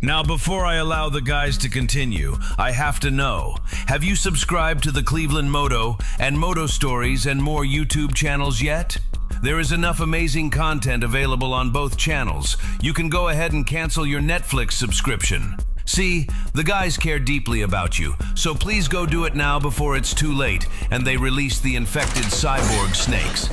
Now, before I allow the guys to continue, I have to know, have you subscribed to the ClevelandMoto and Moto Stories and more YouTube channels yet? There is enough amazing content available on both channels. You can go ahead and cancel your Netflix subscription. See, the guys care deeply about you, so please go do it now before it's too late and they release the infected cyborg snakes.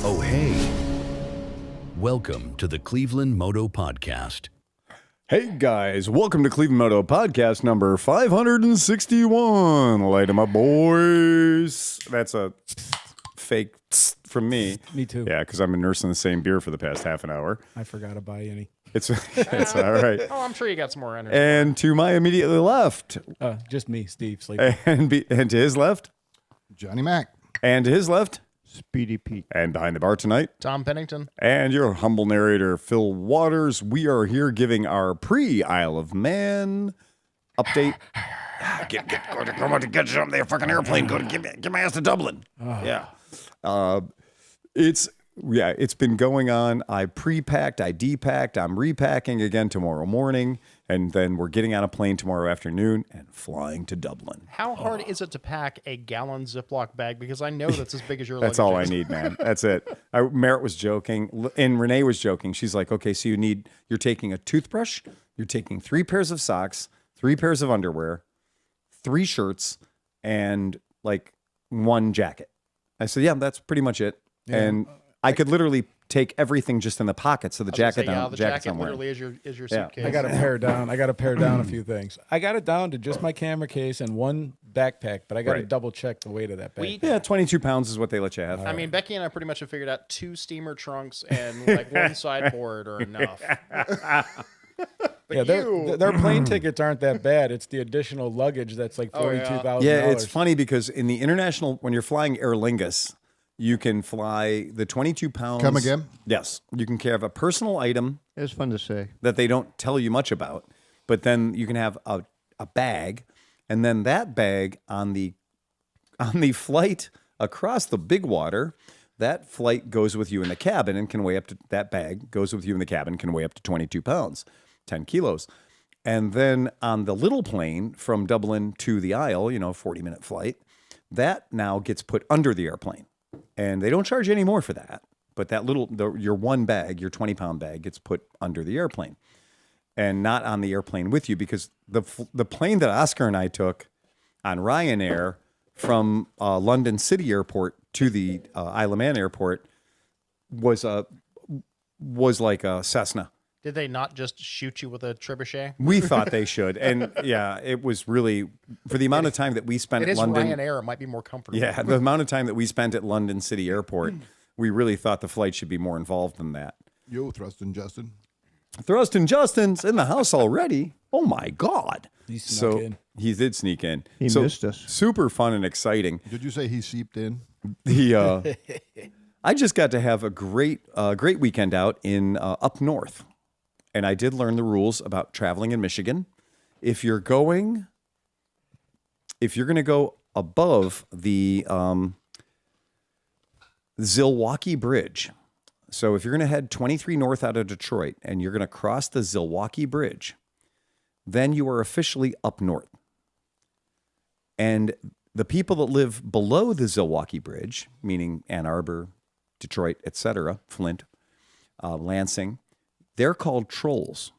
Oh, hey. Welcome to the Cleveland Moto Podcast. Hey guys, welcome to Cleveland Moto Podcast number 561. Light 'em up, boys. That's a fake from me. Me too. Yeah, because I've been nursing the same beer for the past half an hour. I forgot to buy any. It's all right. Oh, I'm sure you got some more energy. And to my immediately left, Just me, Steve, sleeping. and to his left, Johnny Mac. and to his left, Speedy Pete. and behind the bar tonight, Tom Pennington. and your humble narrator, Phil Waters. We are here giving our pre-Isle of Man update. Come on to get you on the fucking airplane. Go to get my ass to Dublin. Yeah. It's been going on. I pre-packed, I depacked, I'm repacking again tomorrow morning, and then we're getting on a plane tomorrow afternoon and flying to Dublin. How hard is it to pack a gallon Ziploc bag? Because I know that's as big as your That's luggage all I is. need, man. That's it. Merritt was joking, and Renee was joking. She's like, okay, so you're taking a toothbrush, you're taking 3 pairs of socks, 3 pairs of underwear, 3 shirts, and like 1 jacket. I said, yeah, that's pretty much it. Yeah. And I could literally take everything just in the pockets of the I was gonna jacket say, down. the jacket's jacket I'm wearing. literally is your Yeah. suitcase. I got to pare down. A few things. I got it down to just my camera case and 1 backpack, but I got to Right. double check the weight of that backpack. Yeah, 22 pounds is what they let you have. I mean, Becky and I pretty much have figured out 2 steamer trunks and like 1 sideboard are enough. But Yeah, you, their plane tickets aren't that bad. It's the additional luggage that's like Oh, yeah. $42,000. Yeah, it's funny because in the international, when you're flying Aer Lingus, you can fly the 22 pounds. Come again? Yes. You can have a personal item It's fun to say. that they don't tell you much about, but then you can have a bag, and then that bag on the flight across the big water, that flight goes with you in the cabin and can weigh up to, that bag goes with you in the cabin, can weigh up to 22 pounds, 10 kilos. And then on the little plane from Dublin to the Isle, 40-minute flight, that now gets put under the airplane. And they don't charge any more for that. But that your 1 bag, your 20-pound bag, gets put under the airplane and not on the airplane with you, because the plane that Oscar and I took on Ryanair from London City Airport to the Isle of Man Airport was like a Cessna. did they not just shoot you with a trebuchet? We thought they should. And yeah, it was really, for the amount of time that we spent It at is London. Ryanair. It might be more comfortable. Yeah, the amount of time that we spent at London City Airport, we really thought the flight should be more involved than that. Yo, Thrustin Justin. Thrustin Justin's in the house already. Oh my God. He snuck in. He did sneak in. He missed us. Super fun and exciting. Did you say he seeped in? I just got to have a great weekend out in up north. And I did learn the rules about traveling in Michigan. If you're going to go above the Zilwaukee Bridge, so if you're going to head 23 north out of Detroit and you're going to cross the Zilwaukee Bridge, then you are officially up north. And the people that live below the Zilwaukee Bridge, meaning Ann Arbor, Detroit, etc., Flint, Lansing, they're called trolls.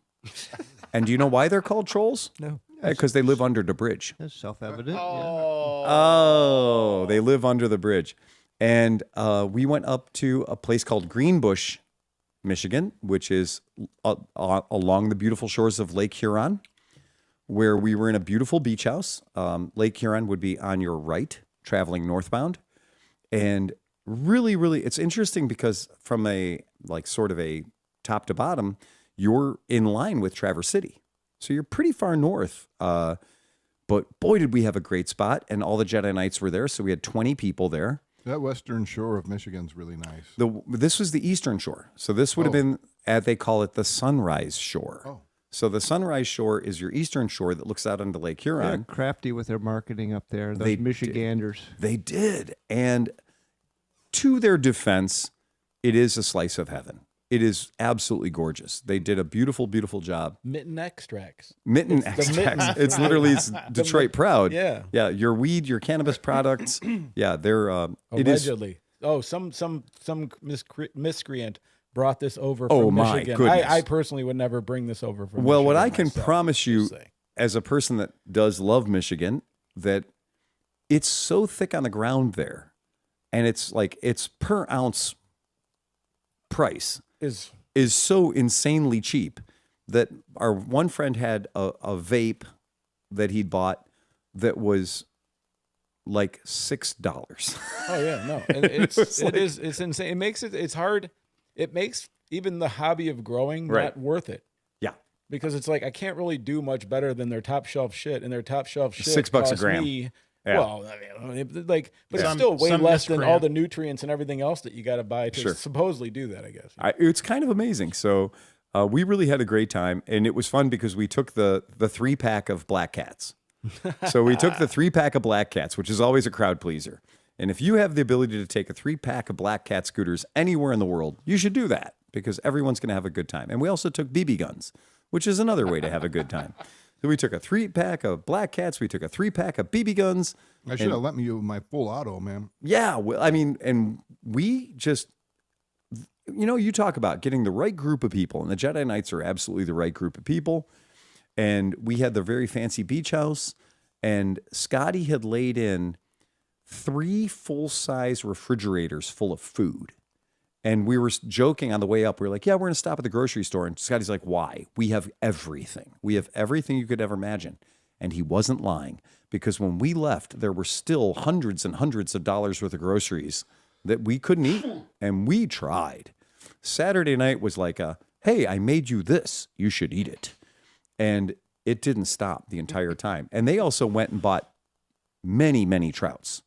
And do you know why they're called trolls? No. Because they live under the bridge. That's self-evident. Oh, they live under the bridge. And we went up to a place called Greenbush, Michigan, which is along the beautiful shores of Lake Huron, where we were in a beautiful beach house. Lake Huron would be on your right, traveling northbound. And really, really, it's interesting because from a sort of a top to bottom, you're in line with Traverse City. So you're pretty far north. But But boy, did we have a great spot, and all the Jedi Knights were there, so we had 20 people there. That western shore of Michigan's really nice. This was the Eastern Shore, so this would have been, they call it the Sunrise Shore. Oh. So the Sunrise Shore is your Eastern Shore that looks out onto Lake They're Huron. crafty with their marketing up there. Those They Michiganders. They did, and to their defense, it is a slice of heaven. It is absolutely gorgeous. They did a beautiful, beautiful job. Mitten extracts. Mitten It's the extracts. mitten. It's literally Detroit proud. Yeah. Yeah. Your weed, your cannabis products. Yeah. They're, it is. Allegedly. Some miscreant brought this over Oh, from my Michigan. goodness. I personally would never bring this over from Well, Michigan what I can myself, promise you, just saying. as a person that does love Michigan, that it's so thick on the ground there, and it's like its per ounce price is so insanely cheap that our one friend had a vape that he'd bought that was like $6. Oh yeah, no, and it's insane. It makes it's hard. It makes even the hobby of growing Right. not worth it. Yeah. Because it's like I can't really do much better than their top shelf shit, and their top shelf shit $6 a costs gram. Me, Yeah. Well, I mean, like, but it's Some- still way some less than all miscreant. the nutrients and everything else that you got to buy to Sure. supposedly do that. I guess. It's kind of amazing. So we really had a great time, and it was fun because we took the 3-pack of Black Cats. So we took the 3-pack of Black Cats, which is always a crowd pleaser. And if you have the ability to take a 3-pack of Black Cat scooters anywhere in the world, you should do that because everyone's going to have a good time. And we also took BB guns, which is another way to have a good time. So we took a 3-pack of Black Cats. We took a 3-pack of BB guns. I should have let me use my full auto, man. Yeah, well, I mean, and we just, you talk about getting the right group of people, and the Jedi Knights are absolutely the right group of people. And we had the very fancy beach house, and Scotty had laid in 3 full-size refrigerators full of food. And we were joking on the way up. We were like, yeah, we're going to stop at the grocery store. And Scotty's like, why? We have everything. We have everything you could ever imagine. And he wasn't lying, because when we left, there were still hundreds and hundreds of dollars worth of groceries that we couldn't eat. And we tried. Saturday night was like hey, I made you this. You should eat it. And it didn't stop the entire time. And they also went and bought many, many trouts.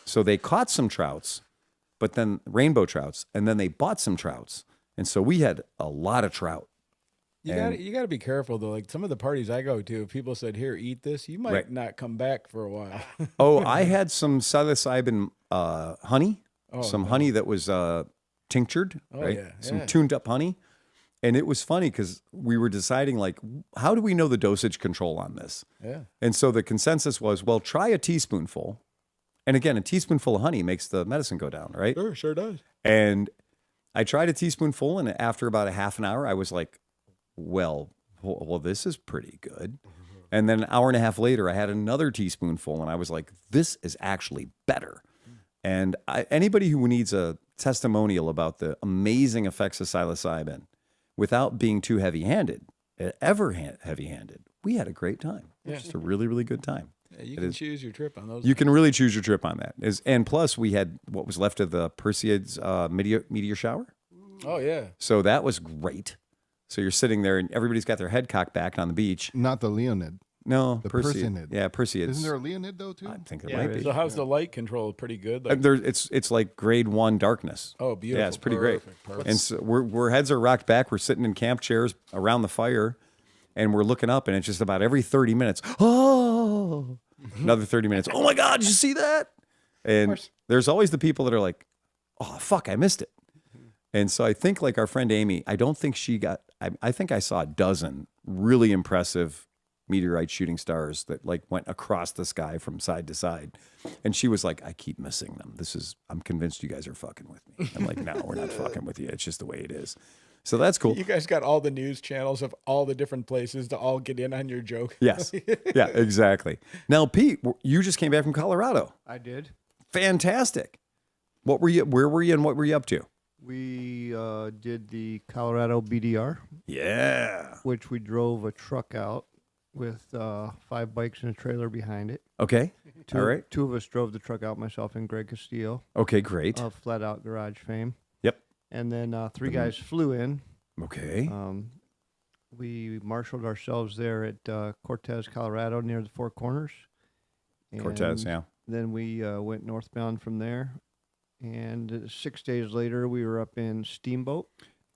So they caught some trouts, but then rainbow trouts, and then they bought some trouts. And so we had a lot of trout. You got to be careful though. Like some of the parties I go to, if people said, "Here, eat this," you might Right. not come back for a while. Oh, I had some psilocybin honey, some honey that was tinctured, right? yeah, Some yeah. tuned up honey. And it was funny because we were deciding, like, how do we know the dosage control on this? Yeah. And so the consensus was, well, try a teaspoonful. And again, a teaspoonful of honey makes the medicine go down, right? Sure does. And I tried a teaspoonful, and after about a half an hour, I was like, well, this is pretty good. And then an hour and a half later, I had another teaspoonful, and I was like, this is actually better. And anybody who needs a testimonial about the amazing effects of psilocybin without being too heavy-handed, heavy-handed, we had a great time. It was just a really, really good time. Yeah, you can choose your trip on those. You can really choose your trip on that. And plus, we had what was left of the Perseids meteor shower. Oh yeah. So that was great. So you're sitting there, and everybody's got their head cocked back on the beach. Not the Leonid. No, The Perseid. Perseid. Yeah, Perseids. Isn't there a Leonid though too? I think there Yeah, might be. So how's the light control? Pretty good. Like, It's like grade 1 darkness. oh, beautiful. Yeah, it's pretty great. Perfect. And so we're heads are rocked back. We're sitting in camp chairs around the fire, and we're looking up, and it's just about every 30 minutes. Oh, another 30 minutes. Oh my God, did you see that? And there's always the people that are like, oh fuck, I missed it. And so I think, like our friend Amy, I don't think she got. I think I saw a dozen really impressive meteorite shooting stars that like went across the sky from side to side. And she was like, I keep missing them. I'm convinced you guys are fucking with me. I'm like, no, we're not fucking with you. It's just the way it is. So that's cool. You guys got all the news channels of all the different places to all get in on your joke. Yes. Yeah, exactly. Now, Pete, you just came back from Colorado. I did. Fantastic. Where were you and what were you up to? We did the Colorado BDR, Yeah. which we drove a truck out with 5 bikes and a trailer behind it. Okay. All right. 2 of us drove the truck out, myself and Greg Castillo Okay, great. of Flat Out Garage fame. Yep. And then 3 guys flew in. Okay. We marshaled ourselves there at Cortez, Colorado, near the Four Corners. Cortez, And yeah. Then we went northbound from there. And 6 days later, we were up in Steamboat.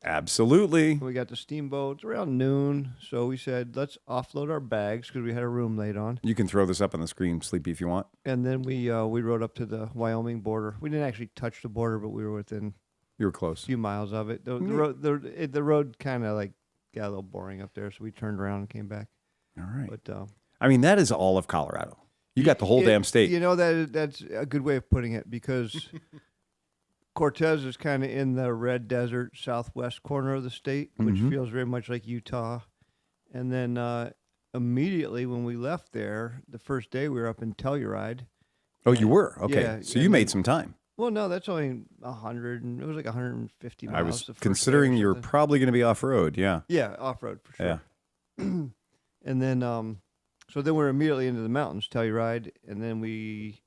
Absolutely. We got the Steamboat around noon. So we said, let's offload our bags because we had a room laid on. You can throw this up on the screen, Sleepy, if you want. And then we rode up to the Wyoming border. We didn't actually touch the border, but we were within You were a close. few miles of it. The road kind of like got a little boring up there, so we turned around and came back. All right. But I mean, that is all of Colorado. You got the whole damn state. You know, that's a good way of putting it because Cortez is kind of in the red desert southwest corner of the state, which feels very much like Utah. And then immediately when we left there, the first day we were up in Telluride. Oh, you were? Okay. Yeah, So you made some time. Well, no, that's only 100, and it was like 150 miles. I was the first considering day or you're something. probably going to be off-road. Yeah. Yeah, off-road for sure. Yeah. And then, so then we're immediately into the mountains, Telluride, and then we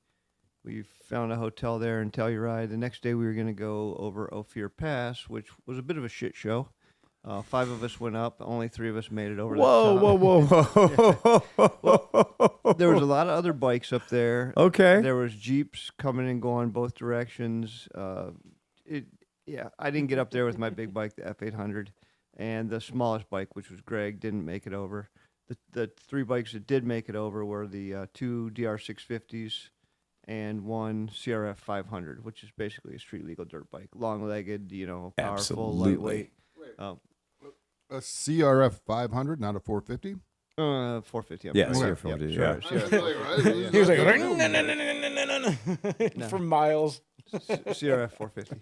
found a hotel there in Telluride. The next day we were going to go over Ophir Pass, which was a bit of a shit show. 5 of us went up. Only 3 of us made it over. Whoa. There was a lot of other bikes up there. Okay. There was Jeeps coming and going both directions. I didn't get up there with my big bike, the F800, and the smallest bike, which was Greg, didn't make it over. The 3 bikes that did make it over were the 2 DR650s and 1 CRF 500, which is basically a street legal dirt bike, long-legged, powerful, Absolutely. lightweight. A CRF 500, not a 450. 450. Yeah, Okay. CRF, yeah. He was like, No. for miles. CRF 450.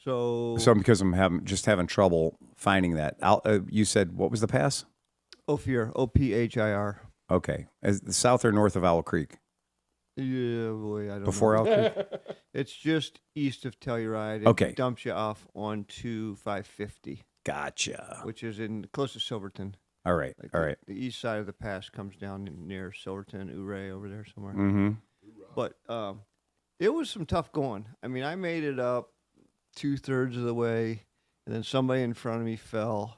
So because I'm having trouble finding that. You said, what was the pass? Ophir, Ophir. Okay. Is the south or north of Owl Creek? Yeah, boy, I don't Before know. Owl Creek? It's just east of Telluride. It Okay. dumps you off onto 550, Gotcha. which is close to Silverton. All right. Like All right. The east side of the pass comes down near Silverton, Ouray, over there somewhere. Mm-hmm. But it was some tough going. I mean, I made it up 2/3 of the way, and then somebody in front of me fell,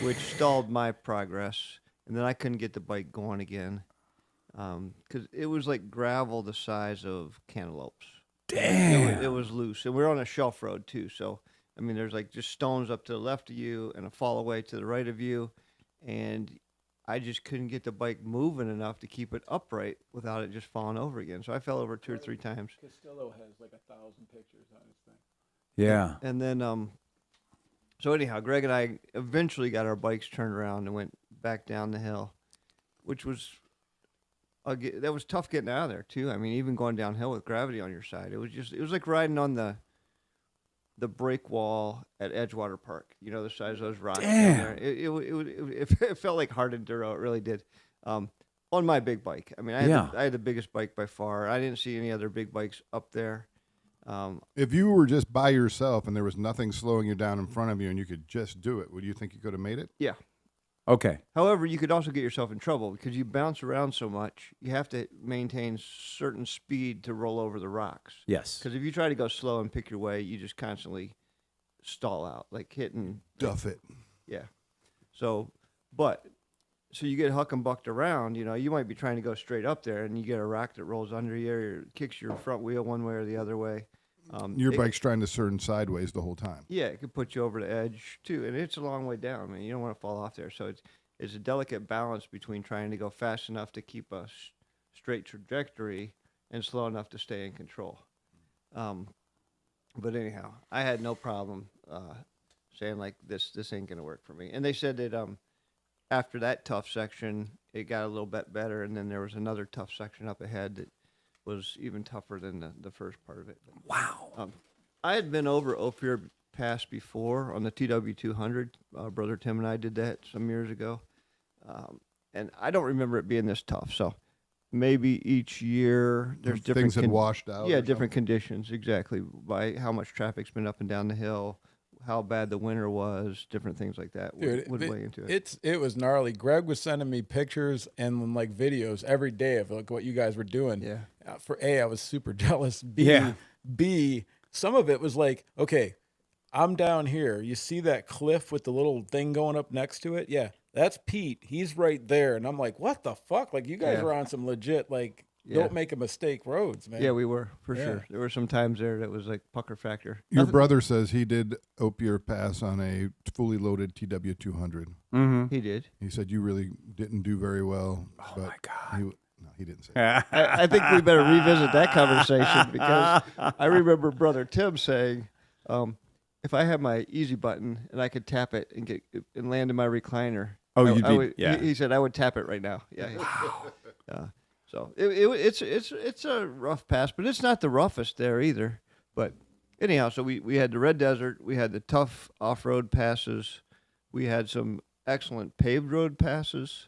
which stalled my progress, and then I couldn't get the bike going again because it was like gravel the size of cantaloupes. Damn. It was loose, and we're on a shelf road too. So I mean, there's like just stones up to the left of you and a fall away to the right of you, and I just couldn't get the bike moving enough to keep it upright without it just falling over again. So I fell over 2 or 3 times. Castillo has like 1,000 pictures on his thing. Yeah. And then, so anyhow, Greg and I eventually got our bikes turned around and went back down the hill, which was, that was tough getting out of there too. I mean, even going downhill with gravity on your side, it was like riding on the break wall at Edgewater Park. You know, the size of those rocks down there. It felt like hard enduro. It really did. On my big bike. I mean, I had the biggest bike by far. I didn't see any other big bikes up there. If you were just by yourself and there was nothing slowing you down in front of you and you could just do it, would you think you could have made it? Yeah. Okay. However, you could also get yourself in trouble because you bounce around so much. You have to maintain certain speed to roll over the rocks. Yes. Because if you try to go slow and pick your way, you just constantly stall out, like hitting. Duff it. Yeah. So you get huck and bucked around. You know, you might be trying to go straight up there, and you get a rock that rolls under you or kicks your front wheel one way or the other way. Your bike's trying to turn sideways the whole time. Yeah, it could put you over the edge too, and it's a long way down. I mean, you don't want to fall off there. So it's a delicate balance between trying to go fast enough to keep a straight trajectory and slow enough to stay in control. But anyhow, I had no problem saying like this ain't gonna work for me. And they said that after that tough section, it got a little bit better, and then there was another tough section up ahead that was even tougher than the first part of it. Wow. I had been over Ophir Pass before on the TW200. Brother Tim and I did that some years ago. And I don't remember it being this tough. So maybe each year there's different things had washed out. Yeah, or different conditions, exactly. By how much traffic's been up and down the hill, how bad the winter was, different things like that would weigh into it. It was gnarly. Greg was sending me pictures and like videos every day of like what you guys were doing. Yeah. For A, I was super jealous. B, some of it was like, okay, I'm down here. You see that cliff with the little thing going up next to it? Yeah. that's Pete. He's right there. And I'm like, what the fuck? Like, you guys Yeah. were on some legit, like, Yeah. don't make a mistake roads, man. Yeah, we were for Yeah. sure. There were some times there that was like pucker factor. Your Nothing- brother says he did Opier pass on a fully loaded TW200. Mm-hmm. He did. He said you really didn't do very well. Oh, but my God. No, he didn't say that. I think we better revisit that conversation because I remember Brother Tim saying, if I had my easy button and I could tap it and get and land in my recliner, Oh, I you'd be, would, yeah. He said I would tap it right now. Yeah. So it's a rough pass, but it's not the roughest there either. But anyhow, so we had the Red Desert, we had the tough off-road passes, we had some excellent paved road passes.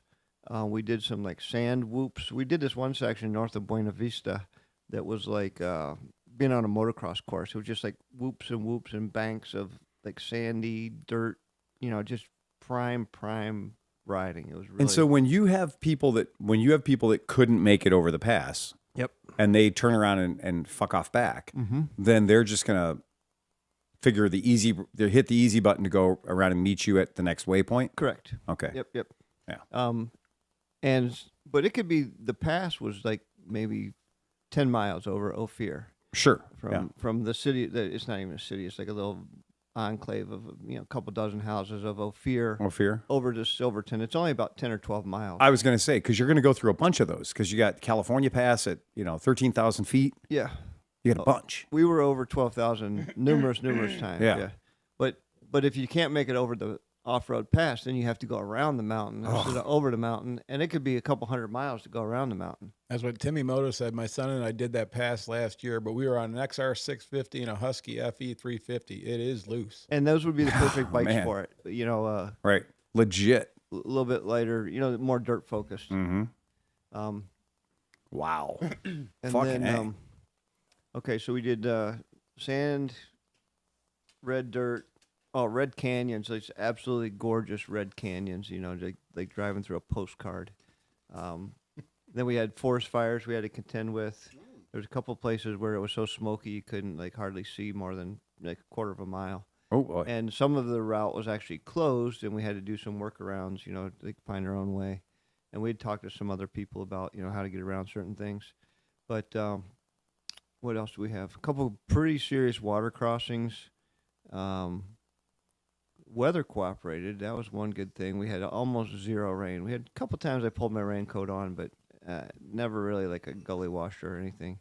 We did some like sand whoops. We did this one section north of Buena Vista that was like being on a motocross course. It was just like whoops and banks of like sandy dirt, just prime riding. It was really. And so when you have people that couldn't make it over the pass, Yep. and they turn around and fuck off back, Mm-hmm. then they're just gonna figure they hit the easy button to go around and meet you at the next waypoint. Correct. Okay. Yep. Yeah. But it could be the pass was like maybe 10 miles over Ophir Sure. from the city. It's not even a city. It's like a little enclave of a couple dozen houses of Ophir Ophir. over to Silverton. It's only about 10 or 12 miles. I was going to say, because you're going to go through a bunch of those, because you got California Pass at 13,000 feet. Yeah. You got a bunch. We were over 12,000 numerous times. Yeah. But if you can't make it over the off-road pass, then you have to go around the mountain instead of over the mountain, and it could be a couple 100 miles to go around the mountain. That's what Timmy Moto said. My son and I did that pass last year, but we were on an XR 650 and a Husky FE 350. It is loose. And those would be the perfect bikes man. for it. Right. Legit. A little bit lighter, more dirt focused. Mm-hmm. Um, Wow. and Fucking then, okay, so we did sand, red dirt, red canyons. It's absolutely gorgeous red canyons. Like driving through a postcard. Then we had forest fires we had to contend with. There was a couple places where it was so smoky you couldn't like hardly see more than like a quarter of a mile. Oh boy. And some of the route was actually closed, and we had to do some workarounds, to find our own way. And we'd talked to some other people about, how to get around certain things. But what else do we have? A couple pretty serious water crossings. Weather cooperated. That was one good thing. We had almost zero rain. We had a couple times I pulled my raincoat on, but never really like a gully washer or anything.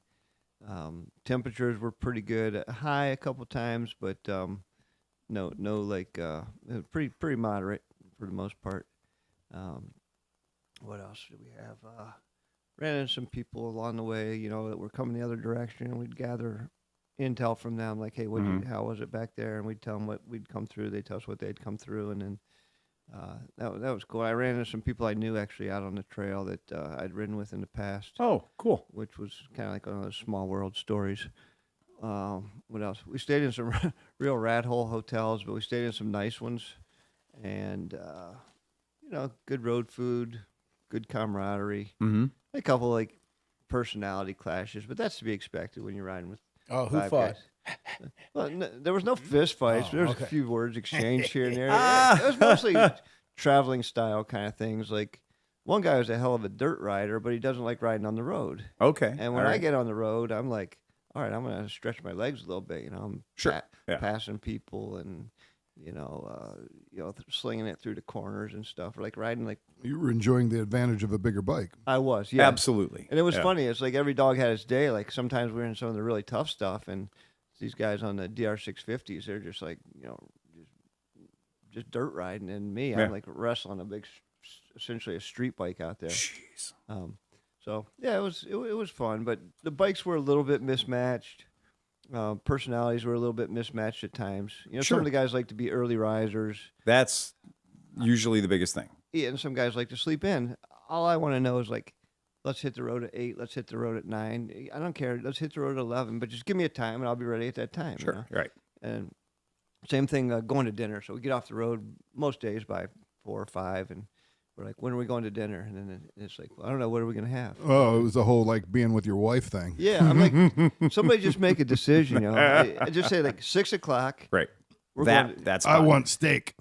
Temperatures were pretty good. High a couple times, but no, like pretty moderate for the most part. What else did we have? Ran into some people along the way, that were coming the other direction, and we'd gather intel from them, like, hey, how was it back there? And we'd tell them what we'd come through. They'd tell us what they'd come through, and then that was cool. I ran into some people I knew actually out on the trail that I'd ridden with in the past. Oh, cool. Which was kind of like one of those small world stories. What else? We stayed in some real rat hole hotels, but we stayed in some nice ones, and good road food, good camaraderie. Mm-hmm. A couple like personality clashes, but that's to be expected when you're riding with. Oh, who five fought? guys. Well, there was no fist fights. Oh, There was okay. a few words exchanged here and there. It was mostly traveling style kind of things. Like one guy was a hell of a dirt rider, but he doesn't like riding on the road. Okay. And when All I right. get on the road, I'm like, all right, I'm gonna stretch my legs a little bit. I'm Sure. Yeah. passing people and slinging it through the corners and stuff. Or like riding like You were enjoying the advantage of a bigger bike. I was, yeah. Absolutely. And it was Yeah. funny. It's like every dog had its day. Like sometimes we were in some of the really tough stuff, and these guys on the DR650s, they're just like, just dirt riding. And me, Yeah. I'm like wrestling a big, essentially a street bike out there. Jeez. So yeah, it was fun, but the bikes were a little bit mismatched. Personalities were a little bit mismatched at times. Some Sure. of the guys like to be early risers. That's usually the biggest thing. Yeah, and some guys like to sleep in. All I want to know is like, let's hit the road at 8. Let's hit the road at 9. I don't care. Let's hit the road at 11. But just give me a time, and I'll be ready at that time. Sure. Right. And same thing going to dinner. So we get off the road most days by 4 or 5, and we're like, when are we going to dinner? And then it's like, well, I don't know. What are we going to have? Oh, it was the whole like being with your wife thing. Yeah, I'm like, somebody just make a decision. I just say like 6 o'clock. Right. We're going to- That's I fine. want steak.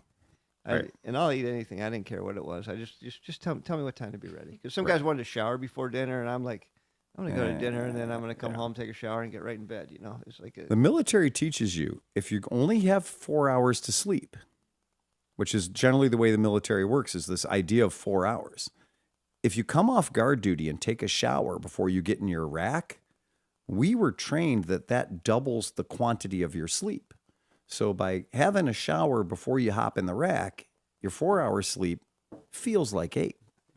And I'll eat anything. I didn't care what it was. I just tell me what time to be ready. Because some guys wanted to shower before dinner, and I'm like, I'm gonna go to dinner, and then I'm gonna come home, take a shower, and get right in bed. You know, it's like The military teaches you if you only have 4 hours to sleep, which is generally the way the military works, is this idea of 4 hours. If you come off guard duty and take a shower before you get in your rack, we were trained that doubles the quantity of your sleep. So by having a shower before you hop in the rack, your 4 hours sleep feels like 8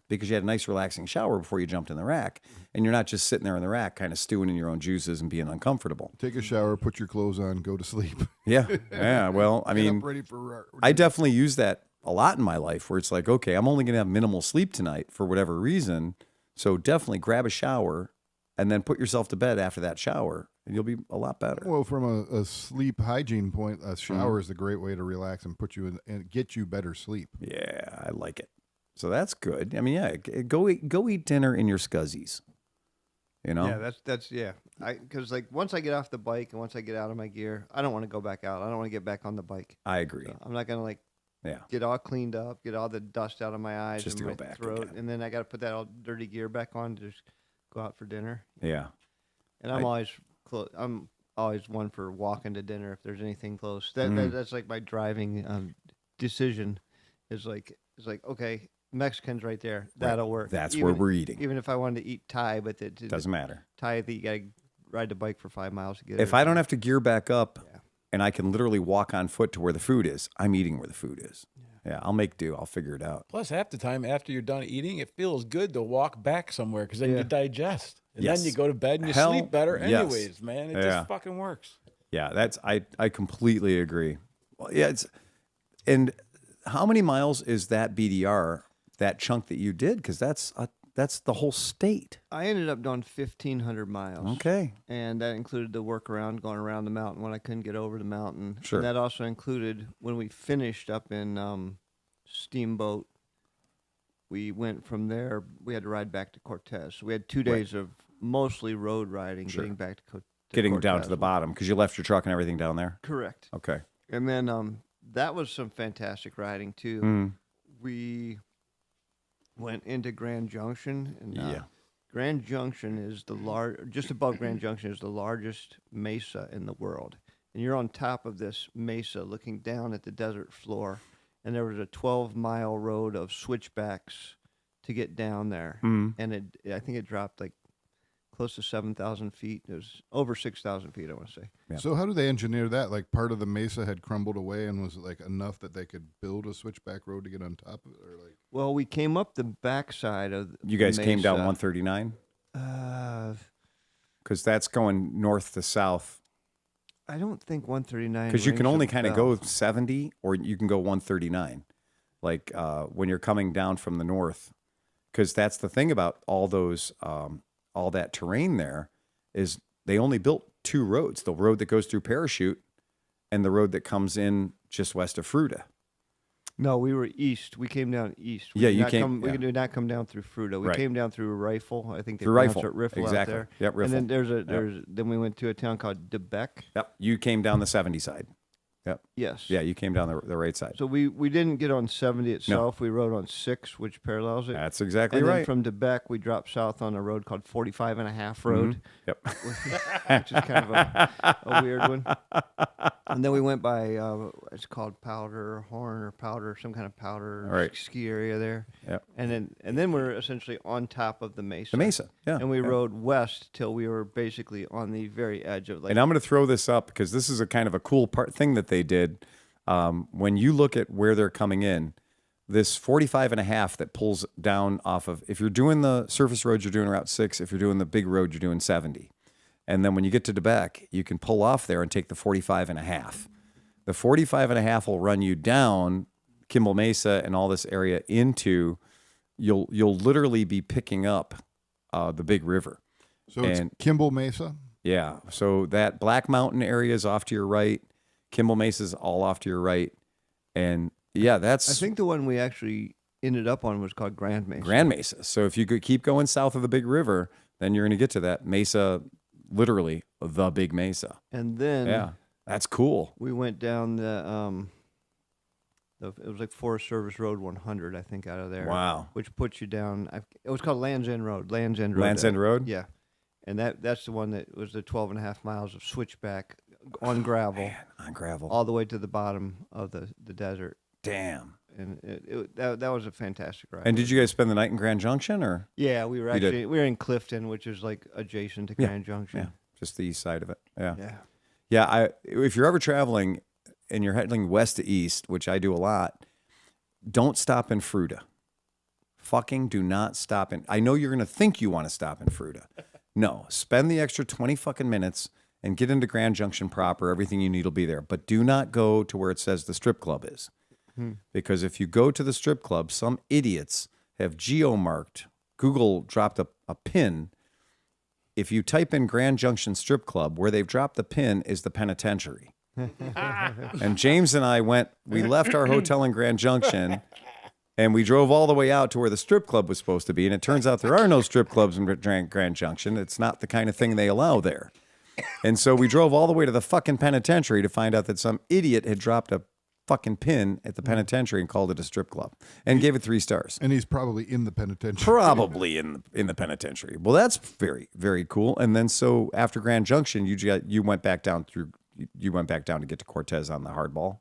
because you had a nice relaxing shower before you jumped in the rack, and you're not just sitting there in the rack kind of stewing in your own juices and being uncomfortable. Take a shower, put your clothes on, go to sleep. Yeah. Well, I mean, I'm ready for. I definitely use that a lot in my life where it's like, okay, I'm only going to have minimal sleep tonight for whatever reason. So definitely grab a shower and then put yourself to bed after that shower, and you'll be a lot better. Well, from a sleep hygiene point, a shower is a great way to relax and put you in and get you better sleep. Yeah, I like it. So that's good. I mean, yeah, go eat dinner in your scuzzies. You know? Yeah, that's yeah. Because like once I get off the bike and once I get out of my gear, I don't want to go back out. I don't want to get back on the bike. I agree. So I'm not gonna like Yeah. get all cleaned up, get all the dust out of my eyes Just and to my go back throat, again. and then I got to put that all dirty gear back on to just go out for dinner. Yeah. And I'm always one for walking to dinner if there's anything close. That's like my driving decision. Is like okay, Mexican's right there. That'll work. That's where we're eating. Even if I wanted to eat Thai, but it Doesn't matter. Thai, you got to ride the bike for 5 miles to get. If I don't have to gear back up Yeah. and I can literally walk on foot to where the food is, I'm eating where the food is. Yeah, I'll make do. I'll figure it out. Plus, half the time after you're done eating, it feels good to walk back somewhere because then Yeah. you digest. And Yes. then you go to bed and you Hell, sleep better yes. anyways, man. It Yeah. just fucking works. Yeah, that's I completely agree. Well, yeah, and how many miles is that BDR, that chunk that you did? Because that's the whole state. I ended up doing 1,500 miles. Okay. And that included the work around, going around the mountain when I couldn't get over the mountain. Sure. And that also included when we finished up in Steamboat. We went from there. We had to ride back to Cortez. So we had 2 days of mostly road riding, Sure. getting back to Cortez. Getting down to the bottom because you left your truck and everything down there. Correct. Okay. And then that was some fantastic riding too. Mm. We went into Grand Junction, and Yeah. Grand Junction is just above Grand Junction is the largest mesa in the world. And you're on top of this mesa looking down at the desert floor, and there was a 12-mile road of switchbacks to get down there. Mm. And I think it dropped like close to 7,000 feet. It was over 6,000 feet, I want to say. Yeah. So how do they engineer that? Like part of the mesa had crumbled away, and was it like enough that they could build a switchback road to get on top of it, or like? Well, we came up the backside of You guys the came down mesa. 139 Uh, because that's going north to south. I don't think 139. Because you can rings only a kind of bell. go 70 or you can go 139, like when you're coming down from the north. Because that's the thing about all those, all that terrain there is they only built 2 roads: the road that goes through Parachute and the road that comes in just west of Fruta. No, we were east. We came down east. Yeah, did you not came- We yeah. did not come down through Fruta. We Right. came down through Rifle. I think they Through pronounced Rifle. it Riffle Exactly. out there. Yep, Riffle. And then then we went to a town called DeBeck. Yep, you came down the 70 side. Yep, Yes. yeah, you came down the right side. So we didn't get on 70 itself. We rode on 6, which parallels it. That's exactly and right. then from DeBeck, we dropped south on a road called 45 and a half road, Yep. which is kind of a weird one. And then we went by, it's called Powder Horn or Powder, some kind of powder Right. ski area there. Yep. And then we're essentially on top of the mesa. The mesa, yeah. And we yeah. rode west till we were basically on the very edge of like. And I'm going to throw this up because this is a kind of a cool thing that they did. When you look at where they're coming in, this 45 and a half that pulls down off of, if you're doing the surface roads, you're doing Route 6. If you're doing the big road, you're doing 70. And then when you get to DeBeck, you can pull off there and take the 45 and a half. The 45 and a half will run you down Kimball Mesa and all this area into, you'll literally be picking up the big river. So it's And- Kimball Mesa. Yeah. So that Black Mountain area is off to your right. Kimball Mesa's all off to your right. And yeah, that's I think the one we actually ended up on was called Grand Mesa. Grand Mesa. So if you could keep going south of the big river, then you're going to get to that mesa, literally the big mesa. And then Yeah. That's cool. we went down the It was like Forest Service Road 100, I think, out of there. Wow. Which puts you down. It was called Land's End Road. Land's End Road. Land's End Road? Yeah. And that's the one that was the 12.5 miles of switchback on gravel. Man, on gravel. All the way to the bottom of the desert. Damn. And that was a fantastic ride. And did you guys spend the night in Grand Junction, or? Yeah, we were did? we were in Clifton, which is like adjacent to Grand Junction. Yeah, just the east side of it. Yeah. Yeah. Yeah, if you're ever traveling and you're heading west to east, which I do a lot, don't stop in Fruta. Fucking do not stop in. I know you're going to think you want to stop in Fruta. No, spend the extra 20 fucking minutes and get into Grand Junction proper. Everything you need will be there. But do not go to where it says the strip club is. Because if you go to the strip club, some idiots have geo-marked. Google dropped a pin. If you type in Grand Junction Strip Club, where they've dropped the pin is the penitentiary. And James and I we left our hotel in Grand Junction, and we drove all the way out to where the strip club was supposed to be. And it turns out there are no strip clubs in Grand Junction. It's not the kind of thing they allow there. And so we drove all the way to the fucking penitentiary to find out that some idiot had dropped a fucking pin at the penitentiary and called it a strip club and gave it 3 stars. And he's probably in the penitentiary. Probably in the penitentiary. Well, that's very, very cool. And then so after Grand Junction, you went back down to get to Cortez on the hardball.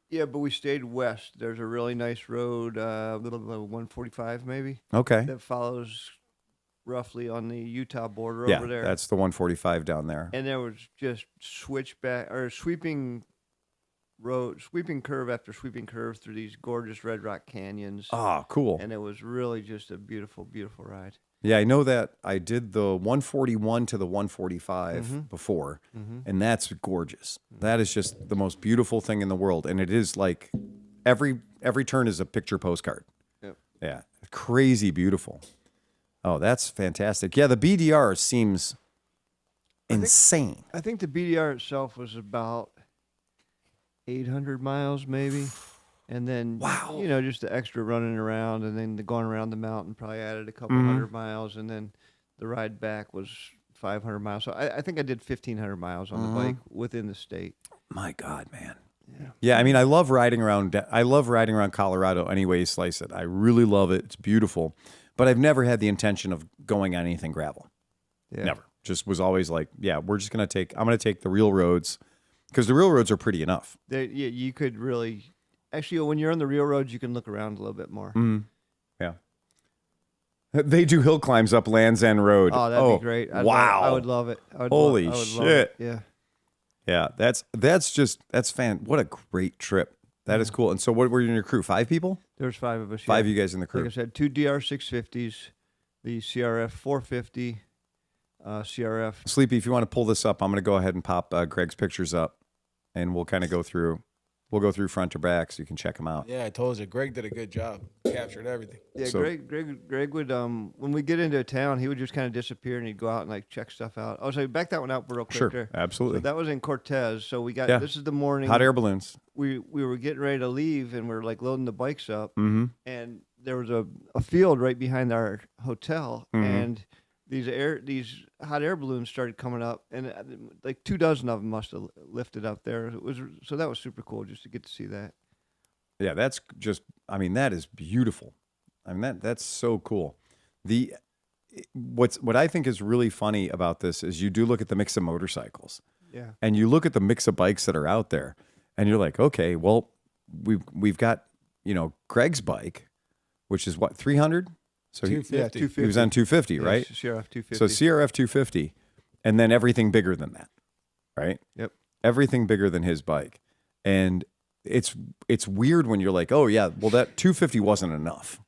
Yeah, but we stayed west. There's a really nice road, little 145 maybe. Okay. That follows roughly on the Utah border Yeah, over there. that's the 145 down there. And there was just sweeping curve after sweeping curve through these gorgeous red rock canyons. Oh, cool. And it was really just a beautiful, beautiful ride. Yeah, I know that. I did the 141 to the 145 before, and that's gorgeous. That is just the most beautiful thing in the world, and it is like every turn is a picture postcard. Yep. Yeah, crazy beautiful. Oh, that's fantastic. Yeah, the BDR seems insane. I think the BDR itself was about 800 miles maybe. And then, just the extra running around and then the going around the mountain probably added a couple 100 miles. And then the ride back was 500 miles. So I think I did 1,500 miles on the bike within the state. My God, man. Yeah, I mean, I love riding around. I love riding around Colorado any way you slice it. I really love it. It's beautiful. But I've never had the intention of going on anything gravel. Yeah. Never. Just was always like, I'm going to take the real roads, because the real roads are pretty enough. You could really... Actually, when you're on the real roads, you can look around a little bit more. Yeah. They do hill climbs up Land's End Road. Oh, that'd be great. I would love it. Holy I would shit. love it. Yeah. Yeah, that's fan. What a great trip. That is cool. And so what were you in your crew? 5 people? There's 5 of us. 5 of yeah. you guys in the crew. Like I said, 2 DR650s, the CRF 450, CRF. Sleepy, if you want to pull this up, I'm going to go ahead and pop Greg's pictures up, and we'll kind of go through. We'll go through front to back so you can check them out. Yeah, I told you, Greg did a good job. Captured everything. Yeah, So- Greg would when we get into a town, he would just kind of disappear and he'd go out and like check stuff out. Oh, so back that one up real quick. Sure, there. absolutely. So that was in Cortez. So we got this is the morning. Hot air balloons. We were getting ready to leave and we're like loading the bikes up, Mm-hmm. and there was a field right behind our hotel, and these hot air balloons started coming up, and like 24 of them must have lifted up there. So that was super cool just to get to see that. Yeah, that's just, I mean, that is beautiful. I mean, that's so cool. What I think is really funny about this is you do look at the mix of motorcycles. Yeah. And you look at the mix of bikes that are out there, and you're like, okay, well, we've got, Greg's bike, which is what, 300? So 250. Yeah, 250. he was on 250, right? CRF 250. So CRF 250, and then everything bigger than that, right? Yep. Everything bigger than his bike. And it's weird when you're like, oh yeah, well that 250 wasn't enough.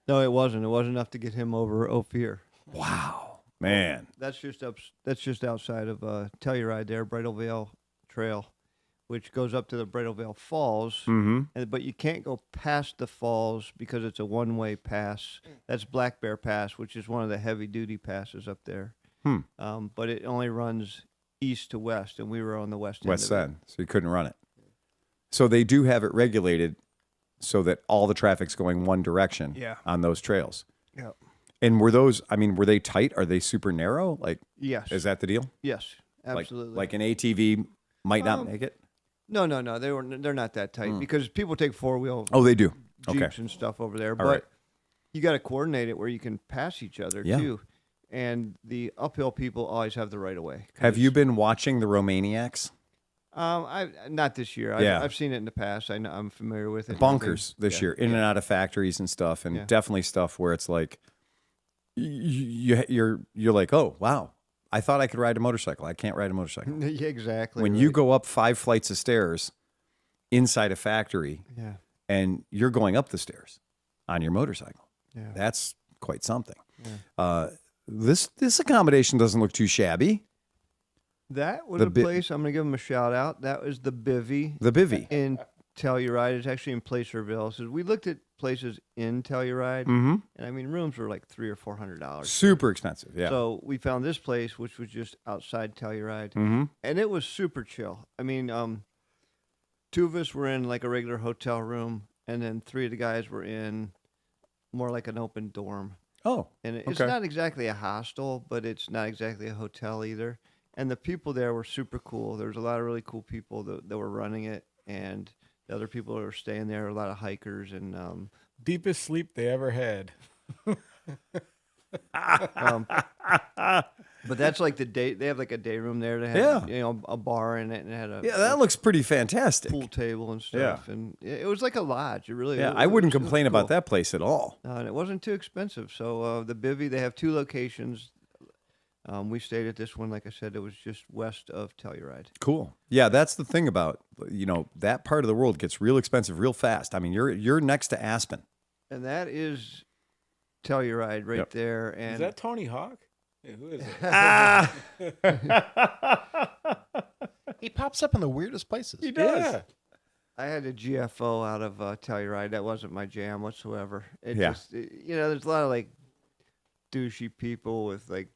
No, it wasn't. It wasn't enough to get him over Ophir. Wow, man. That's just outside of Telluride there, Bridal Veil Trail, which goes up to the Bridal Veil Falls. Mm-hmm. But you can't go past the falls because it's a one-way pass. That's Black Bear Pass, which is one of the heavy-duty passes up there. But it only runs east to west, and we were on the west end. West of side, so you couldn't run it. So they do have it regulated so that all the traffic's going one direction on those trails. Yeah. And were they tight? Are they super narrow? Like, Yes. is that the deal? Yes, absolutely. Like an ATV might not make it? No. They're not that tight because people take 4-wheel Oh, they do. Jeeps Okay. and stuff over there. All But right. you got to coordinate it where you can pass each other Yeah. too. And the uphill people always have the right of way. Have you been watching the Romaniacs? I not this year. Yeah. I've seen it in the past. I'm familiar with it. Bonkers this Yeah. year, in and out of factories and stuff, and Yeah. definitely stuff where it's like you're like, oh wow, I thought I could ride a motorcycle. I can't ride a motorcycle. Yeah, exactly. When you go up 5 flights of stairs inside a factory, Yeah. and you're going up the stairs on your motorcycle, Yeah. that's quite something. This accommodation doesn't look too shabby. That was The a place, I'm going to give them a shout out. That was the Bivvy The Bivvy. in Telluride. It's actually in Placerville. So we looked at places in Telluride, Mm-hmm. and I mean, rooms were like $300 or $400. Super expensive. Yeah. So we found this place, which was just outside Telluride, Mm-hmm. and it was super chill. I mean, 2 of us were in like a regular hotel room, and then 3 of the guys were in more like an open dorm. Oh, And it's okay. not exactly a hostel, but it's not exactly a hotel either. And the people there were super cool. There was a lot of really cool people that were running it, and the other people that were staying there, a lot of hikers. And Deepest sleep they ever had. but that's like the day. They have like a day room there. They had a bar in it, and it had a yeah, that looks pretty fantastic. pool table and stuff. And it was like a lodge. It really. Yeah, it I wouldn't was complain cool. about that place at all. And it wasn't too expensive. So the Bivvy, they have 2 locations. We stayed at this one, like I said, it was just west of Telluride. Cool. Yeah, that's the thing about, that part of the world gets real expensive real fast. I mean, you're next to Aspen. And that is Telluride right Yep. there. And Is that Tony Hawk? Yeah, who is it? He pops up in the weirdest places. He does. Yeah. I had a GFO out of Telluride. That wasn't my jam whatsoever. Yeah. There's a lot of like douchey people with like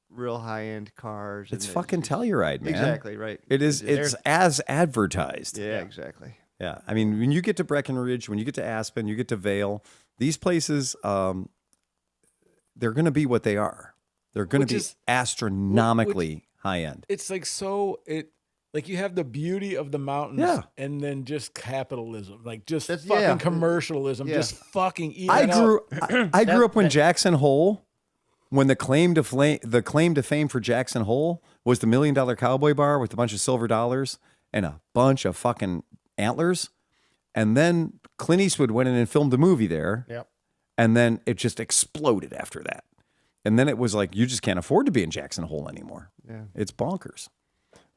real high end cars. It's and fucking Telluride, man. Exactly right. It is. Just- It's as advertised. yeah, exactly. Yeah. I mean, when you get to Breckenridge, when you get to Aspen, you get to Vail, these places, they're going to be what they are. They're going Which to be is- astronomically high end. It's like like you have the beauty of the mountains Yeah. and then just capitalism, like just That's- fucking yeah. commercialism, Yeah. just fucking eating I it grew. up. I grew up when Jackson Hole, when the claim to fame for Jackson Hole was the $1 Million Cowboy Bar with a bunch of silver dollars and a bunch of fucking antlers, and then Clint Eastwood went in and filmed a movie there, Yep. and then it just exploded after that, and then it was like you just can't afford to be in Jackson Hole anymore. Yeah. It's bonkers.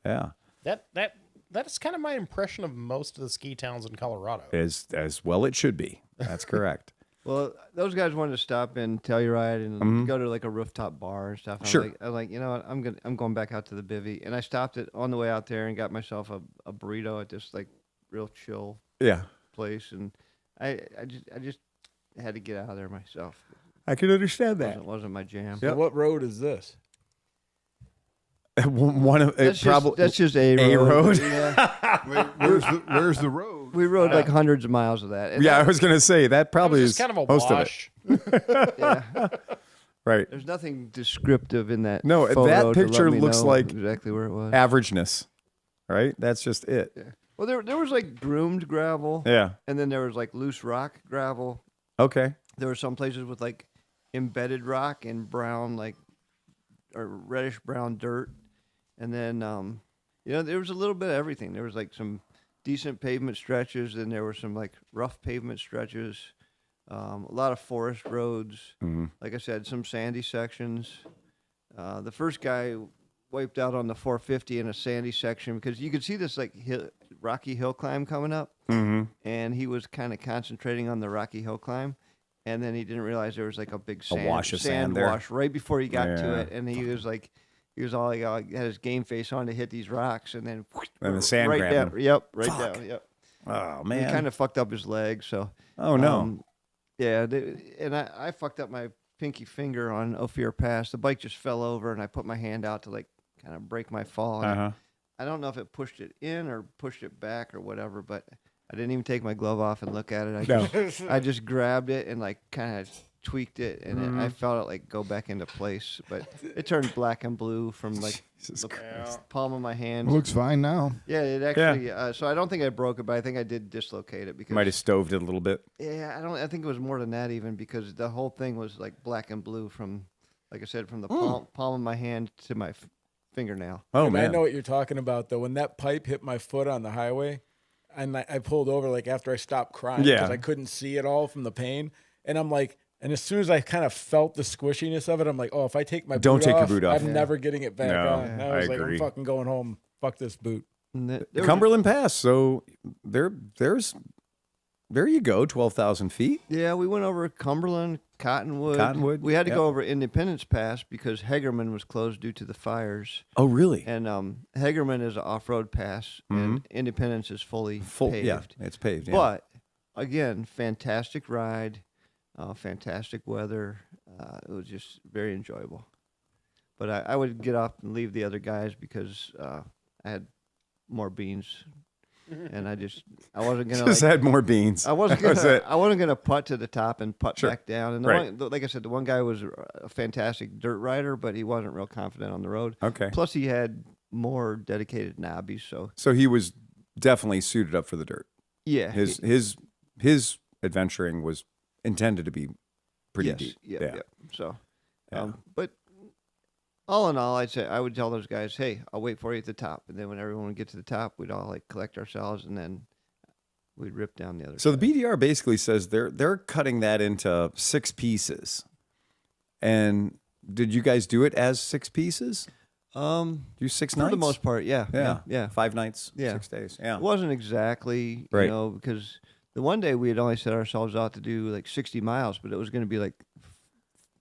Yeah, That is kind of my impression of most of the ski towns in Colorado. as well it should be. That's correct. Well, those guys wanted to stop in Telluride and go to like a rooftop bar and stuff. Sure. I'm like, you know what? I'm going back out to the Bivvy, and I stopped it on the way out there and got myself a burrito at this like real chill Yeah, place, and I just had to get out of there myself. I can understand It wasn't my jam. So what road is this? One of it probably That's just a road. Yeah. Wait, where's the road? We rode like hundreds of miles of that. And Yeah, I was gonna say that probably It's is kind of a most wash. of it. yeah. Right. There's nothing descriptive in that. No, photo that to let picture me looks know like exactly where it was. Averageness, right? That's just it. Yeah. Well, there was like groomed gravel, Yeah. and then there was like loose rock gravel. Okay. There were some places with like embedded rock and brown, like or reddish brown dirt, and then there was a little bit of everything. There was like some decent pavement stretches, and there were some like rough pavement stretches. A lot of forest roads. Mm-hmm. Like I said, some sandy sections. The first guy wiped out on the 450 in a sandy section because you could see this like rocky hill climb coming up, and he was kind of concentrating on the rocky hill climb, and then he didn't realize there was like a big wash of sand there. wash right before he got to Yeah. it, and he was all like had his game face on to hit these rocks, and then And the sand right grabbed down. him. Yep, right Fuck. down. Yep. Oh He man. kind of fucked up his leg, so. Oh no. Yeah, and I fucked up my pinky finger on Ophir Pass. The bike just fell over, and I put my hand out to like kind of break my fall. And I don't know if it pushed it in or pushed it back or whatever, but I didn't even take my glove off and look at it. I just grabbed it and like kind of tweaked it, and I felt it like go back into place. But it turned black and blue from like the palm of my hand. It looks fine now. Yeah, it actually. So I don't think I broke it, but I think I did dislocate it because Might have stoved it a little bit. Yeah, I think it was more than that even because the whole thing was like black and blue from, like I said, from the palm of my hand to my fingernail. Oh, I man. know what you're talking about though. When that pipe hit my foot on the highway, and I pulled over like after I stopped crying because I couldn't see it all from the pain, and I'm like. And as soon as I kind of felt the squishiness of it, I'm like, oh, if I take my Don't boot take your off, boot off. I'm never getting it back No, on. And I was like, agree. I'm fucking going home. Fuck this boot. Cumberland Pass. So there you go, 12,000 feet. Yeah, we went over Cumberland, Cottonwood. We had to go over Independence Pass because Hagerman was closed due to the fires. Oh, really? And Hagerman is an off-road pass, and Independence is fully paved. Yeah, it's paved. Yeah. But again, fantastic ride, fantastic weather. It was just very enjoyable. But I would get up and leave the other guys because I had more beans, and I wasn't gonna just had more beans. I wasn't gonna putt to the top and putt back down. And Right. like I said, the one guy was a fantastic dirt rider, but he wasn't real confident on the road. Okay. Plus, he had more dedicated knobbies. So he was definitely suited up for the dirt. yeah, His adventuring was intended to be pretty deep. Yeah. So, but all in all, I would tell those guys, hey, I'll wait for you at the top, and then when everyone would get to the top, we'd all like collect ourselves, and then we'd rip down the other. So side. the BDR basically says they're cutting that into 6 pieces. And did you guys do it as 6 pieces? Do 6 nights? For the most part, yeah. 5 nights, Yeah. 6 days. Yeah. It wasn't exactly, Right. you know, because the one day we had only set ourselves out to do like 60 miles, but it was going to be like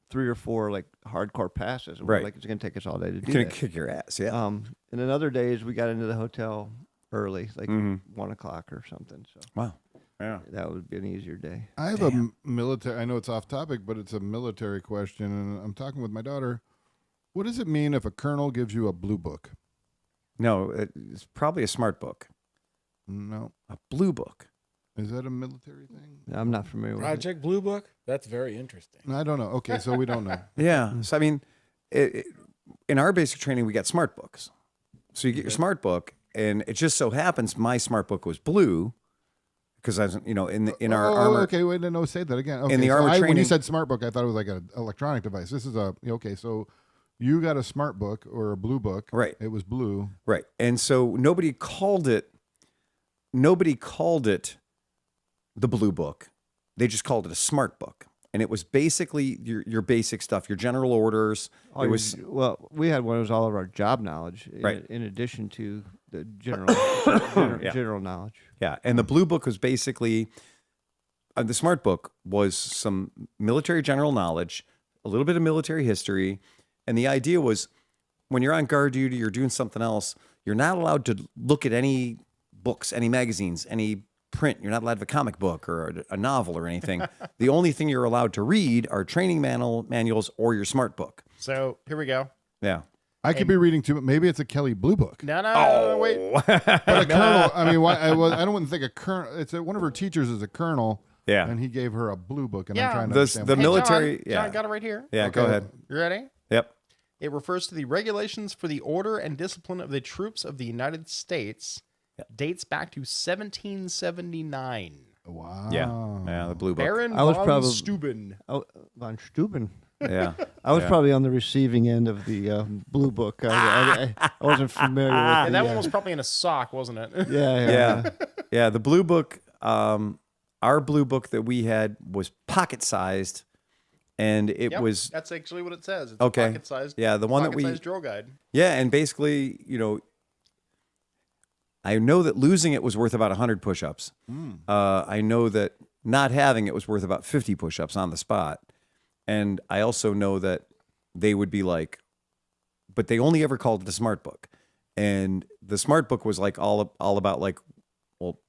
3 or 4 like hardcore passes. And we're Right. like, it's going to take us all day to do Gonna that. kick your ass, yeah. And then other days we got into the hotel early, like 1 o'clock or something. So Wow. Yeah. that would be an easier day. I have a military. I know it's off topic, but it's a military question, and I'm talking with my daughter. What does it mean if a colonel gives you a blue book? No, it's probably a smart book. No, A blue book. is that a military thing? I'm not familiar with it. Project Blue Book? That's very interesting. I don't know. Okay, so we don't know. Yeah. So I mean, in our basic training, we got smart books. So you get your smart book, and it just so happens my smart book was blue because I was, in our armor. Okay, wait, no, say that again. Okay, In the so armor when you training- said smart book, I thought it was like an electronic device. This is okay. So you got a smart book or a blue book, Right. It was blue. Right. And so nobody called it the blue book. They just called it a smart book. And it was basically your basic stuff, your general orders. It was Well, we had one that was all of our job knowledge, Right. in addition to the general Yeah. general knowledge. Yeah, and the blue book was basically the smart book was some military general knowledge, a little bit of military history, and the idea was when you're on guard duty, you're doing something else, you're not allowed to look at any books, any magazines, any print. You're not allowed to have a comic book or a novel or anything. The only thing you're allowed to read are training manuals or your smart book. So here we go. Yeah. I could be reading too, but maybe it's a Kelly blue book. No, wait. But a colonel. I mean, I don't think a colonel. It's one of her teachers is a colonel. Yeah. And he gave her a blue book, and Yeah. I'm trying to The understand. the what- military. John, Yeah. John got it right here. Yeah. Go Okay. ahead. You ready? Yep. It refers to the regulations for the order and discipline of the troops of the United States. Dates back to 1779. Wow. Yeah. The blue book. Baron I was von probably- Steuben. Oh, von Steuben. Yeah. I was Yeah. probably on the receiving end of the blue book. I wasn't familiar with And the, that one was probably in a sock, wasn't it? Yeah. Yeah. The blue book, our blue book that we had was pocket sized, and it Yep, was, that's actually what it says. It's Okay. a pocket-sized. Yeah, the one that we- pocket-sized drill guide. yeah. And basically, I know that losing it was worth about 100 push ups. I know that not having it was worth about 50 push ups on the spot. And I also know that they would be like, but they only ever called it a smart book. And the smart book was like all about like, well,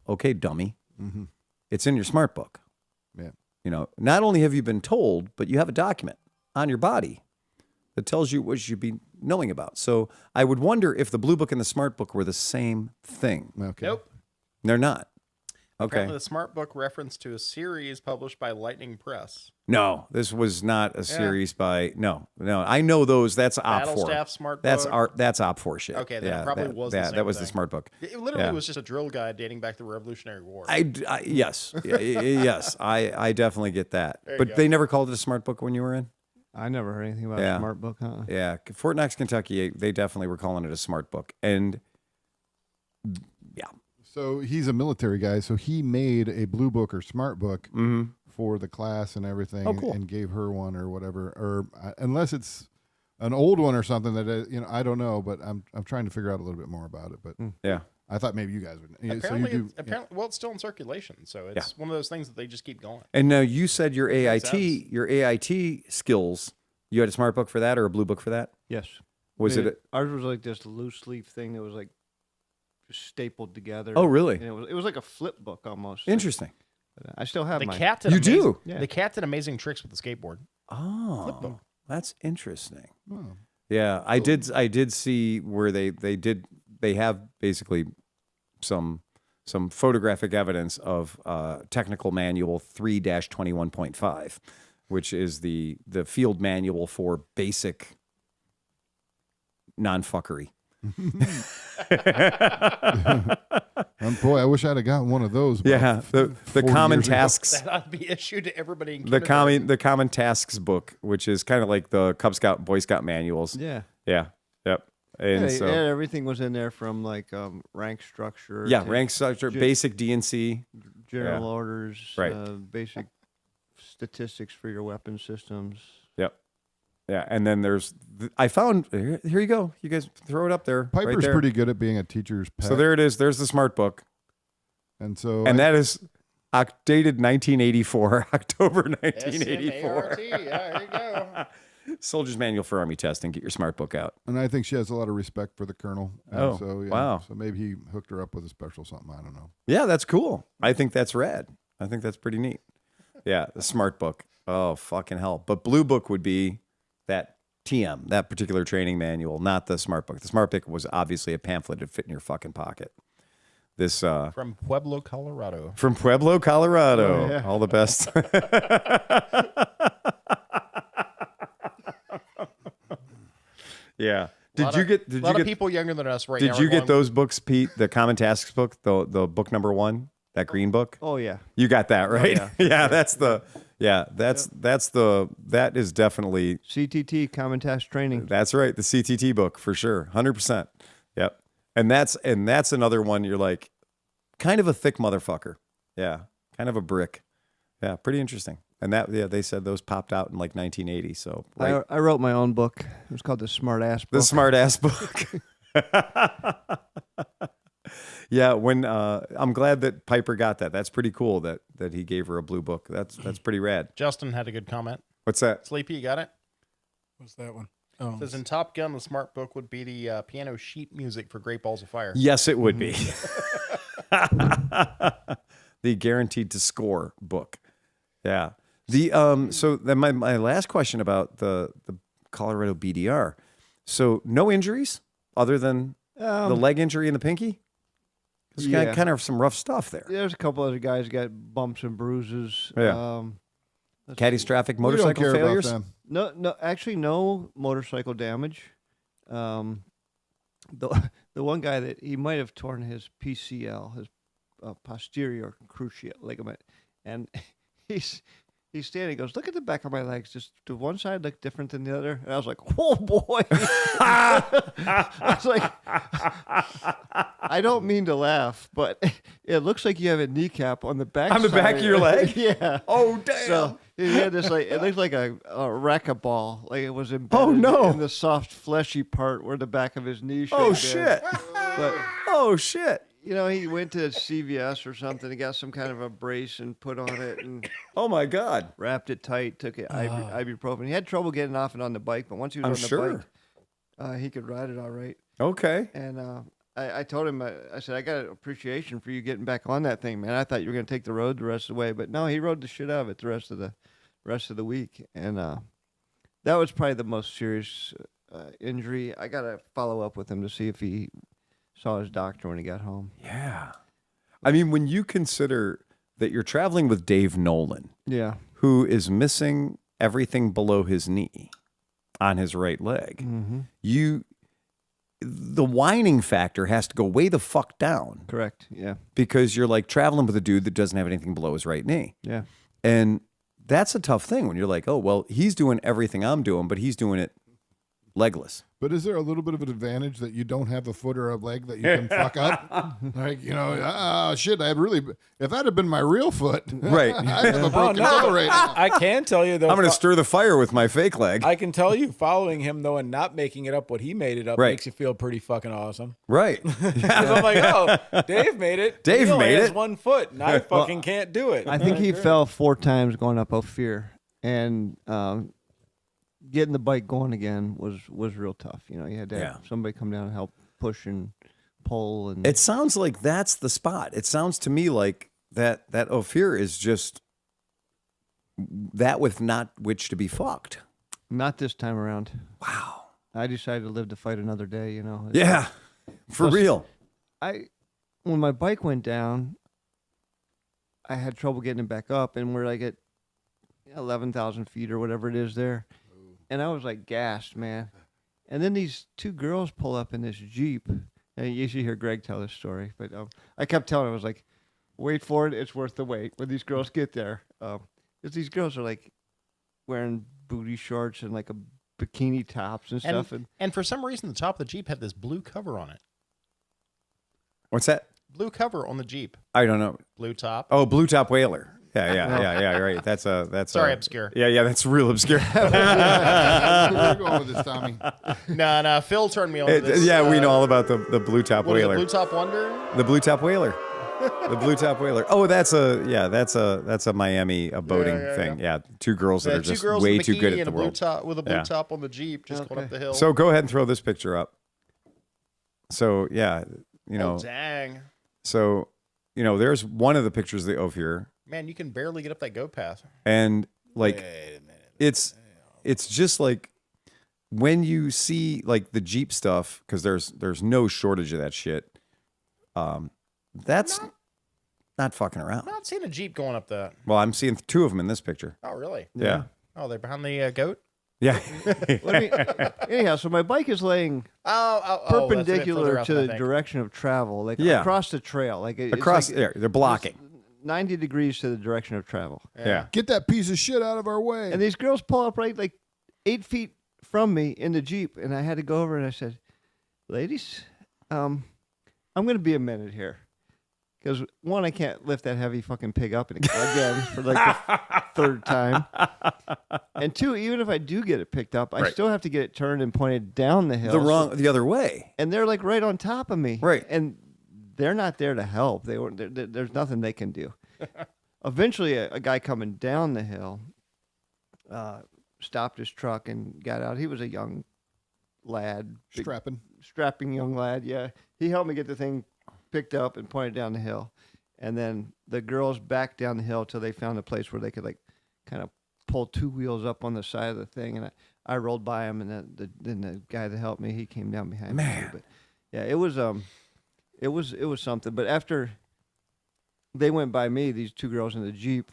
okay, dummy. Mhm. It's in your smart book. Yeah. Not only have you been told, but you have a document on your body that tells you what you should be knowing about. So I would wonder if the blue book and the smart book were the same thing. Okay. Nope. They're not. Apparently, the Smart Book reference to a series published by Lightning Press. No, this was not a series by no. I know those. That's Op4. Battlestaff Smart That's Book. That's Op4 shit. Okay, then it probably was the same that was the thing. Smart Book. It literally was just a drill guide dating back to the Revolutionary War. Yes, yes, I definitely get that. But go. they never called it a Smart Book when you were in. I never heard anything about Yeah. a smart book, huh? Yeah, Fort Knox, Kentucky. They definitely were calling it a Smart Book, and yeah. So he's a military guy, so he made a blue book or smart book for the class and everything, Oh, cool. and gave her one or whatever, or unless it's an old one or something that I don't know, but I'm trying to figure out a little bit more about it. But Yeah. I thought maybe you guys would. Apparently, so you do. apparently, well, it's still in circulation, so it's one of those things that they just keep going. And now you said your Makes AIT skills. You had a Smart Book for that or a blue book for that? Yes. Was I mean, it? Ours was like this loose leaf thing that was like just stapled together. Oh, really? And it was like a flip book almost. Interesting. I still have The mine. cat did You amazing, do? Yeah. The cat did amazing tricks with the skateboard. Oh, that's interesting. Oh. Yeah, I did see where they have basically some photographic evidence of technical manual 3-21.5, which is the field manual for basic non-fuckery. Boy, I wish I'd have gotten one of those. about Yeah, the 40 common years ago. tasks. That ought to be issued to everybody in The kindergarten. common tasks book, which is kind of like the Cub Scout, Boy Scout manuals. Yeah. Yeah. Yep. And Yeah, so everything was in there from like rank structure. yeah, to rank structure, basic DNC. general yeah. orders. Right. Basic statistics for your weapon systems. Yep. Yeah, and then I found here you go. You guys throw it up there. right Piper's there. pretty good at being a teacher's pet. So there it is. There's the Smart Book, and so and that is dated 1984, October 1984. SMART. Yeah, there you go. Soldier's Manual for Army Testing. Get your Smart Book out. and I think she has a lot of respect for the colonel. And Oh, so, yeah, wow. So maybe he hooked her up with a special something. I don't know. Yeah, that's cool. I think that's rad. I think that's pretty neat. Yeah, the Smart Book. Oh, fucking hell. But Blue Book would be that TM, that particular training manual, not the Smart Book. The Smart Book was obviously a pamphlet that fit in your fucking pocket. This From Pueblo, Colorado. from Pueblo, Colorado. Oh, yeah. All the best. Yeah. Did you get? A lot of people younger than us right now. Did are you get going, those books, Pete? The Common Tasks book, the book number 1, that green book. Oh yeah. You got that right. yeah. Yeah, that's the. Yeah, that is definitely. CTT Common Task Training. That's right. The CTT book for sure. 100%. Yep. And that's another one. You're like, kind of a thick motherfucker. Yeah. Kind of a brick. Yeah. Pretty interesting. And they said those popped out in like 1980. So right. I wrote my own book. It was called the Smart Ass Book. The Smart Ass book. Yeah, when I'm glad that Piper got that. That's pretty cool that he gave her a blue book. That's pretty rad. Justin had a good comment. What's that? Sleepy, you got it? What's that one? Oh, It says in Top Gun, the Smart Book would be the piano sheet music for Great Balls of Fire. Yes, it would be. The Guaranteed to Score book. Yeah. The so then my last question about the Colorado BDR. So no injuries other than the leg injury and the pinky? It's Yeah. kind of some rough stuff there. There's a couple other guys got bumps and bruises. Yeah. Let's Catastrophic We don't motorcycle care failures? about them. No, actually, no motorcycle damage. The one guy that he might have torn his PCL, his posterior cruciate ligament, and he's standing. He goes, "Look at the back of my legs. Just to one side look different than the other." And I was like, "Oh boy!" I was like, "I don't mean to laugh, but it looks like you have a kneecap on the back On the back of your leg? yeah. Oh, damn. So he had this like it looked like a racquetball, like it was embedded Oh, no. in the soft fleshy part where the back of his knee should Oh, have been. shit. But Oh, shit. he went to CVS or something and got some kind of a brace and put on it and Oh, my God. wrapped it tight. Took it ibuprofen. He had trouble getting off and on the bike, but once he was I'm on the sure. bike, he could ride it all right. Okay. And I told him, I said, I got an appreciation for you getting back on that thing, man. I thought you were going to take the road the rest of the way, but no, he rode the shit out of it the rest of the week. And that was probably the most serious injury. I got to follow up with him to see if he saw his doctor when he got home. Yeah. I mean, when you consider that you're traveling with Dave Nolan, Yeah. who is missing everything below his knee on his right leg, the whining factor has to go way the fuck down Correct. Yeah. because you're like traveling with a dude that doesn't have anything below his right knee. Yeah. And that's a tough thing when you're like, oh, well, he's doing everything I'm doing, but he's doing it legless. But is there a little bit of an advantage that you don't have a foot or a leg that you can fuck up? Like, shit, if that had been my real foot, Right. I'd have a broken toe right now. I can tell you though. I'm going to stir the fire with my fake leg. I can tell you, following him though, and not making it up what he made it up Right. makes you feel pretty fucking awesome. Right. 'Cause I'm like, oh, Dave made it. Dave he only made has it. 1 foot, and I fucking can't do it. I think he fell 4 times going up Ophir, and getting the bike going again was real tough. You know, you had to have somebody come down and help push and pull. And It sounds like that's the spot. It sounds to me like that Ophir is just that with not which to be fucked. not this time around. Wow. I decided to live to fight another day. You know. Yeah. For Plus, real. When my bike went down, I had trouble getting it back up, and we're like at 11,000 feet or whatever it is there. And I was like gassed, man. And then these 2 girls pull up in this Jeep. And you should hear Greg tell this story. But I kept telling him, I was like, wait for it. It's worth the wait when these girls get there. Because these girls are like wearing booty shorts and like a bikini tops and stuff. And for some reason, the top of the Jeep had this blue cover on it. What's that? Blue cover on the Jeep. I don't know. Blue top. Oh, Blue Top Whaler. Yeah, right. That's Sorry, obscure. Yeah, that's real obscure. Where are you going with this, Tommy? No, Phil turned me on to this. Yeah, we know all about the Blue Top What is it, Whaler. Blue Top Wonder? The Blue Top Whaler. The Blue Top Whaler. Oh, that's a Miami boating thing. Yeah, 2 girls that are 2 just girls way in too good bikini at and the a blue world. top with a blue Yeah. top on the Jeep, just going up the hill. So go ahead and throw this picture up. So yeah, Oh, dang. So there's one of the pictures of the Ophir, Man, you can barely get up that goat path. and like it's just like when you see like the Jeep stuff, because there's no shortage of that shit. That's not fucking around. I'm not seeing a Jeep going up that. Well, I'm seeing 2 of them in this picture. Oh, really? Yeah. Oh, they're behind the goat? Yeah. Anyhow, so my bike is laying perpendicular to the direction of travel, like across the trail. Like Across like, there, they're blocking. 90 degrees to the direction of travel. Yeah. Get that piece of shit out of our way. And these girls pull up right like 8 feet from me in the Jeep, and I had to go over and I said, ladies, I'm going to be a minute here. Because, 1, I can't lift that heavy fucking pig up again for like the 3rd time. And 2, even if I do get it picked up, I still have to get it turned and pointed down the hill. The other way. And they're like right on top of me. Right. And they're not there to help. There's nothing they can do. Eventually, a guy coming down the hill stopped his truck and got out. He was a young lad. Strapping young lad, yeah. He helped me get the thing picked up and pointed down the hill. And then the girls backed down the hill till they found a place where they could like kind of pull 2 wheels up on the side of the thing. And I rolled by him, and then the guy that helped me, he came down behind me. But yeah, it was something. But after they went by me, these 2 girls in the Jeep,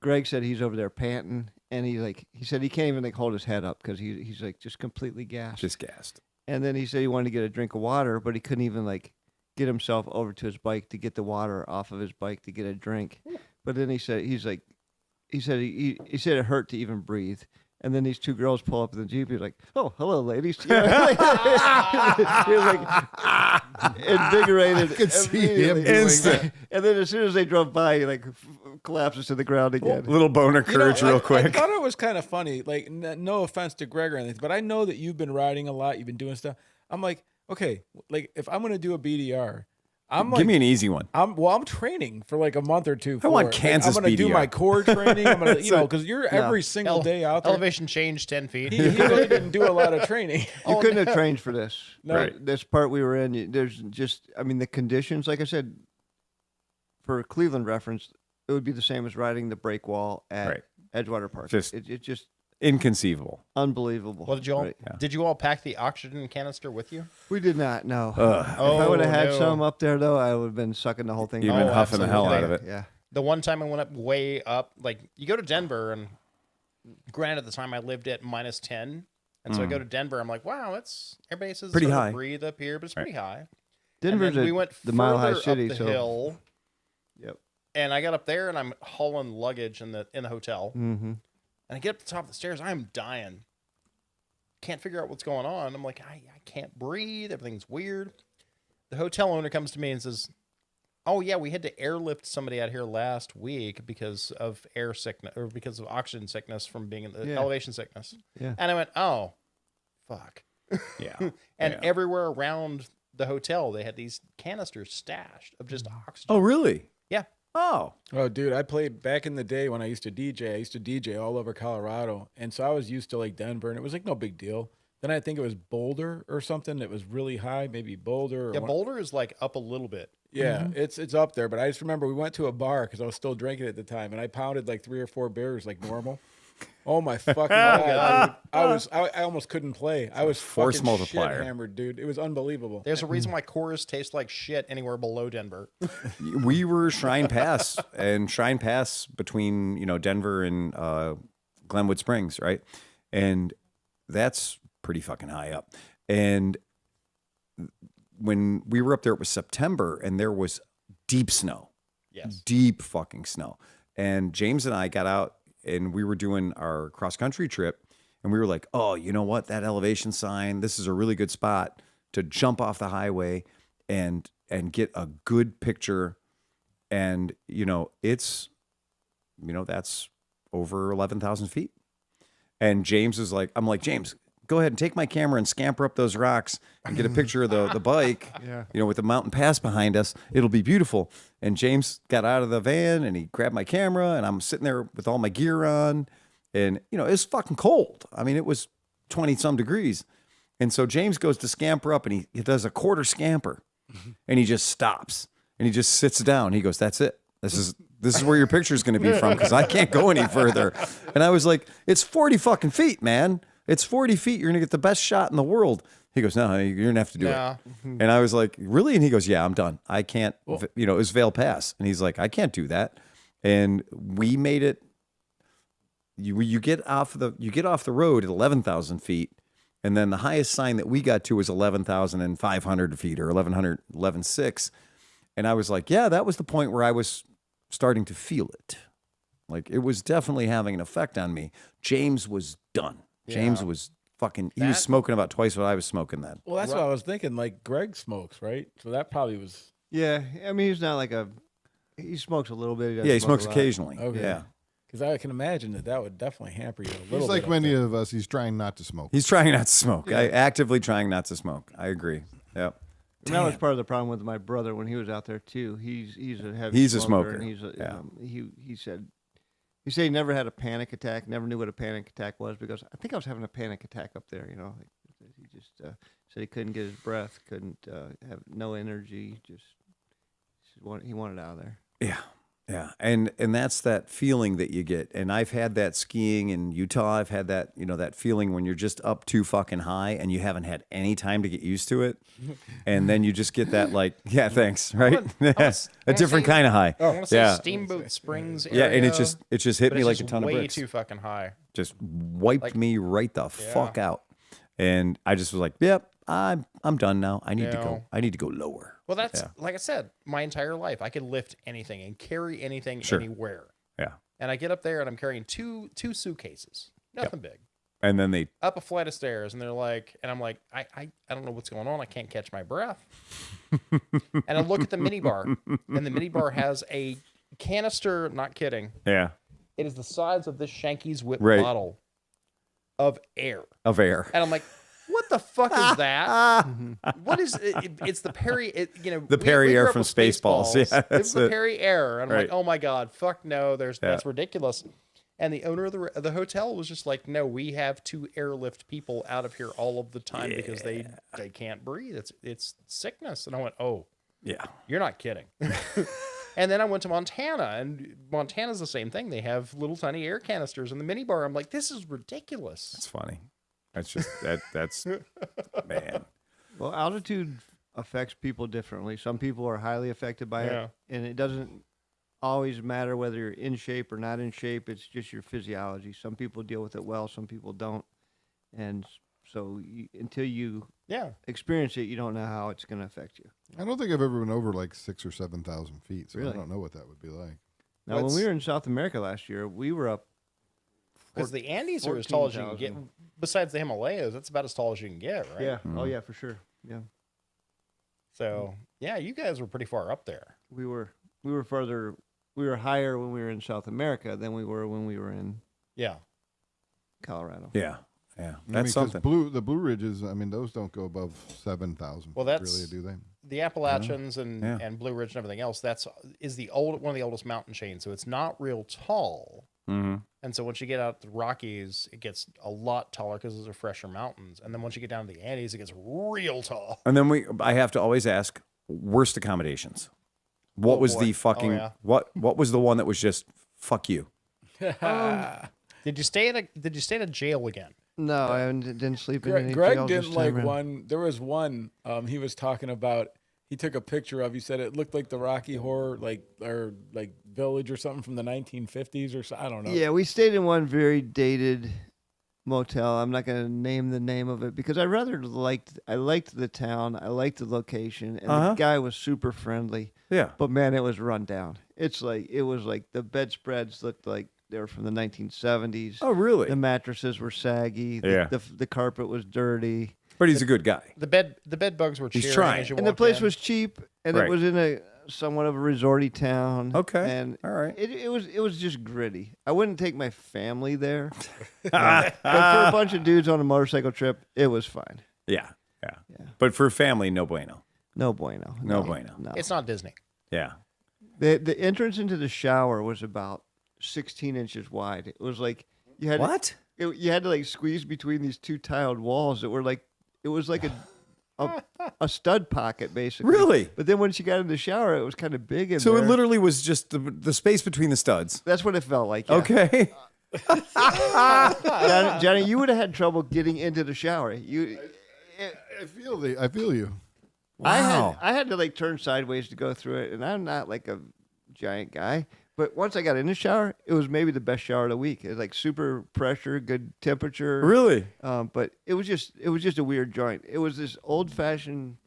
Greg said he's over there panting, and he said he can't even like hold his head up because he's like just completely gassed. Just gassed. And then he said he wanted to get a drink of water, but he couldn't even like get himself over to his bike to get the water off of his bike to get a drink. But then he said he said it hurt to even breathe. And then these 2 girls pull up in the Jeep. He's like, "Oh, hello, ladies." You know, he was like invigorated. I could see him instant. And then as soon as they drove by, he like collapses to the ground again. Little boner courage, real quick. I thought it was kind of funny. Like, no offense to Greg or anything, but I know that you've been riding a lot. You've been doing stuff. I'm like, okay, like if I'm gonna do a BDR, give me an easy one. I'm training for like a month or 2. I want Kansas I'm gonna do BDR. my core training. I'm gonna, because you're every single day out there. Elevation change 10 feet. He really didn't do a lot of training. You couldn't have trained for this. No. Right. This part we were in, there's just, the conditions, like I said, for Cleveland reference, it would be the same as riding the break wall at Edgewater Park. Just inconceivable. Unbelievable. Well, Right. did you all pack the oxygen canister with you? We did not. No. If I would have had no. some up there, though, I would have been sucking the whole thing. You've been down. huffing the hell out of it. Yeah. The one time I went up way up, like you go to Denver, and granted, at the time I lived at -10, and so I go to Denver. I'm like, wow, it's everybody says Pretty it's hard high. to breathe up here, but it's pretty high. Denver's we went the Mile High further City, up the so hill, Yep. and I got up there, and I'm hauling luggage in the hotel, Mm-hmm. and I get up to the top of the stairs. I'm dying. Can't figure out what's going on. I'm like, I can't breathe. Everything's weird. The hotel owner comes to me and says, oh, yeah, we had to airlift somebody out here last week because of air sickness or because of oxygen sickness from being in the elevation sickness. Yeah. And I went, oh, fuck. Yeah. And Yeah. everywhere around the hotel, they had these canisters stashed of just oxygen. Oh, really? Yeah. Oh. Oh, dude, I played back in the day when I used to DJ. I used to DJ all over Colorado. And so I was used to like Denver, and it was like no big deal. Then I think it was Boulder or something that was really high, maybe Boulder. Or Yeah, Boulder is like up a little bit. Yeah, it's up there. But I just remember we went to a bar because I was still drinking at the time, and I pounded like 3 or 4 beers like normal. Oh my fucking god, dude! I almost couldn't play. I was Force fucking multiplier. shit hammered, dude. It was unbelievable. There's a reason why chorus tastes like shit anywhere below Denver. We were Shrine Pass, and Shrine Pass between Denver and Glenwood Springs, right? And that's pretty fucking high up. And when we were up there, it was September, and there was deep snow. Yes. Deep fucking snow. And James and I got out, and we were doing our cross-country trip, and we were like, oh, you know what? That elevation sign, this is a really good spot to jump off the highway and get a good picture. And, it's, that's over 11,000 feet. And James is like, I'm like, James, go ahead and take my camera and scamper up those rocks and get a picture of the bike, with the mountain pass behind us. It'll be beautiful. And James got out of the van and he grabbed my camera, and I'm sitting there with all my gear on, and, it's fucking cold. I mean, it was 20 some degrees. And so James goes to scamper up, and he does a quarter scamper, and he just stops and he just sits down. He goes, that's it. This is where your picture is going to be from, because I can't go any further. And I was like, it's 40 fucking feet, man. It's 40 feet. You're going to get the best shot in the world. He goes, no, you're going to have to do it. And I was like, really? And he goes, yeah, I'm done. I can't, it was Vail Pass. And he's like, I can't do that. And we made it. You get off the road at 11,000 feet. And then the highest sign that we got to was 11,500 feet, or 11,600. And I was like, yeah, that was the point where I was starting to feel it. Like, it was definitely having an effect on me. James was done. James was fucking, he was smoking about twice what I was smoking then. Well, that's what I was thinking. Like, Greg smokes, right? So that probably was. Yeah, I mean, he's not like he smokes a little bit. He doesn't Yeah, he smoke smokes a lot. occasionally. Okay. Yeah. Because I can imagine that would definitely hamper you a little He's bit. like up many there. of us. He's trying not to smoke. He's trying not to smoke. Actively trying not to smoke. I agree. Yep. And that was part of the problem with my brother when he was out there too. He's a heavy. He's a smoker. smoker. And he said he never had a panic attack. Never knew what a panic attack was, because I think I was having a panic attack up there. He just said he couldn't get his breath, couldn't have no energy. He wanted out of there. Yeah. Yeah. And that's that feeling that you get. And I've had that skiing in Utah. I've had that, that feeling when you're just up too fucking high and you haven't had any time to get used to it. And then you just get that, like, yeah, thanks. Right. A different kind of high. I want to say Steamboat Springs area. Yeah. And it just hit but me it's like a just ton of way bricks. too fucking high. Just wiped me right the fuck out. And I just was like, yep, I'm done now. I need to go. I need to go lower. Well, that's like I said, my entire life I could lift anything and carry anything anywhere. Yeah. And I get up there and I'm carrying two suitcases, nothing big, And then they up a flight of stairs, and they're like, and I'm like, I don't know what's going on. I can't catch my breath. And I look at the minibar, and the minibar has a canister. Not kidding. Yeah. It is the size of this Shanky's Whip Right. bottle of air. Of air. And I'm like, what the fuck is that? What is it? It's the Perry, The Perry we Air grew up from with Spaceballs. Yeah, It was that's the it. Perry Air. And I'm Right. like, oh my God, fuck no, that's ridiculous. And the owner of the hotel was just like, no, we have to airlift people out of here all of the time because they can't breathe. It's sickness. And I went, oh, Yeah. you're not kidding. And then I went to Montana, and Montana's the same thing. They have little tiny air canisters in the minibar. I'm like, this is ridiculous. That's funny. That's just that's man. Well, altitude affects people differently. Some people are highly affected by Yeah. it, and it doesn't always matter whether you're in shape or not in shape. It's just your physiology. Some people deal with it well, some people don't. And so until you experience it, you don't know how it's going to affect you. I don't think I've ever been over like 6,000 or 7,000 feet, so Really? I don't know what that would be like. Now, when we were in South America last year, we were up. Because the Andes are as tall as you can get. 14,000. Besides the Himalayas, that's about as tall as you can get, right? Yeah. Oh, yeah, for sure. Yeah. So, yeah, you guys were pretty far up there. We were further. We were higher when we were in South America than we were when we were in Yeah. Colorado. Yeah. Yeah. I mean, That's 'cause something. The Blue Ridges, I mean, those don't go above 7,000. Well, that's- really, do they? The Appalachians and, Yeah. and Blue Ridge and everything else, is one of the oldest mountain chains. So it's not real tall. Mm-hmm. And so once you get out the Rockies, it gets a lot taller because those are fresher mountains. And then once you get down to the Andes, it gets real tall. And then I have to always ask, worst accommodations. What was boy. the fucking Oh, yeah. what was the one that was just fuck you? Did you stay at a jail again? No, I didn't sleep in any Greg jail didn't this like time around. one. There was one he was talking about. He took a picture of. He said it looked like the Rocky Horror, like village or something from the 1950s or so. I don't know. Yeah, we stayed in one very dated motel. I'm not going to name the name of it because I liked the town. I liked the location, and the guy was super friendly. Yeah. But man, it was run down. It was like the bedspreads looked like they were from the 1970s. Oh, really? The mattresses were saggy. Yeah. The carpet was dirty. But he's a good guy. The bed bugs were He's cheering trying. as you And the walked place in. was cheap, and Right. it was in a somewhat of a resorty town. Okay. And All right. it was just gritty. I wouldn't take my family there. But for a bunch of dudes on a motorcycle trip, it was fine. Yeah. But for family, no bueno. No bueno. No bueno. No. It's not Disney. Yeah. The entrance into the shower was about 16 inches wide. It was like you had What? you had to like squeeze between these two tiled walls that were like it was like a stud pocket basically. Really? But then once you got in the shower, it was kind of big in So there. it literally was just the space between the studs. That's what it felt like. Yeah. Okay. Johnny, you would have had trouble getting into the shower. I feel you. Wow. I had to like turn sideways to go through it, and I'm not like a giant guy. But once I got in the shower, it was maybe the best shower of the week. It was like super pressure, good temperature. Really? But it was just a weird joint. It was this old fashioned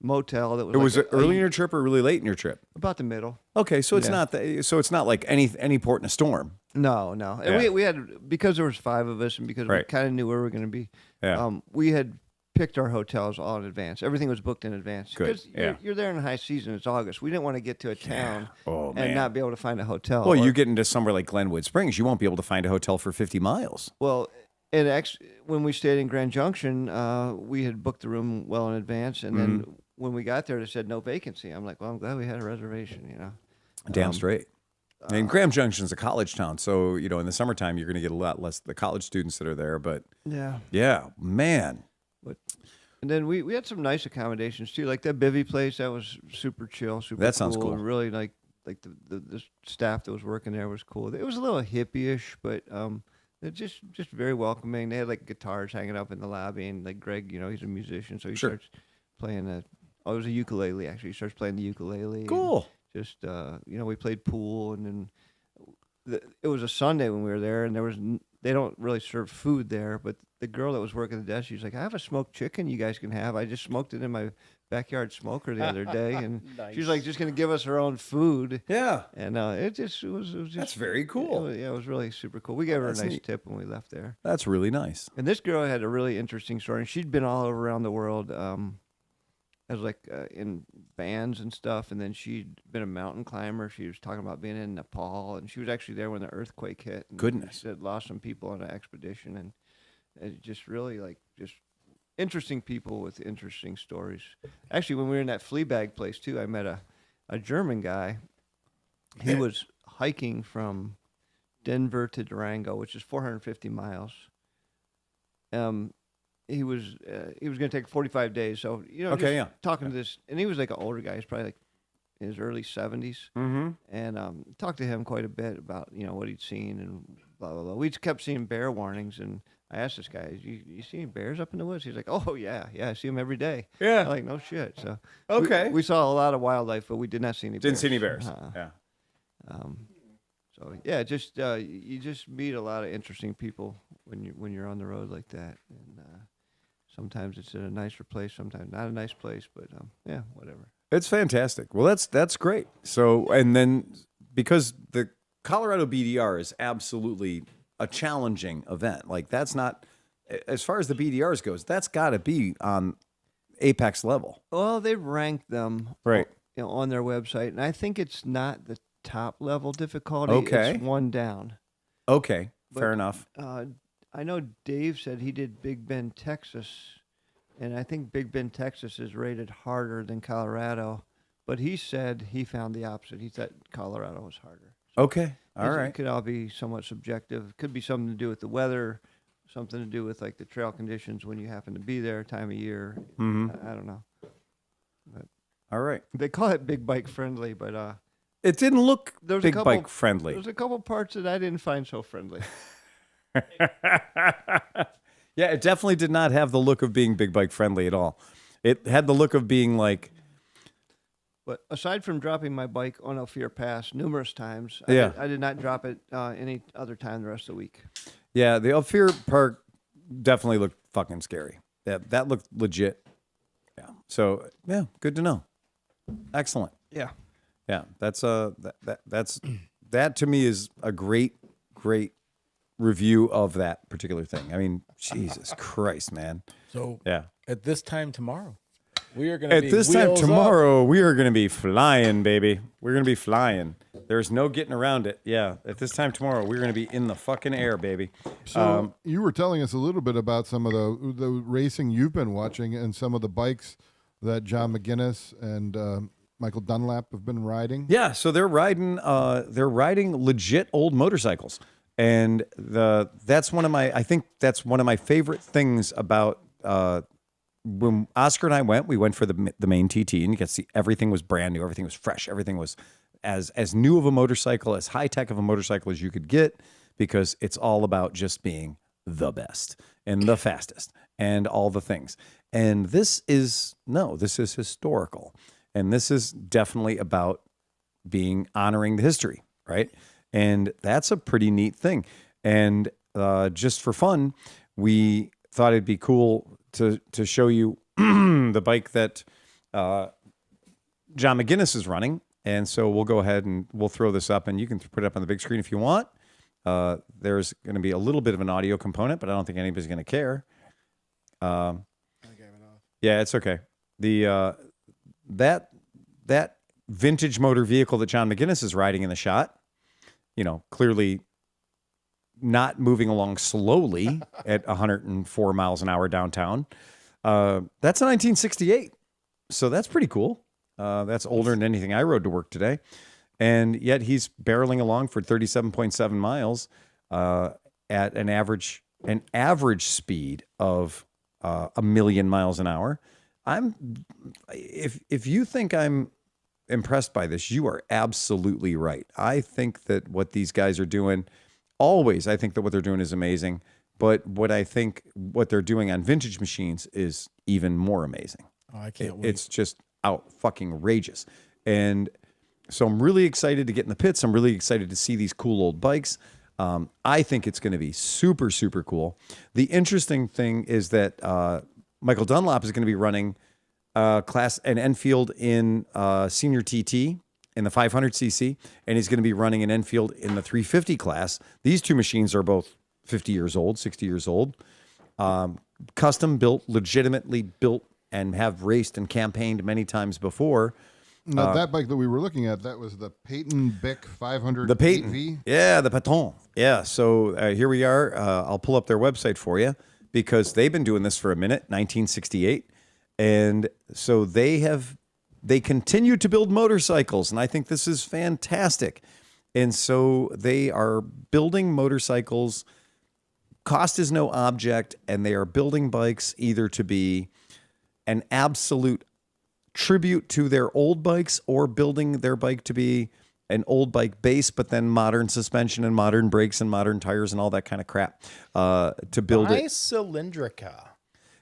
motel that was. It was like early in your trip or really late in your trip? about the middle. Okay, so it's Yeah. it's not like any port in a storm. No. And Yeah. we had because there was 5 of us, and because we Right. kind of knew where we were going to be. Yeah. We had picked our hotels all in advance. Everything was booked in advance. Good, 'Cause yeah. you're there in high season. It's August. We didn't want to get to a town Oh, man. and not be able to find a hotel. Well, or- you get into somewhere like Glenwood Springs, you won't be able to find a hotel for 50 miles. Well, and when we stayed in Grand Junction, we had booked the room well in advance, and Mm-hmm. then when we got there, they said no vacancy. I'm like, well, I'm glad we had a reservation. You know. Damn straight. And Graham Junction's a college town, so in the summertime you're going to get a lot less the college students that are there. But Yeah. man, And then we had some nice accommodations too, like that bivvy place. That was super chill, super. That sounds cool. And really like the staff that was working there was cool. It was a little hippie-ish, but it just very welcoming. They had like guitars hanging up in the lobby, and like Greg, he's a musician, so he Sure. starts playing it was a ukulele actually. He starts playing the ukulele. and cool. Just we played pool, and then it was a Sunday when we were there, and they don't really serve food there, but the girl that was working the desk, she's like, I have a smoked chicken you guys can have. I just smoked it in my backyard smoker the other day, and she's like just gonna give us her own food. Yeah, And it was just that's very cool. It was really super cool. We gave her a That's nice neat. tip when we left there. That's really nice. And this girl had a really interesting story. And she'd been all around the world, as in bands and stuff. And then she'd been a mountain climber. She was talking about being in Nepal, and she was actually there when the earthquake hit. And Goodness. she had lost some people on an expedition, and it just really just interesting people with interesting stories. Actually, when we were in that flea bag place too, I met a German guy. He was hiking from Denver to Durango, which is 450 miles. He was going to take 45 days. So Okay, yeah. talking to this, and he was like an older guy. He's probably like in his early 70s, and talked to him quite a bit about what he'd seen and blah blah blah. We kept seeing bear warnings, and I asked this guy, "You see any bears up in the woods?" He's like, "Oh yeah, I see them every day." Yeah. I'm like, no shit. So Okay. we saw a lot of wildlife, but we did not see any. Didn't bears. see any bears. Yeah. So yeah, just you just meet a lot of interesting people when you're on the road like that, and sometimes it's in a nicer place, sometimes not a nice place, but yeah, whatever. It's fantastic. Well, that's great. So, and then because the Colorado BDR is absolutely a challenging event. Like that's not, as far as the BDRs goes, that's got to be on apex level. Well, they rank them Right. on their website, and I think it's not the top level difficulty. Okay. It's one down. Okay, But, fair enough. I know Dave said he did Big Bend, Texas, and I think Big Bend, Texas is rated harder than Colorado, but he said he found the opposite. He thought Colorado was harder. Okay, all It right. could all be somewhat subjective. Could be something to do with the weather, something to do with like the trail conditions when you happen to be there, time of year. I don't know. All right. They call it big bike friendly, but It didn't look There's big a couple, bike friendly. There's a couple parts that I didn't find so friendly. Yeah, it definitely did not have the look of being big bike friendly at all. It had the look of being like, But aside from dropping my bike on Ophir Pass numerous times, Yeah. I did not drop it any other time the rest of the week. yeah, the Ophir Park definitely looked fucking scary. That looked legit. Yeah. So yeah, good to know. Excellent. Yeah. Yeah, that's that to me is a great review of that particular thing. I mean, Jesus Christ, man. So Yeah. at this time tomorrow, we are going to At be this time wheels up. tomorrow, we are going to be flying, baby. We're going to be flying. There's no getting around it. Yeah. At this time tomorrow, we're going to be in the fucking air, baby. So you were telling us a little bit about some of the racing you've been watching and some of the bikes that John McGuiness and Michael Dunlop have been riding. Yeah, so they're riding legit old motorcycles. And that's one of my favorite things about when Oscar and I went. We went for the main TT, and you can see everything was brand new, everything was fresh, everything was as new of a motorcycle, as high tech of a motorcycle as you could get, because it's all about just being the best and the fastest and all the things. And this is historical, and this is definitely about honoring the history, right? And that's a pretty neat thing. And just for fun, we thought it'd be cool to show you the bike that John McGuiness is running. And so we'll go ahead and we'll throw this up, and you can put it up on the big screen if you want. There's going to be a little bit of an audio component, but I don't think anybody's going to care. I gave it off. Yeah, it's okay. The that vintage motor vehicle that John McGuiness is riding in the shot, clearly not moving along slowly at 104 miles an hour downtown. That's a 1968. So that's pretty cool. That's older than anything I rode to work today. And yet he's barreling along for 37.7 miles at an average speed of 1,000,000 miles an hour. If you think I'm impressed by this, you are absolutely right. I think that what these guys are doing, I think that what they're doing is amazing. But what they're doing on vintage machines is even more amazing. Oh, I can't wait. It's just out fucking outrageous. And so I'm really excited to get in the pits. I'm really excited to see these cool old bikes. I think it's going to be super, super cool. The interesting thing is that Michael Dunlop is going to be running an Enfield in senior TT in the 500cc, and he's going to be running an Enfield in the 350 class. These two machines are both 50 years old, 60 years old, custom built, legitimately built, and have raced and campaigned many times before. Now, that bike that we were looking at, that was the Peyton Bic 500 The Peyton. 8V. Yeah, the Patton. Yeah, so here we are. I'll pull up their website for you because they've been doing this for a minute, 1968. And so they continue to build motorcycles, and I think this is fantastic. And so they are building motorcycles. Cost is no object, and they are building bikes either to be an absolute tribute to their old bikes or building their bike to be an old bike base, but then modern suspension and modern brakes and modern tires and all that kind of crap to build it. Bicylindrica.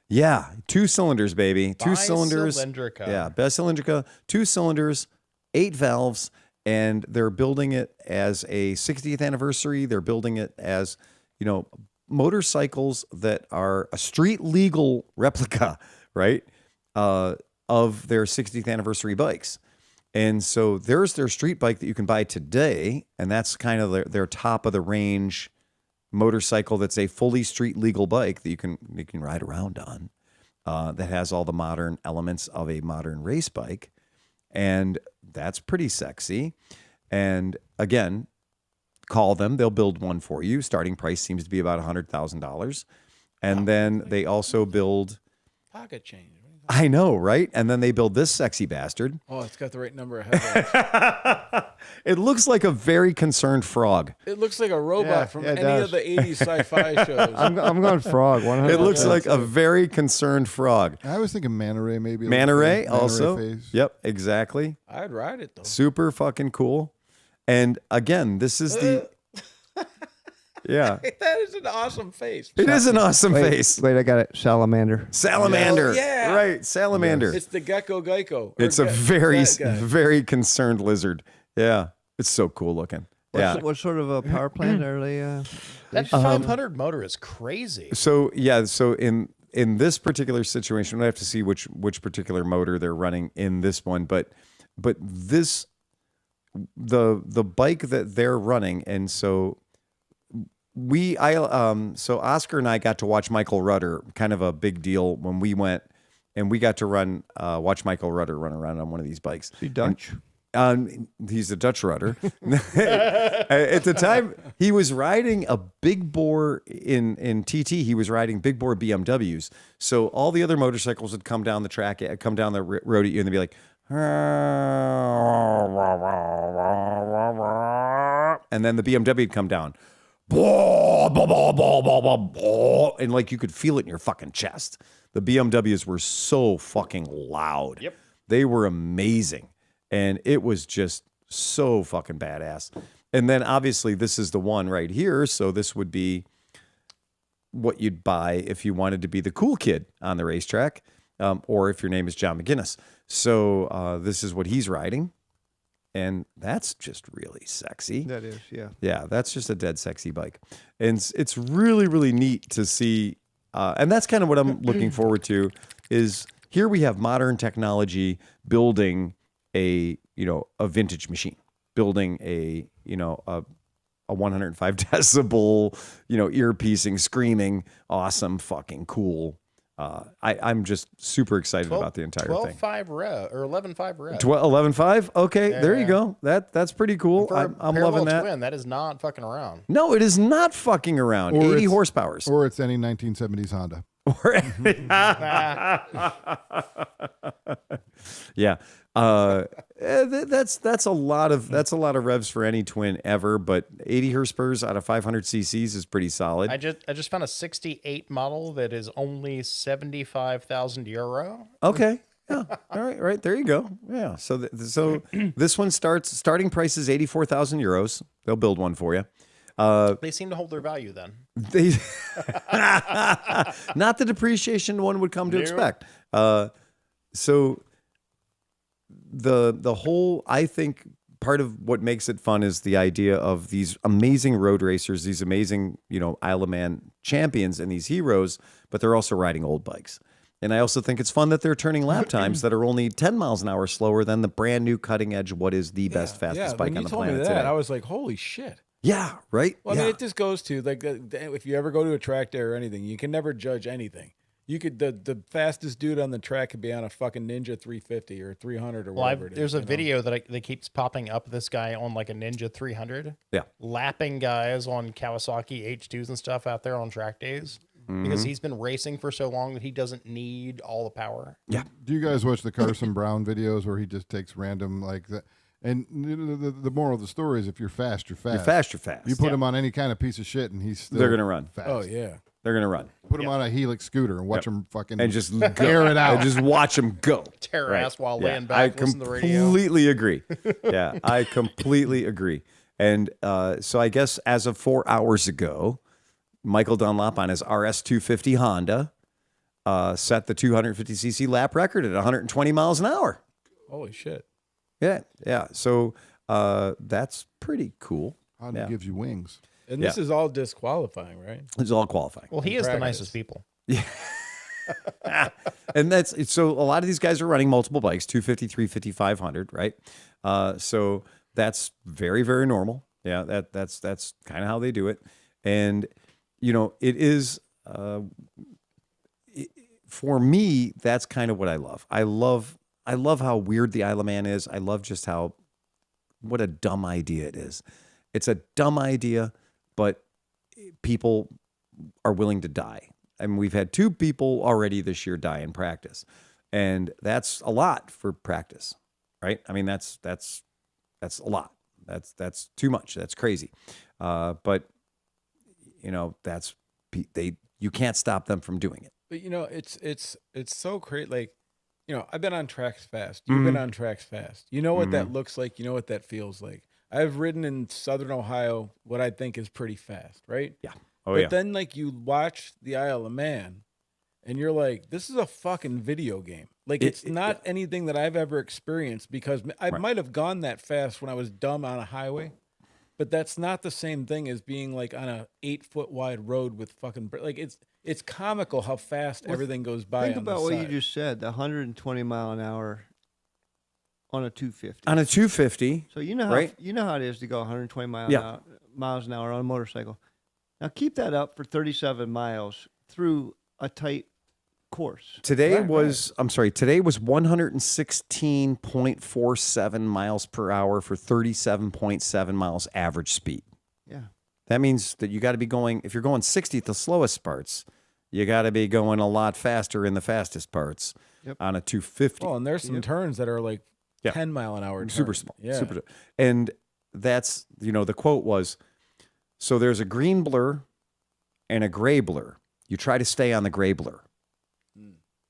Yeah, 2 cylinders, baby. 2 cylinders. Bicylindrica. Yeah, Bicylindrica, 2 cylinders, 8 valves, and they're building it as a 60th anniversary. They're building it as, motorcycles that are a street legal replica, right, of their 60th anniversary bikes. And so there's their street bike that you can buy today, and that's kind of their top of the range motorcycle that's a fully street legal bike that you can ride around on, that has all the modern elements of a modern race bike. And that's pretty sexy. And again, call them. They'll build one for you. Starting price seems to be about $100,000. And then they also build pocket change. I know, right? And then they build this sexy bastard. Oh, it's got the right number of headlights. It looks like a very concerned frog. It looks like a robot from any of the 80s sci-fi shows. I'm going frog. 100%. It looks like a very concerned frog. I was thinking Manta Ray, maybe. Manta Ray also. Face. Yep, exactly. I'd ride it, though. Super fucking cool. And again, this is the... Yeah. That is an awesome face. It is an awesome face. Wait, I got it. Salamander. Salamander. Oh, yeah. Right, salamander. It's the Gecko Geico. It's a very concerned lizard. Yeah. It's so cool looking. Yeah. What sort of a power plant are they? That 500 motor is crazy. So in this particular situation, we have to see which particular motor they're running in this one, but this the bike that they're running, and so so Oscar and I got to watch Michael Rudder, kind of a big deal when we went, and we got to watch Michael Rudder run around on one of these bikes. Is he Dutch? He's a Dutch rudder. At the time, he was riding a big bore in TT. He was riding big bore BMWs. So all the other motorcycles would come down the track, come down the road at you, and they'd be like, and then the BMW would come down. And like you could feel it in your fucking chest. The BMWs were so fucking loud. Yep. They were amazing. And it was just so fucking badass. And then obviously this is the one right here. So this would be what you'd buy if you wanted to be the cool kid on the racetrack, or if your name is John McGuiness. So this is what he's riding. And that's just really sexy. That is, yeah. Yeah, that's just a dead sexy bike. And it's really, really neat to see. And that's kind of what I'm looking forward to is here we have modern technology building a vintage machine, building a 105 decibel, ear-piercing, screaming, awesome, fucking cool. I'm just super excited about the entire thing. 12.5 rev or 11.5 rev. 11.5? Okay, there you Yeah. go. That's pretty cool. For a I'm parallel loving that. twin, that is not fucking around. No, it is not fucking around. Or 80 it's- horsepowers. Or it's any 1970s Honda. Yeah. That's a lot of revs for any twin ever, but 80 horsepower out of 500 cc's is pretty solid. I just found a 68 model that is only 75,000 euro. Okay. Yeah. All right. There you go. Yeah. So this one starting price is 84,000 euros. They'll build one for you. They seem to hold their value then. They not the depreciation one would come to expect. So the whole, I think part of what makes it fun is the idea of these amazing road racers, these amazing, Isle of Man champions and these heroes, but they're also riding old bikes. And I also think it's fun that they're turning lap times that are only 10 miles an hour slower than the brand new cutting edge, what is the best, fastest bike on the planet me that, today. I was like, holy shit. Yeah, right? Well, I yeah. mean, it just goes to like if you ever go to a track day or anything, you can never judge anything. You could the fastest dude on the track could be on a fucking Ninja 350 or 300 or whatever. it is, There's a you know? video that keeps popping up. This guy on like a Ninja 300, Yeah. lapping guys on Kawasaki H2s and stuff out there on track days because he's been racing for so long that he doesn't need all the power. Yeah. Do you guys watch the Carson Brown videos where he just takes random like that? And the moral of the story is if you're fast, you're fast. You're fast. You put him on any kind of piece of shit and he's still They're gonna run. fast. Oh yeah. They're gonna run Put them on a Helix scooter and watch them fucking and just air it out. And just watch them go. Tear ass while Yeah, laying back, listen to the radio. I completely agree. Yeah, I completely agree. And so I guess as of 4 hours ago, Michael Dunlop on his RS250 Honda set the 250cc lap record at 120 miles an hour. Holy shit. Yeah, yeah. So that's pretty cool. Honda gives you wings. And this is all disqualifying, right? It's all qualifying. Well, he is the nicest people. And that's so a lot of these guys are running multiple bikes, 250, 350, 500, right? So that's very, very normal. Yeah, that's kind of how they do it. And, you know, it is, for me, that's kind of what I love. I love how weird the Isle of Man is. I love just what a dumb idea it is. It's a dumb idea, but people are willing to die. I mean, we've had 2 people already this year die in practice, and that's a lot for practice, right? I mean, that's a lot. That's too much. That's crazy. But you know, you can't stop them from doing it. But you know, it's so crazy. Like, you know, I've been on tracks fast. You've been on tracks fast. You know what that looks like. You know what that feels like. I've ridden in Southern Ohio what I think is pretty fast, right? Yeah. But then, like, you watch the Isle of Man, and you're like, this is a fucking video game. Like, it's not anything that I've ever experienced, because I might have gone that fast when I was dumb on a highway, but that's not the same thing as being, like, on a 8-foot wide road with fucking, like, it's comical how fast everything goes by. Think about what you just said, the 120 mile an hour on a 250. On a 250. So you know how you know how it is to go 120 miles an hour on a motorcycle. Now keep that up for 37 miles through a tight course. Today was 116.47 miles per hour for 37.7 miles average speed. Yeah. That means that you got to be going, if you're going 60 at the slowest parts, you got to be going a lot faster in the fastest parts on a 250. Oh, and there's some turns that are like 10 mile an hour turns. Super small. Yeah. Super. And that's, you know, the quote was, so there's a green blur and a gray blur. You try to stay on the gray blur,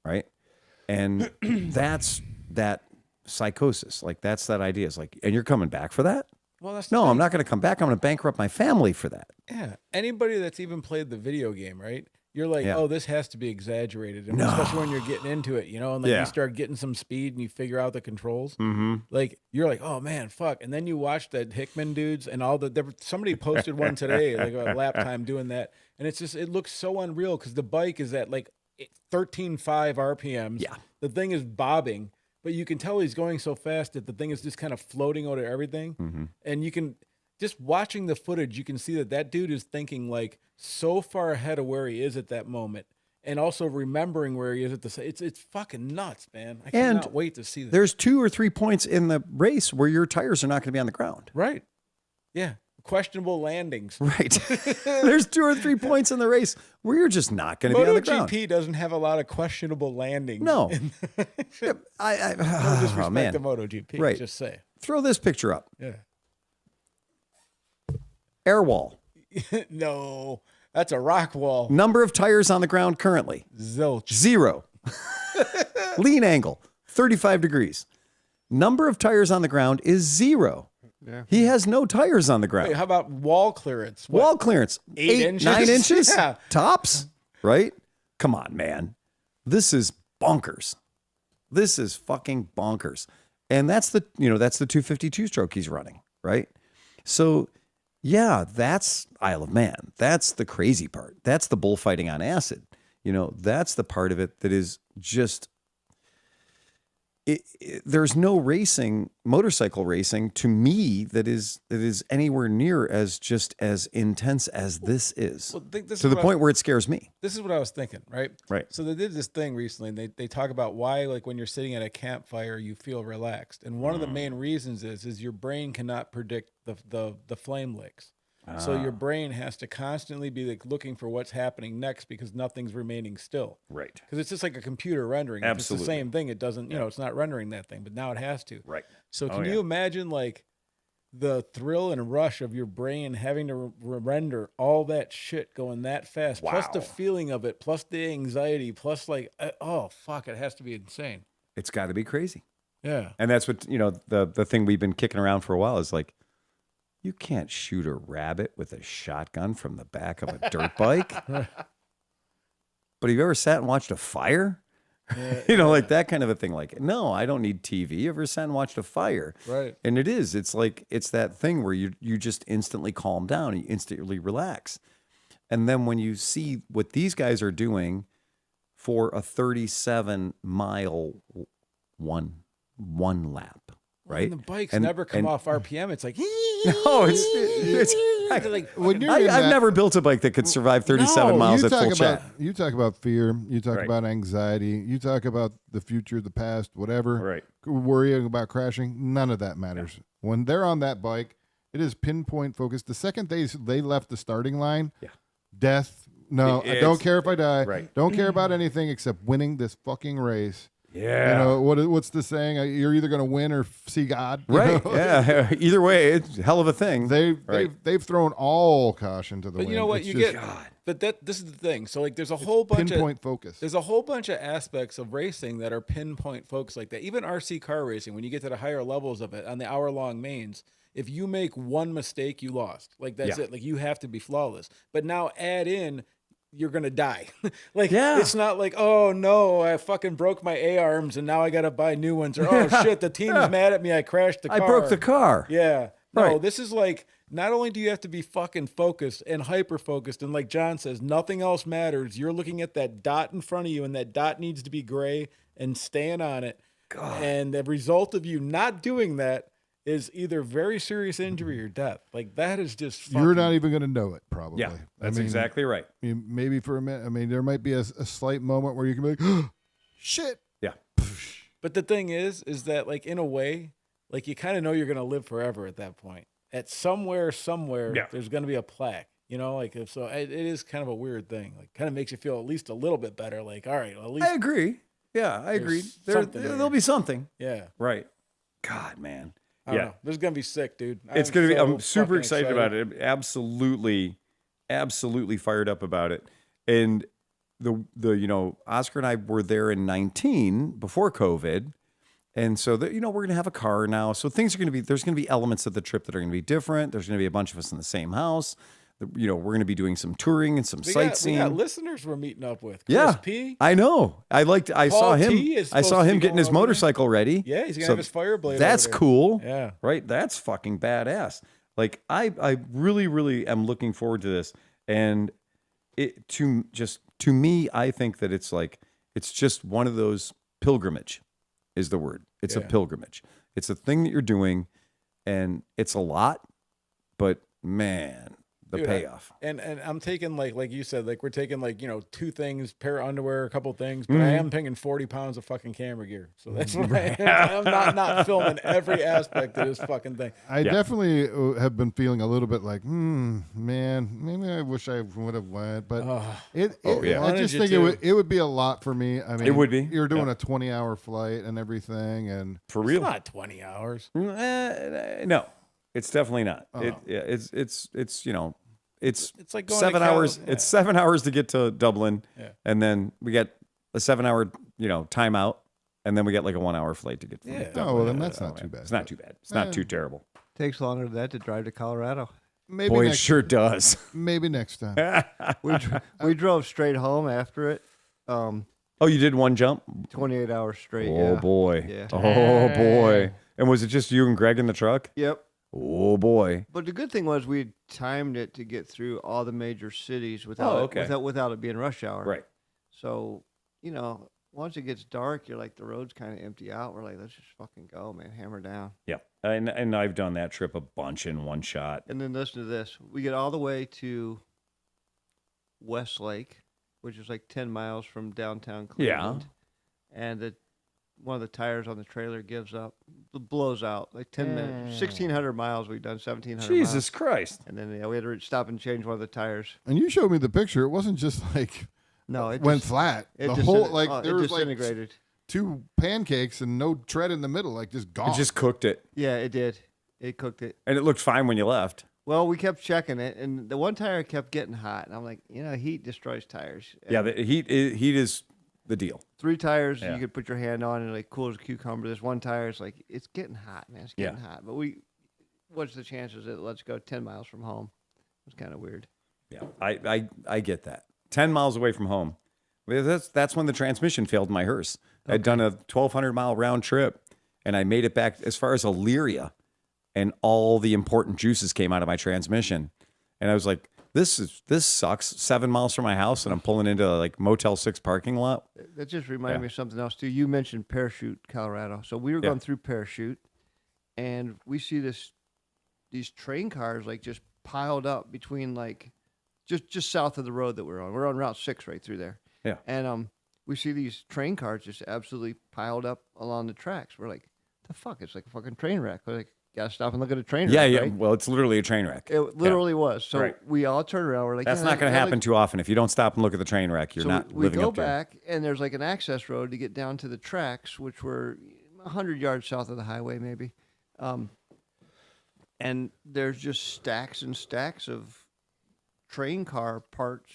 right? And that's that psychosis. Like, that's that idea. It's like, and you're coming back for that? Well, that's no, I'm not going to come back. I'm going to bankrupt my family for that. Yeah. Anybody that's even played the video game, right? You're like, oh, this has to be exaggerated. And especially when you're getting into it, you know, and like you start getting some speed and you figure out the controls. Like, you're like, oh man, fuck. And then you watch that Hickman dudes and somebody posted one today, like a lap time doing that. And it's just, it looks so unreal because the bike is at like 13.5 RPMs. Yeah. The thing is bobbing, but you can tell he's going so fast that the thing is just kind of floating over everything. And you can, just watching the footage, you can see that dude is thinking like so far ahead of where he is at that moment, and also remembering where he is at the. It's fucking nuts, man. I cannot wait to see that. There's 2 or 3 points in the race where your tires are not going to be on the ground. Right. Yeah. Questionable landings. Right. There's 2 or 3 points in the race where you're just not going to be on the ground. MotoGP doesn't have a lot of questionable landings. No. No disrespect to MotoGP. Right. Just say. Throw this picture up. Yeah. Air wall. No, that's a rock wall. Number of tires on the ground currently. Zilch. 0. Lean angle, 35 degrees. Number of tires on the ground is 0. Yeah. He has no tires on the ground. Wait, how about wall clearance? Wall clearance, 8 inches? 9 inches? Yeah. Tops, right? Come on, man. This is bonkers. This is fucking bonkers. And that's the 252 stroke he's running, right? So, yeah, that's Isle of Man. That's the crazy part. That's the bullfighting on acid. You know, that's the part of it that is just, there's no motorcycle racing to me that is anywhere near as intense as this is. Well, to the point where it scares me. This is what I was thinking, right? Right. So they did this thing recently, and they talk about why, like, when you're sitting at a campfire, you feel relaxed. And one of the main reasons is your brain cannot predict the flame licks. So your brain has to constantly be like looking for what's happening next because nothing's remaining still. Right. Because it's just like a computer rendering. If Absolutely. it's the same thing. It doesn't, it's not rendering that thing, but now it has to. Right. So can you imagine, like, the thrill and rush of your brain having to render all that shit going that fast, plus the feeling of it, plus the anxiety, plus like, oh fuck, it has to be insane. It's got to be crazy. Yeah. And that's what, the thing we've been kicking around for a while is like, you can't shoot a rabbit with a shotgun from the back of a dirt bike. But have you ever sat and watched a fire? Like that kind of a thing. Like, no, I don't need TV. You ever sat and watched a fire? Right. And it's like, it's that thing where you just instantly calm down and you instantly relax. And then when you see what these guys are doing for a 37-mile one lap, right? And the bikes never come off RPM. It's like, no, it's like when you're I've never built a bike that could survive 37 miles at full chat. You talk about fear. You talk Right. about anxiety. You talk about the future, the past, whatever. Right. Worrying about crashing. None of that matters. Yeah. When they're on that bike, it is pinpoint focused. The second they left the starting line, death. No, I don't care if I die. Right. Don't care about anything except winning this fucking race. Yeah. What's the saying? You're either going to win or see God. Right. Yeah. Either way, it's a hell of a thing. They've thrown all caution to the wind. But you know what? This is the thing. So like, there's a whole bunch pinpoint focus. There's a whole bunch of aspects of racing that are pinpoint focus like that. Even RC car racing, when you get to the higher levels of it on the hour-long mains, if you make one mistake, you lost. Like that's it. Like you have to be flawless. But now add in, you're going to die. It's not like, oh no, I fucking broke my A-arms and now I got to buy new ones. Or, oh shit, the team's mad at me. I crashed the car. I broke the car. Yeah. No, Right. This is like, not only do you have to be fucking focused and hyper-focused, and like John says, nothing else matters. You're looking at that dot in front of you, and that dot needs to be gray and staying on it. God. And the result of you not doing that is either very serious injury or death. Like, that is just fucking... You're not even going to know it, probably. Yeah, that's exactly right. Maybe for a minute. There might be a slight moment where you can be like, oh, shit. Yeah. But the thing is that, like, in a way, like, you kind of know you're going to live forever at that point. At somewhere, there's going to be a plaque. So it is kind of a weird thing. Like, kind of makes you feel at least a little bit better. Like, all right, well, at least... I agree. Yeah, I agree. There'll be something. Yeah. Right. God, man. I don't know. This is going to be sick, dude. It's going to be, I'm super excited about it. Absolutely fired up about it. And Oscar and I were there in 19 before COVID. And so we're going to have a car now. So there's going to be elements of the trip that are going to be different. There's going to be a bunch of us in the same house. We're going to be doing some touring and some sightseeing. We got listeners we're meeting up with. Chris P. I know. I saw him getting his motorcycle ready. Yeah, he's going to have his fire blade. That's cool. Yeah. Right? That's fucking badass. Like, I really, really am looking forward to this. And to me, I think that it's just one of those pilgrimage is the word. It's a pilgrimage. It's a thing that you're doing, and it's a lot, but man, the payoff. And I'm taking like you said, like we're taking 2 things, pair of underwear, a couple things, but I am picking 40 pounds of fucking camera gear. So that's what I am. I'm not filming every aspect of this fucking thing. I definitely have been feeling a little bit like, man, maybe I wish I would have went, but I just think it would be a lot for me. I mean, it would be. You're doing a 20-hour flight and everything, and for real, it's not 20 hours. No. It's definitely not. It's like going 7 hours. Yeah. It's 7 hours to get to Dublin, and then we get a 7 hour timeout, and then we get like a 1 hour flight to get. Dublin. Oh well, then that's not too bad. It's not too bad. It's not too terrible. Takes longer than that to drive to Colorado. Maybe Boy, it sure does. Maybe next time. We drove straight home after it. Oh, you did one jump? 28 hours straight. Oh boy. Yeah. Oh boy. And was it just you and Greg in the truck? Yep. Oh boy. But the good thing was we timed it to get through all the major cities without it being rush hour. Right. So, once it gets dark, you're like, the road's kind of empty out. We're like, let's just fucking go, man. Hammer down. Yeah. And I've done that trip a bunch in one shot. And then listen to this. We get all the way to Westlake, which is like 10 miles from downtown Cleveland. Yeah. And one of the tires on the trailer gives up, blows out, like 10 minutes, 1,600 miles we've done, 1,700 Jesus miles. Christ. And then we had to stop and change one of the tires. And you showed me the picture. It wasn't just like it went flat. There was disintegrated. Like 2 pancakes and no tread in the middle, like just gone. It just cooked it. Yeah, it did. It cooked it. And it looked fine when you left. Well, we kept checking it, and the one tire kept getting hot. And I'm like, heat destroys tires. Yeah, the heat is the deal. 3 tires Yeah. you could put your hand on and like cool as a cucumber. This one tire is like, it's getting hot, man. It's getting hot. But what's the chances that let's go 10 miles from home? It's kind of weird. Yeah, I get that. 10 miles away from home. That's when the transmission failed in my hearse. I'd done a 1,200-mile round trip, and I made it back as far as Elyria, and all the important juices came out of my transmission. And I was like, this sucks. 7 miles from my house, and I'm pulling into like Motel 6 parking lot. That just reminded me of something else, too. You mentioned Parachute, Colorado. So we were going through Parachute, and we see these train cars like just piled up between like just south of the road that we're on. We're on Route 6 right through there. Yeah. And we see these train cars just absolutely piled up along the tracks. We're like, the fuck? It's like a fucking train wreck. We're like, gotta stop and look at a train wreck. Yeah. Right? Well, it's literally a train wreck. It literally was. So Right. we all turned around. We're like, That's not going to happen too often. If you don't stop and look at the train wreck, you're not we living go up to it. back, and there's like an access road to get down to the tracks, which were 100 yards south of the highway, maybe. And there's just stacks and stacks of train car parts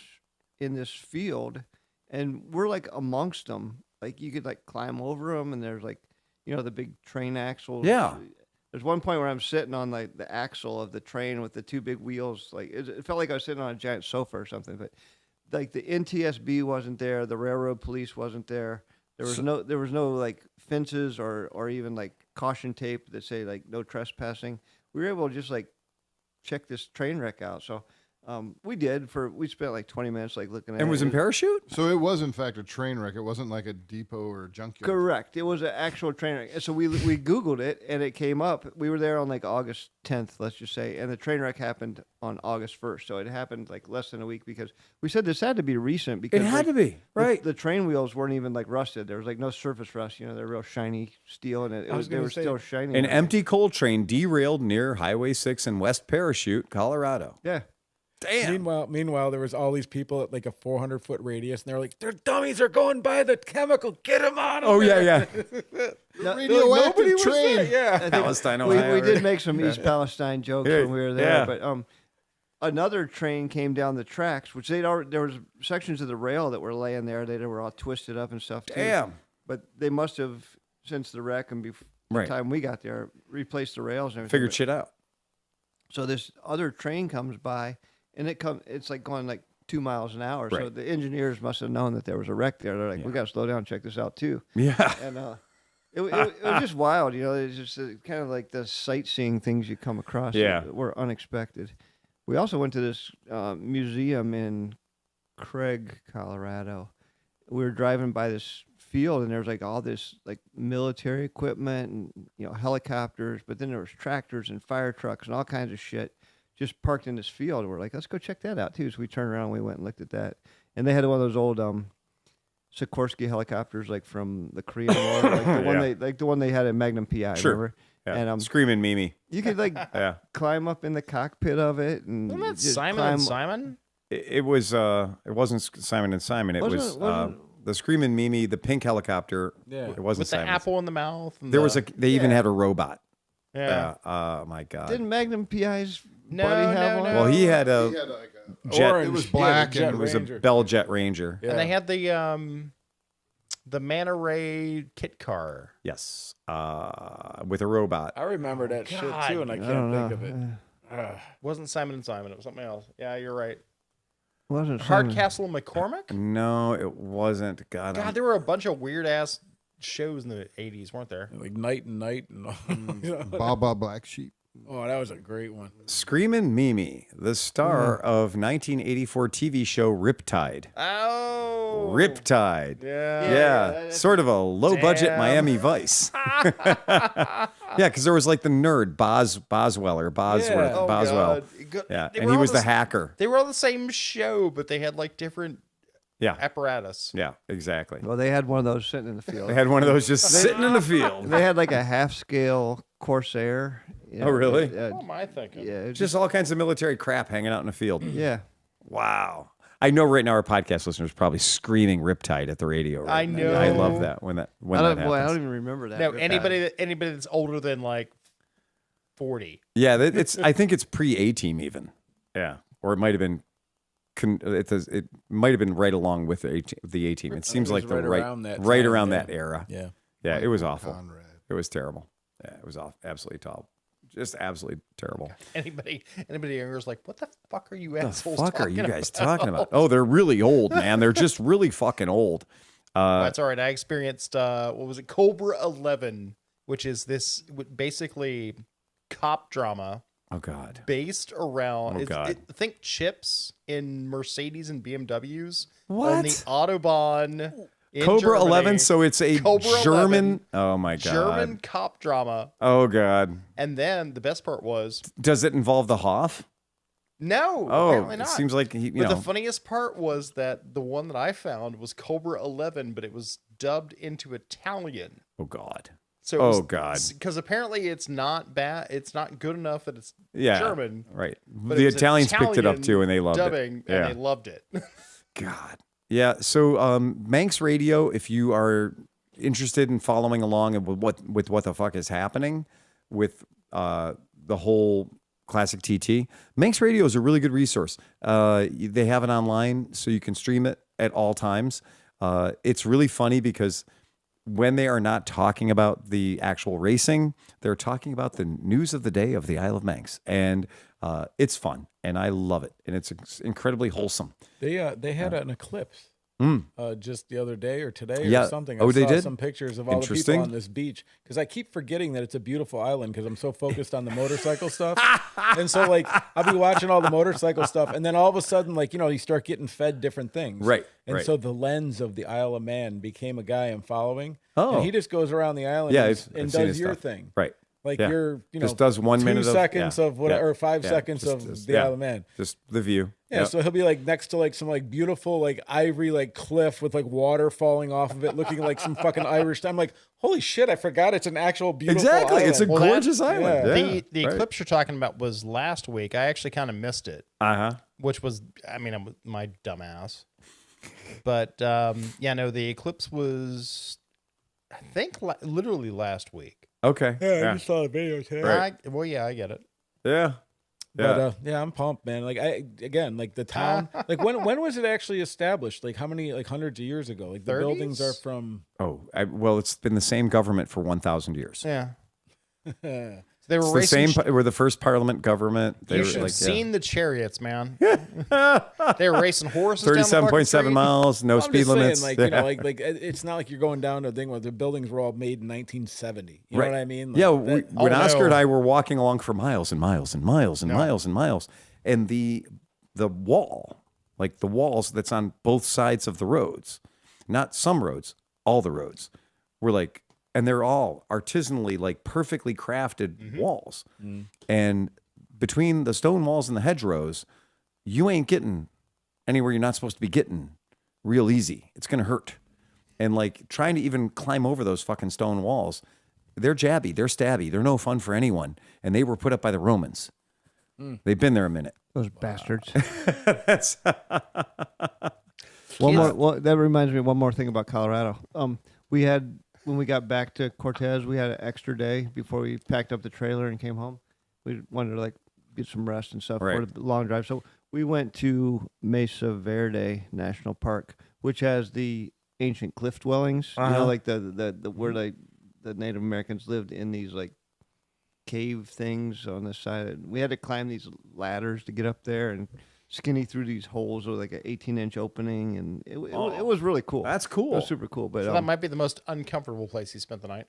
in this field, and we're like amongst them. Like you could like climb over them, and there's like, the big train axles. Yeah. There's one point where I'm sitting on like the axle of the train with the 2 big wheels. Like it felt like I was sitting on a giant sofa or something. But like the NTSB wasn't there, the railroad police wasn't there. There was no like fences or even like caution tape that say like no trespassing. We were able to just like check this train wreck out. So we spent like 20 minutes like looking at it. And was in Parachute? So it was in fact a train wreck. It wasn't like a depot or a junkyard. Correct. It was an actual train wreck. And so we Googled it, and it came up. We were there on like August 10th, let's just say, and the train wreck happened on August 1st. So it happened like less than a week because we said this had to be recent because It had to be, right. The train wheels weren't even like rusted. There was like no surface rust. They're real shiny steel, and they were still shiny. An empty coal train derailed near Highway 6 in West Parachute, Colorado. Yeah. Damn. Meanwhile, there was all these people at like a 400-foot radius, and they're like, "Their dummies are going by the chemical. Get them out of there!" Yeah. Radioactive train. Yeah. Palestine, We Ohio. did make some East Palestine jokes when we were there, Yeah. but another train came down the tracks, which there was sections of the rail that were laying there. They were all twisted up and stuff too. Damn. But they must have, since the wreck and before the Right. time we got there, replaced the rails and everything. Figured shit out. So this other train comes by, and it's like going like 2 miles an hour. So Right. the engineers must have known that there was a wreck there. They're like, we got to slow down and check this out too. Yeah. And it was just wild. It's just kind of like the sightseeing things you come across that were unexpected. We also went to this museum in Craig, Colorado. We were driving by this field, and there was like all this like military equipment and helicopters, but then there was tractors and fire trucks and all kinds of shit just parked in this field. And we're like, let's go check that out too. So we turned around and we went and looked at that. And they had one of those old Sikorsky helicopters, like from the Korean War, like the one they had at Magnum PI. Sure. Remember? Yeah. And Screaming Mimi. you could like climb up in the cockpit of it, and Wasn't that just Simon climb- and Simon? It was. It wasn't Simon and Simon. It was the Screaming Mimi, the pink helicopter. Yeah. It wasn't With the Simon. apple in the mouth. And There was They even had a robot. Yeah. Oh my God. Didn't Magnum PI's No, buddy have no, one? no. Well, he had He a had like a jet. Orange. It was Yeah, black Jet It was Ranger. a Bell Jet Ranger. Yeah. And they had the Manta Ray kit car. Yes. With a robot. I remember that shit too, and I can't think of it. Wasn't Simon and Simon. It was something else. Yeah, you're right. Wasn't Simon. Hardcastle McCormick? No, it wasn't. God, God, there were a bunch of weird ass shows in the 80s, weren't there? Like Night and Night and all. Baba Black Sheep. Oh, that was a great one. Screamin' Mimi, the star of 1984 TV show Riptide. Oh. Riptide. Yeah. Sort of a low-budget Damn. Miami Vice. Yeah, because there was like the nerd, Boswell. Oh, Boswell. God. Yeah, They and were he all was the s- hacker. They were all the same show, but they had like different Yeah, apparatus. yeah, exactly. Well, they had one of those sitting in the field. They had one of those just sitting in the field. They had like a half-scale Corsair. Oh, really? What am I thinking? Yeah, Just all kinds of military crap hanging out in the field. yeah. Wow. I know right now our podcast listeners are probably screaming Riptide at the radio. Right I now. know. I love that when that I happens. don't even remember that. No, anybody that's older than like 40. Yeah, I think it's pre-A team even. Yeah, or it might have been. It might have been right along with the A team. It seems like the right around that era. Yeah, yeah, it was awful. Conrad. It was terrible. Yeah, it was absolutely terrible. Just absolutely terrible. Anybody younger is like, what the fuck are you What the assholes fuck are you talking guys about? talking about? Oh, they're really old, man. They're just really fucking old. That's all right. I experienced what was it, Cobra 11, which is this basically cop drama. Oh God. Based around. Oh God. Think chips in Mercedes and BMWs What? on the Autobahn. In Cobra Germany. 11. So it's a Cobra German. 11, oh my God. German cop drama. Oh God. And then the best part was, Does it involve the Hoff? no, Oh, apparently it not. seems like But the funniest part was that the one that I found was Cobra 11, but it was dubbed into Italian. Oh God. So Oh, God. Because apparently it's not bad. It's not good enough that it's Yeah. German. Right. But The it was Italians picked it up too, and they loved dubbing, it. Yeah. and they loved it. God. Yeah. So Manx Radio, if you are interested in following along with what the fuck is happening with the whole classic TT, Manx Radio is a really good resource. They have it online, so you can stream it at all times. It's really funny because when they are not talking about the actual racing, they're talking about the news of the day of the Isle of Manx, and it's fun, and I love it, and it's incredibly wholesome. They had an eclipse just the other day or today Yeah. or something. Oh, I they saw did? some pictures of all the people Interesting. on this beach because I keep forgetting that it's a beautiful island because I'm so focused on the motorcycle stuff. And so like I'll be watching all the motorcycle stuff, and then all of a sudden, like, you know, you start getting fed different things. Right, And right. so the lens of the Isle of Man became a guy I'm following. Oh. And he just goes around the island Yeah, and I've seen does his your stuff. thing. Right. Like Yeah. you're, you know, Just does 1 minute 2 of- seconds yeah, of whatever, yeah, or 5 yeah. seconds Just- of the Isle of Man. Just the view. Yeah, Yep. so he'll be like next to like some like beautiful like ivory like cliff with like water falling off of it, looking like some fucking Irish. I'm like, holy shit, I forgot it's an actual beautiful Exactly. island. It's a Well, that- gorgeous island. yeah. Yeah. The right. eclipse you're talking about was last week. I actually kind of missed it, which was, I mean, I'm my dumbass. But yeah, no, the eclipse was, I think, literally last week. Okay. Yeah, I Yeah. just saw the video today. Right. Well, yeah, I get it. Yeah. But yeah, I'm pumped, man. Like like the town. Like when was it actually established? Like how many like hundreds of years ago? Like the 30s? buildings are from. Oh, well, it's been the same government for 1,000 years. Yeah. So they were It's the racing. same. We're the first Parliament government. They You were should have seen the chariots, man. They were racing horses. 37.7 miles, no I'm speed just saying, limits. like, you know, like it's not like you're going down to a thing where the buildings were all made in 1970. You know what I mean? Like, yeah. that- When Oh, Oscar no. and I were walking along for miles and miles and miles and miles and miles, and the wall, like the walls that's on both sides of the roads, not some roads, all the roads, were like, and they're all artisanally, like perfectly crafted walls. And between the stone walls and the hedgerows, you ain't getting anywhere you're not supposed to be getting real easy. It's going to hurt. And like trying to even climb over those fucking stone walls, they're jabby, they're stabby, they're no fun for anyone. And they were put up by the Romans. They've been there a minute. Those bastards. That's One more. Well, that reminds me of one more thing about Colorado. We had when we got back to Cortez, we had an extra day before we packed up the trailer and came home. We wanted to like get some rest and stuff Right. for the long drive. So we went to Mesa Verde National Park, which has the ancient cliff dwellings. You know, like the where like the Native Americans lived in these like cave things on the side. We had to climb these ladders to get up there and skinny through these holes with like an 18-inch opening, and it was really cool. That's cool. It was super cool. But So that might be the most uncomfortable place you spent the night.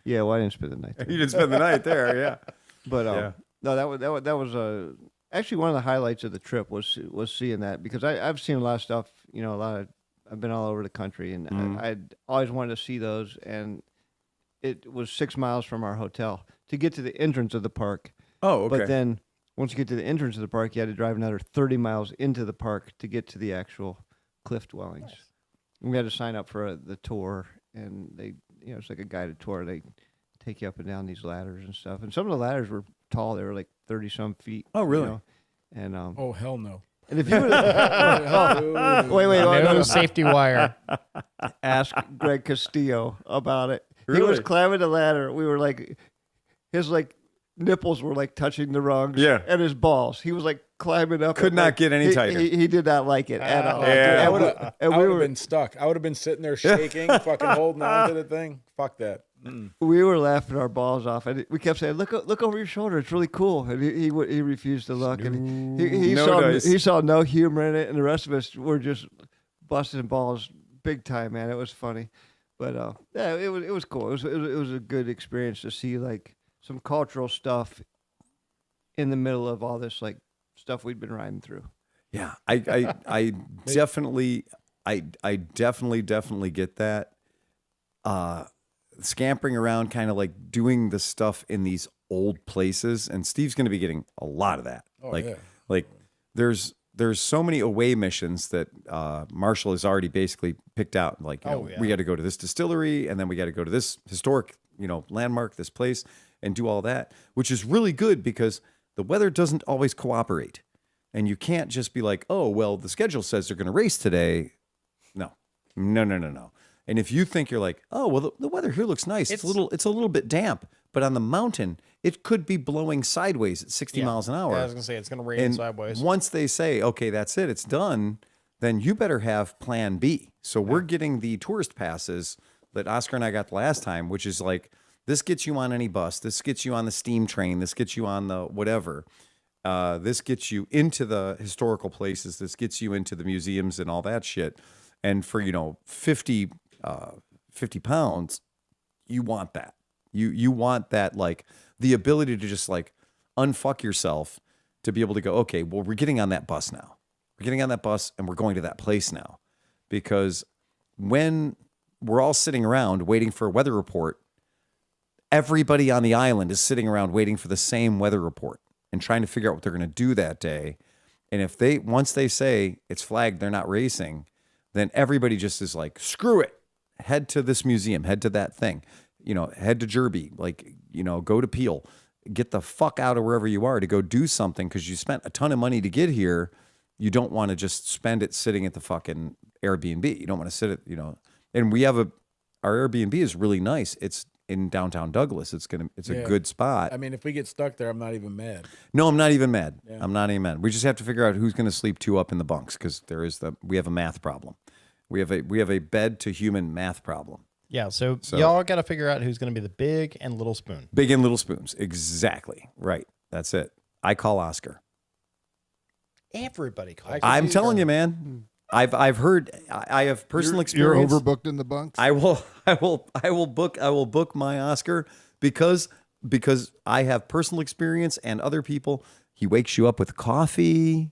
yeah, well, I didn't spend the night there. You didn't spend the night there, yeah. But Yeah. no, that was actually one of the highlights of the trip was seeing that, because I've seen a lot of stuff. You know, I've been all over the country, and I'd always wanted to see those. And it was 6 miles from our hotel to get to the entrance of the park. Oh, okay. But then once you get to the entrance of the park, you had to drive another 30 miles into the park to get to the actual cliff dwellings. And we had to sign up for the tour, and they, you know, it's like a guided tour. They take you up and down these ladders and stuff. And some of the ladders were tall; they were like 30-some feet. Oh, really? You know? And Oh hell no! and if you would wait, No safety wire. ask Greg Castillo about it. He Really? was climbing the ladder. We were like, his like nipples were like touching the rungs. Yeah. And his balls. He was like climbing up. Could not get any tighter. He did not like it at all. Yeah. I would have been stuck. I would have been sitting there shaking, fucking holding on to the thing. Fuck that. We were laughing our balls off, and we kept saying, "Look over your shoulder. It's really cool." And he refused to look, and he saw no humor in it, and the rest of us were just busting balls big time, man. It was funny, but yeah, it was cool. It was a good experience to see like some cultural stuff in the middle of all this like stuff we'd been riding through. Yeah, I definitely get that. Scampering around, kind of like doing the stuff in these old places, and Steve's going to be getting a lot of that. Like there's so many away missions that Marshall has already basically picked out. Like, we got to go to this distillery, and then we got to go to this historic, landmark, this place, and do all that, which is really good because the weather doesn't always cooperate, and you can't just be like, oh well, the schedule says they're going to race today. No. And if you think you're like, oh well, the weather here looks nice. It's a little bit damp, but on the mountain it could be blowing sideways at 60 miles an hour. Yeah, I was gonna say it's gonna rain sideways. Once they say, okay, that's it, it's done, then you better have plan B. So we're getting the tourist passes that Oscar and I got the last time, which is like, this gets you on any bus, this gets you on the steam train, this gets you on the whatever. This gets you into the historical places, this gets you into the museums and all that shit. And for 50 pounds, you want that. You want that, like the ability to just like unfuck yourself to be able to go, okay, well, we're getting on that bus now. We're getting on that bus and we're going to that place now. Because when we're all sitting around waiting for a weather report, everybody on the island is sitting around waiting for the same weather report and trying to figure out what they're going to do that day. And if once they say it's flagged, they're not racing, then everybody just is like, screw it. Head to this museum, head to that thing, head to Derby, like, go to Peel, get the fuck out of wherever you are to go do something because you spent a ton of money to get here. You don't want to just spend it sitting at the fucking Airbnb. You don't want to sit at, and we have our Airbnb is really nice. It's in downtown Douglas. It's a good spot. I mean, if we get stuck there, I'm not even mad. No, I'm not even mad. Yeah. I'm not even mad. We just have to figure out who's going to sleep two up in the bunks because we have a math problem. We have a bed to human math problem. Yeah, so y'all got to figure out who's going to be the big and little spoon. Big and little spoons, exactly right. That's it. I call Oscar. Everybody calls. I'm telling you, man. I've heard. I have personal experience. You're overbooked in the bunks. I will book my Oscar because I have personal experience and other people. He wakes you up with coffee.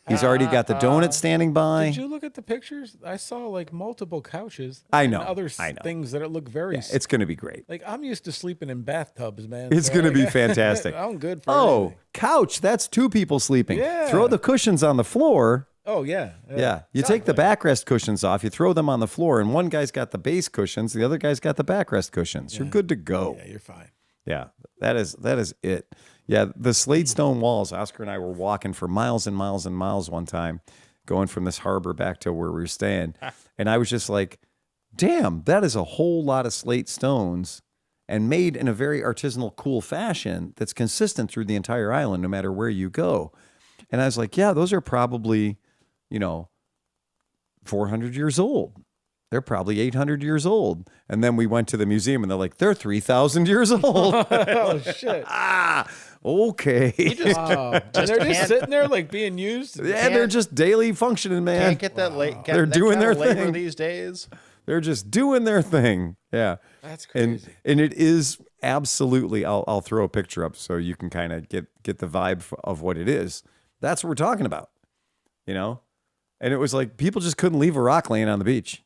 He's already got the donut standing by. Did you look at the pictures? I saw like multiple couches. I know. And other things that look very. Yeah, it's going to be great. Like I'm used to sleeping in bathtubs, man. It's going to be fantastic. I'm good for anything. Couch. That's two people sleeping. Yeah. Throw the cushions on the floor. Oh yeah. Yeah. You take the backrest cushions off. You throw them on the floor, and one guy's got the base cushions. The other guy's got the backrest cushions. You're good to go. Yeah, you're fine. Yeah. That is it. Yeah, the slate stone walls, Oscar and I were walking for miles and miles and miles one time, going from this harbor back to where we were staying. And I was just like, damn, that is a whole lot of slate stones and made in a very artisanal, cool fashion that's consistent through the entire island, no matter where you go. And I was like, yeah, those are probably, 400 years old. They're probably 800 years old. And then we went to the museum and they're like, they're 3,000 years old. Oh, shit. Okay. And they're just sitting there like being used. Yeah, they're just daily functioning, man. Can't get that late. They're doing their labor thing these days. They're just doing their thing. Yeah. That's crazy. And it is absolutely, I'll throw a picture up so you can kind of get the vibe of what it is. That's what we're talking about, And it was like people just couldn't leave a rock laying on the beach.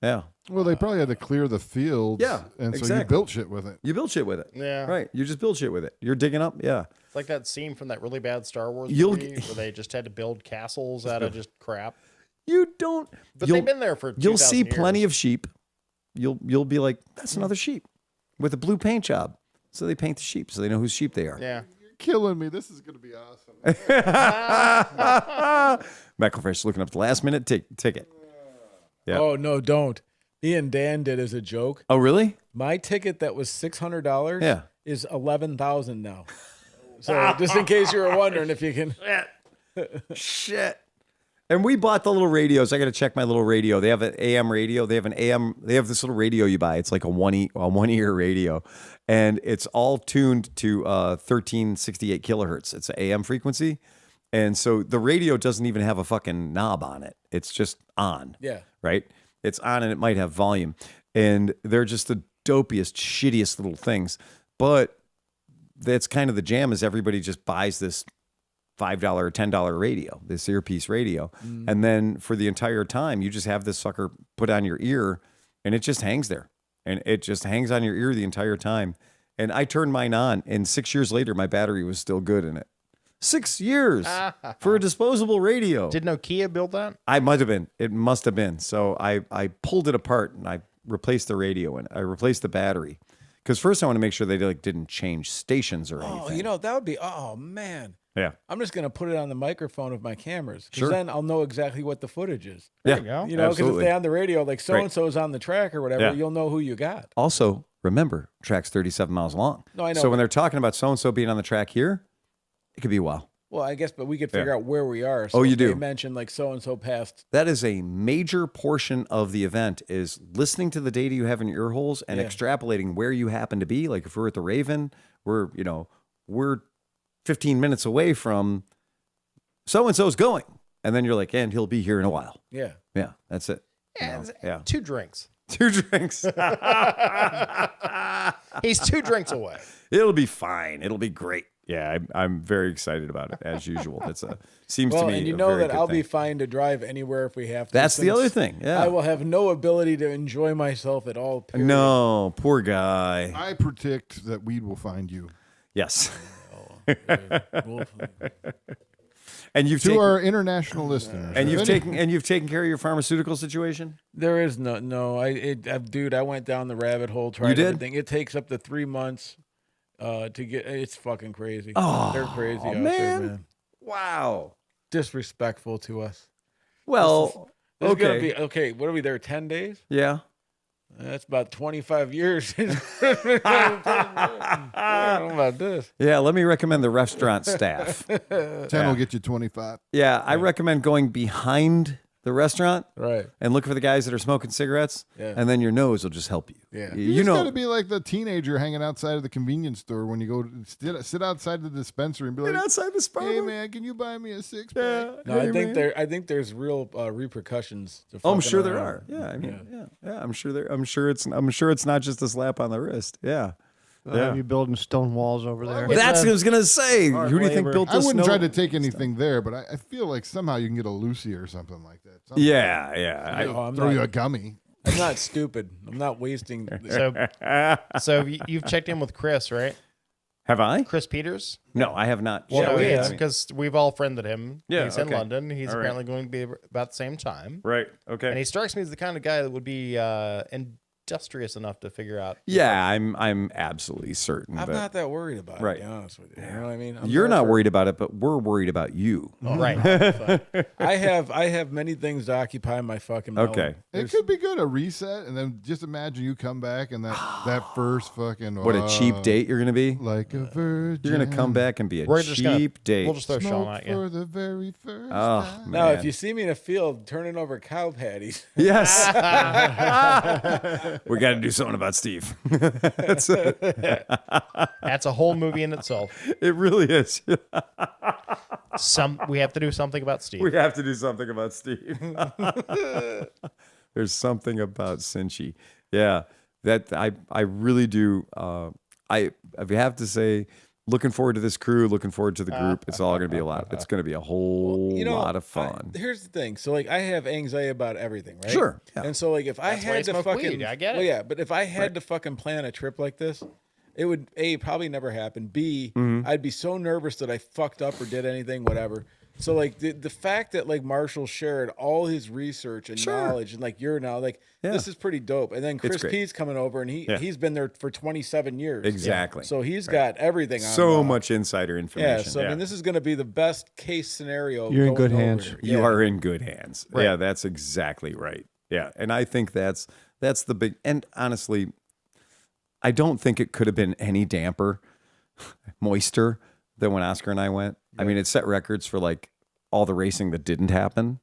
Yeah. Well, they probably had to clear the fields. Yeah, and so you built shit with it. You built shit with it. Yeah. Right. You just build shit with it. You're digging up. Yeah. It's like that scene from that really bad Star Wars movie where they just had to build castles out of just crap. You don't. But they've been there for 2,000 You'll see plenty years. of sheep. You'll be like, that's another sheep with a blue paint job. So they paint the sheep so they know whose sheep they are. Yeah. You're killing me. This is going to be awesome. McElfresh looking up the last minute ticket. Yeah. Oh, no, don't. Ian Dan did as a joke. Oh, really? My ticket that was $600 Yeah. is 11,000 now. So just in case you were wondering if you can. Shit. And we bought the little radios. I got to check my little radio. They have an AM radio. They have an AM. They have this little radio you buy. It's like a one ear radio, and it's all tuned to 1368 kilohertz. It's an AM frequency, and so the radio doesn't even have a fucking knob on it. It's just on. Yeah. Right. It's on, and it might have volume, and they're just the dopiest, shittiest little things. But that's kind of the jam. Is everybody just buys this $5 or $10 radio, this earpiece radio. And then for the entire time, you just have this sucker put on your ear and it just hangs there. And it just hangs on your ear the entire time. And I turned mine on, and 6 years later, my battery was still good in it. 6 years for a disposable radio. Did Nokia build that? I might have been. It must have been. So I pulled it apart and I replaced the radio and I replaced the battery. Because first I want to make sure they didn't change stations or anything. Oh, you know, that would be, oh, man. Yeah. I'm just going to put it on the microphone of my cameras. Because Sure. then I'll know exactly what the footage is. Yeah. you go. You know, because if Absolutely. they on the radio, like so-and-so is on the track or whatever, Yeah. you'll know who you got. Also, remember, track's 37 miles long. No, I know. So when they're talking about so-and-so being on the track here, it could be a while. Well, I guess, but we could figure out where we are. Oh, you if they do? mention like so-and-so passed. That is a major portion of the event, is listening to the data you have in your ear holes and Yeah. extrapolating where you happen to be. Like if we're at the Raven, we're 15 minutes away from so-and-so's going. And then you're like, and he'll be here in a while. Yeah. Yeah, that's it. Yeah, Yeah. 2 drinks. 2 drinks. He's 2 drinks away. It'll be fine. It'll be great. Yeah, I'm very excited about it as usual. It's seems Well, to me. and you a know very that good I'll thing. be fine to drive anywhere if we have to. That's the since other thing. Yeah. I will have no ability to enjoy myself at all. Period. No, poor guy. I predict that weed will find you. Yes. Well, And you've To taken, our international listeners. and you've if any- taken care of your pharmaceutical situation. There is no. Dude, I went down the rabbit hole. Tried You did? everything. It takes up to 3 months to get. It's fucking crazy. Oh, They're crazy out man. there, man. Wow. Disrespectful to us. Well, This is okay. gonna be okay. What are we there? 10 days? Yeah. That's about 25 years. I don't know about this. Yeah. Let me recommend the restaurant staff. 10 will get you 25. Yeah, I recommend going behind the restaurant Right. and look for the guys that are smoking cigarettes, Yeah. and then your nose will just help you. Yeah. You You just got know. to be like the teenager hanging outside of the convenience store when you go sit outside the dispensary and be like, outside the spot. "Hey man, can you buy me a 6-pack?" Yeah. No, Hey, man. I think there's real repercussions. To Oh, I'm fucking sure there around. are. Yeah, I mean, yeah. I'm sure it's not just a slap on the wrist. Yeah. Yeah. Have you building stone walls over there? That's what I was gonna say. Hard Who do you think labor. built I the wouldn't snow? try to take anything there, but I feel like somehow you can get a Lucy or something like that. Something Yeah, yeah. No, I'm throw you a not, gummy. I'm not stupid. I'm not wasting. So you've checked in with Chris, right? Have I? Chris Peters? No, I have not. Well, Shall we? it's because we've all friended him. Yeah, He's in okay. London. He's All right. apparently going to be about the same time. Right. Okay. And he strikes me as the kind of guy that would be industrious enough to figure out. Yeah, I'm absolutely certain. I'm that not that worried about Right. it, to be honest with you. You know what I mean? I'm you're there not for- worried about it, but we're worried about you. Right. I have many things to occupy my fucking melon. Okay. It could be good, a reset, and then just imagine you come back and that first fucking What a cheap date you're gonna be. like a virgin. You're gonna come back and be a We're just gonna- cheap date. We'll just throw Sean Smoke at you. for the very first Oh time. Now, man. if you see me in a field turning over cow patties, Yes. We got to do something about Steve. That's it. That's a whole movie in itself. It really is. We have to do something about Steve. We have to do something about Steve. There's something about Cincy. Yeah, that I really do. I have to say, looking forward to this crew. Looking forward to the group. It's all going to be a lot. It's going to be a whole lot of fun. Here's the thing. So, like, I have anxiety about everything, right? Sure, yeah. And so, like, if I That's why you had to smoke fucking, weed, I get it. Well, yeah, but if I had to fucking plan a trip like this, it would probably never happen. B, Mm-hmm. I'd be so nervous that I fucked up or did anything, whatever. So, like, the fact that like Marshall shared all his research and knowledge, and like you're now like Yeah. this is pretty dope. And then Chris great. P's coming over, and he's been there for 27 years. Exactly. So he's got everything on So lock. much insider information. Yeah. So I mean, this is going to be the best case scenario. You're in going good over hands. here. You Yeah. are in good hands. Yeah, that's exactly right. Yeah, and I think that's the big. And honestly, I don't think it could have been any damper, moister than when Oscar and I went. I mean, it set records for like all the racing that didn't happen.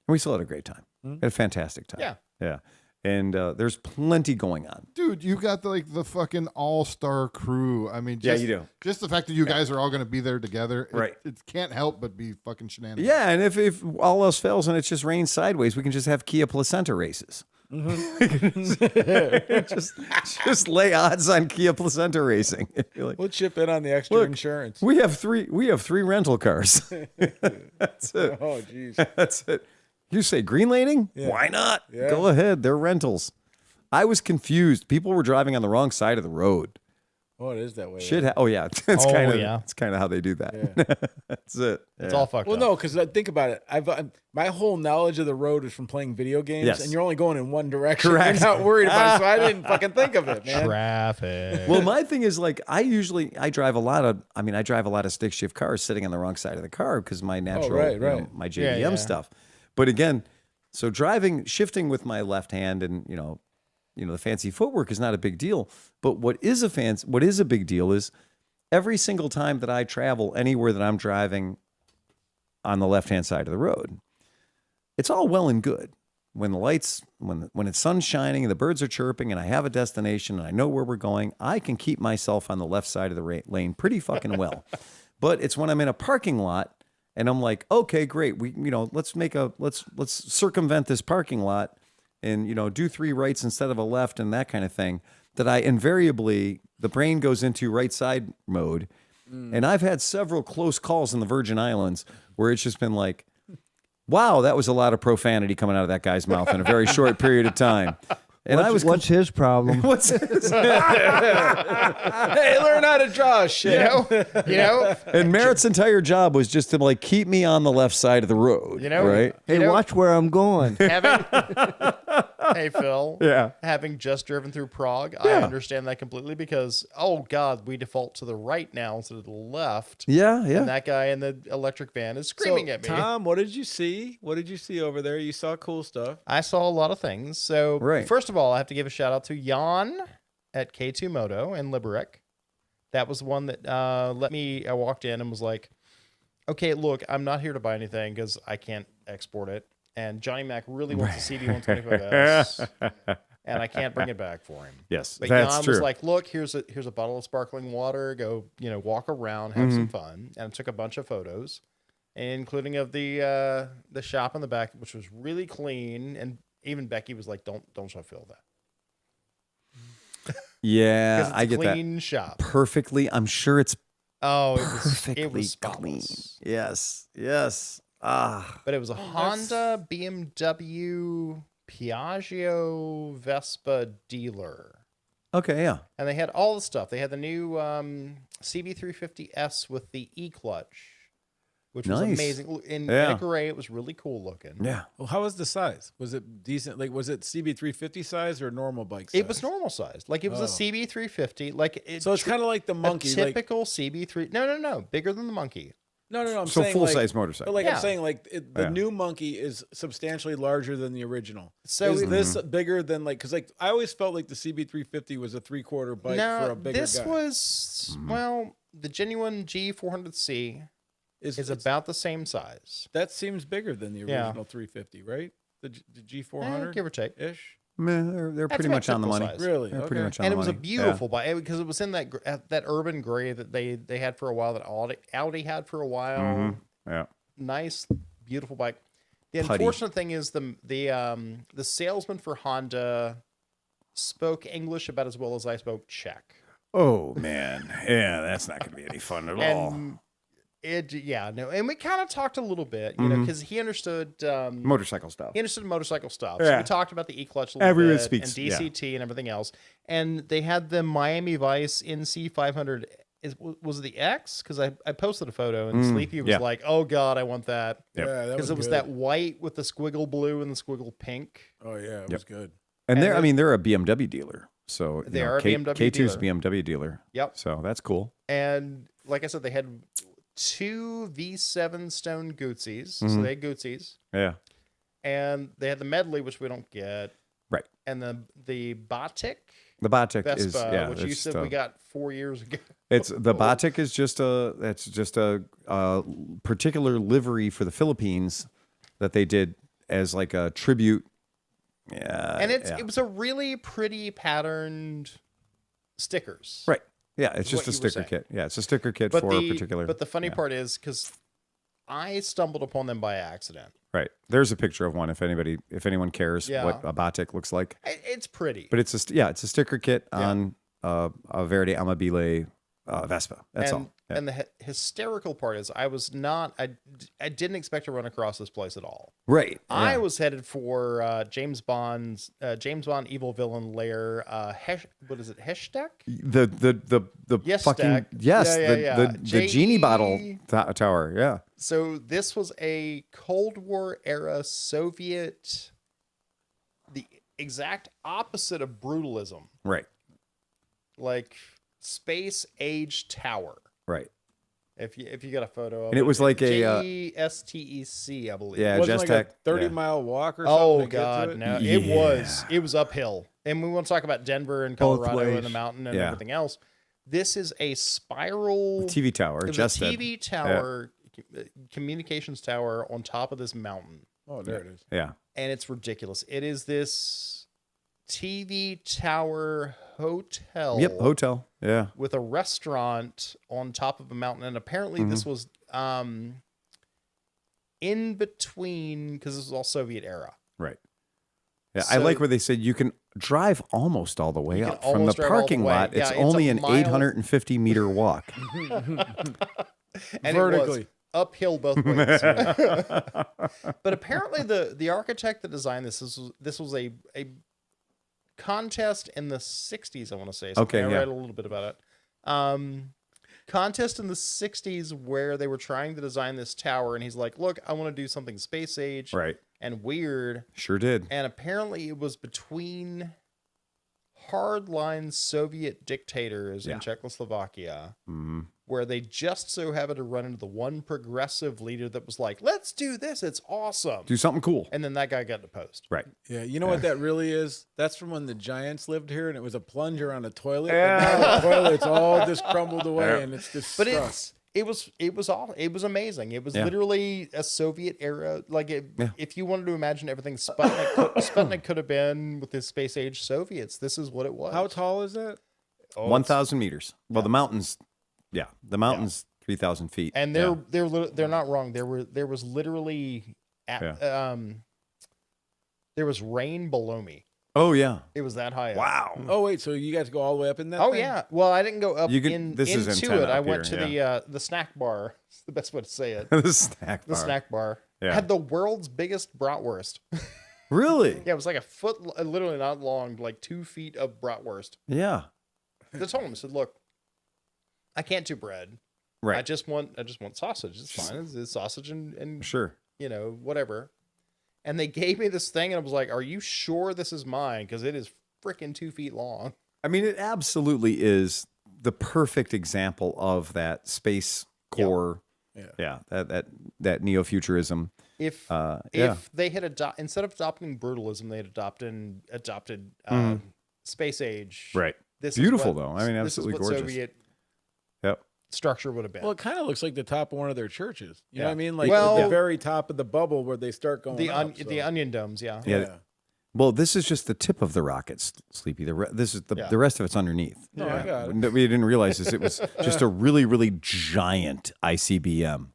And we still had a great time. Had a fantastic time. Yeah. Yeah. And there's plenty going on. Dude, you got the fucking all-star crew. I mean, just, you do. Just the fact that you guys are all going to be there together, Right. It can't help but be fucking shenanigans. Yeah, and if all else fails and it's just rain sideways, we can just have Kia Placenta races. just lay odds on Kia Placenta racing. Like, We'll chip in on the extra look, insurance. we have three rental cars. That's it. Oh, geez. That's it. You say green laning? Yeah. Why not? Yeah. Go ahead. They're rentals. I was confused. People were driving on the wrong side of the road. Oh, it is that way. Shit. Oh yeah. It's kind of how they do that. Yeah. That's it. It's Yeah. all fucked Well, up. no, because think about it. My whole knowledge of the road is from playing video games, Yes. and you're only going in one direction. Correct. You're not worried about it, so I didn't fucking think of it, man. Traffic. Well, my thing is like I drive a lot of stick shift cars sitting on the wrong side of the car because my natural, right, right. my Yeah, JDM yeah. stuff. But again, so shifting with my left hand and the fancy footwork is not a big deal. But what is a big deal is every single time that I travel anywhere that I'm driving on the left hand side of the road, it's all well and good. When the lights, when it's sun shining and the birds are chirping and I have a destination and I know where we're going, I can keep myself on the left side of the lane pretty fucking well. But it's when I'm in a parking lot and I'm like, okay, great. Let's circumvent this parking lot and, do 3 rights instead of a left and that kind of thing, that I invariably, the brain goes into right side mode. And I've had several close calls in the Virgin Islands where it's just been like, wow, that was a lot of profanity coming out of that guy's mouth in a very short period of time. And What's his problem? what's his? Hey, learn how to draw shit. And Merritt's entire job was just to like keep me on the left side of the road. Right? Hey, watch where I'm going. Hey, Phil. Yeah. Having just driven through Prague, I understand that completely because, oh, God, we default to the right now instead of the left. Yeah. And that guy in the electric van is screaming at me. Tom, what did you see? What did you see over there? You saw cool stuff. I saw a lot of things. So, Right. first of all, I have to give a shout out to Jan at K2 Moto in Liberec. That was one that I walked in and was like, okay, look, I'm not here to buy anything because I can't export it. And Johnny Mac really wants a CB125S, and I can't bring it back for him. Yes, But that's Jan true. was like, look, here's a bottle of sparkling water. Go, walk around, have some fun. And I took a bunch of photos, including of the shop in the back, which was really clean. And even Becky was like, don't show Phil that. Yeah, 'Cause it's I a get that clean shop. perfectly. I'm sure it's Oh, perfectly it was clean. spotless. Yes. Ah, But it was a Honda, BMW, Piaggio, Vespa dealer. okay, yeah. And they had all the stuff. They had the new CB350S with the E-clutch, which was Nice. amazing. In Yeah. a gray, it was really cool looking. Yeah. Well, how was the size? Was it decent? Like, was it CB350 size or normal bike size? It was normal sized. Like, it was a CB350. So it's kind of like the monkey. A typical CB3. No. Bigger than the monkey. No. I'm So saying full-size like, motorcycle. But like Yeah. I'm saying, like the Yeah. new monkey is substantially larger than the original. So is it- this bigger than because I always felt like the CB350 was a 3/4 bike for a bigger this guy. was, well, the genuine G400C is about the same size. That seems bigger than the Yeah. original 350, right? The Eh, G400, give or take. ish. Meh, they're That's pretty about much on the typical money. size. Really? They're Okay. pretty much on And the it was a money. beautiful bike because it was in that urban gray that they had for a while, that Audi had for a while. Yeah. Nice, beautiful bike. The Putty. unfortunate thing is the salesman for Honda spoke English about as well as I spoke Czech. Oh man, yeah, that's not going to be any fun at all. And and we kind of talked a little bit, because he understood Motorcycle stuff. motorcycle stuff. So Yeah. we talked about the E-clutch a little Everyone bit, speaks, and DCT and everything else. And they had the Miami Vice NC500. Was it the X? Because I posted a photo and Sleepy was yeah. like, "Oh God, I want that." Yep. Yeah, that Because it was good. that white with the squiggle blue and the squiggle pink. Oh yeah, it was good. And And they're a BMW dealer. So They are a BMW K2's dealer. BMW dealer. Yep. So that's cool. And like I said, they had 2 V7 Stone Gootsies. So they had Gootsies. Yeah. And they had the medley, which we don't get. Right. And the Batik, The Batik Vespa, is which you it's said we got 4 years ago. It's the Batik is just a particular livery for the Philippines that they did as like a tribute. Yeah, And it was a really pretty patterned stickers. right. Yeah, it's Is just what a you were sticker saying. kit. Yeah, it's a sticker kit for a particular. But the funny part is because I stumbled upon them by accident. Right. There's a picture of one if anyone cares Yeah. what a Batik looks like. It's pretty. But it's a sticker kit on a Verde Amabile Vespa. That's all. Yeah. And the hysterical part is I didn't expect to run across this place at all. Right. I yeah. was headed for James Bond evil villain lair. What is it? Heshtek? The Yes, fucking Stack. yes, Yeah. the genie bottle tower. Yeah. So this was a Cold War era Soviet, the exact opposite of brutalism, Right. like space age tower. Right. If you got a photo of And it was like a JSTEC, I believe. yeah, Wasn't Just like a Tech. 30-mile walk or something. Oh to get to God, it? no! Yeah. It was uphill, and we want to talk about Denver and Both Colorado and ways. the mountain and Yeah. everything else. This is a spiral TV tower. It was Just a TV tower, communications tower on top of this mountain, Oh, there it is. Yeah. and it's ridiculous. It is this TV tower hotel. Yep. Hotel. Yeah. with a restaurant on top of a mountain, and apparently Mm-hmm. this was in between because this was all Soviet era. Right. Yeah. I like So- where they said you can drive almost all the way You can up from the almost drive all the parking way. lot. Yeah, It's it's only a an mile- 850-meter walk. And Vertically. it was uphill both ways. But apparently the architect that designed this was a contest in the 60s, I want to say. Okay, I yeah. read a little bit about it. Contest in the 60s where they were trying to design this tower, and he's like, look, I want to do something space age Right. and weird. Sure did. And apparently it was between hardline Soviet dictators Yeah. in Czechoslovakia, Mm-hmm. where they just so happened to run into the one progressive leader that was like, let's do this. It's awesome. Do something cool. And then that guy got deposed. Right. Yeah, you know what that really is? That's from when the Giants lived here, and it was a plunger on a toilet. Yeah. And now the toilet's all just crumbled away, Yeah. and it's just But stuck. it was amazing. It was Yeah. literally a Soviet era. Like Yeah. if you wanted to imagine everything Sputnik could have been with the space age Soviets, this is what it was. How tall is that? Oh, 1,000 meters. Well, the mountain's 3,000 feet. and they're not wrong. There was literally there was rain below me. Oh yeah. It was that high up. Wow. Oh wait, so you guys go all the way up in that? Oh thing? yeah. Well, I didn't go up You could- into this is it. antenna I up went here, to the snack bar. It's the best way to say it. The snack The bar. snack bar Yeah. had the world's biggest bratwurst. Really? Yeah, it was like a foot, literally not long, like 2 feet of bratwurst. Yeah. I told him, I said, "Look, I can't do bread. Right. I just want sausage. It's fine. It's sausage and Sure. whatever." And they gave me this thing, and I was like, "Are you sure this is mine? Because it is freaking 2 feet long." I mean, it absolutely is the perfect example of that space core. Yeah. That neo-futurism. If yeah. they had instead of adopting brutalism, they had adopted space age. Right. This Beautiful, is what, though. I mean, this is absolutely what gorgeous. Soviet Yep. structure would have been. Well, it kind of looks like the top of one of their churches. You know Yeah. what I mean? Like Well- the very top of the bubble where they start going the up. the onion domes, yeah. Yeah. Well, this is just the tip of the rocket, Sleepy. This is the rest of it's underneath. No, I got it. What we didn't realize is it was just a really, really giant ICBM.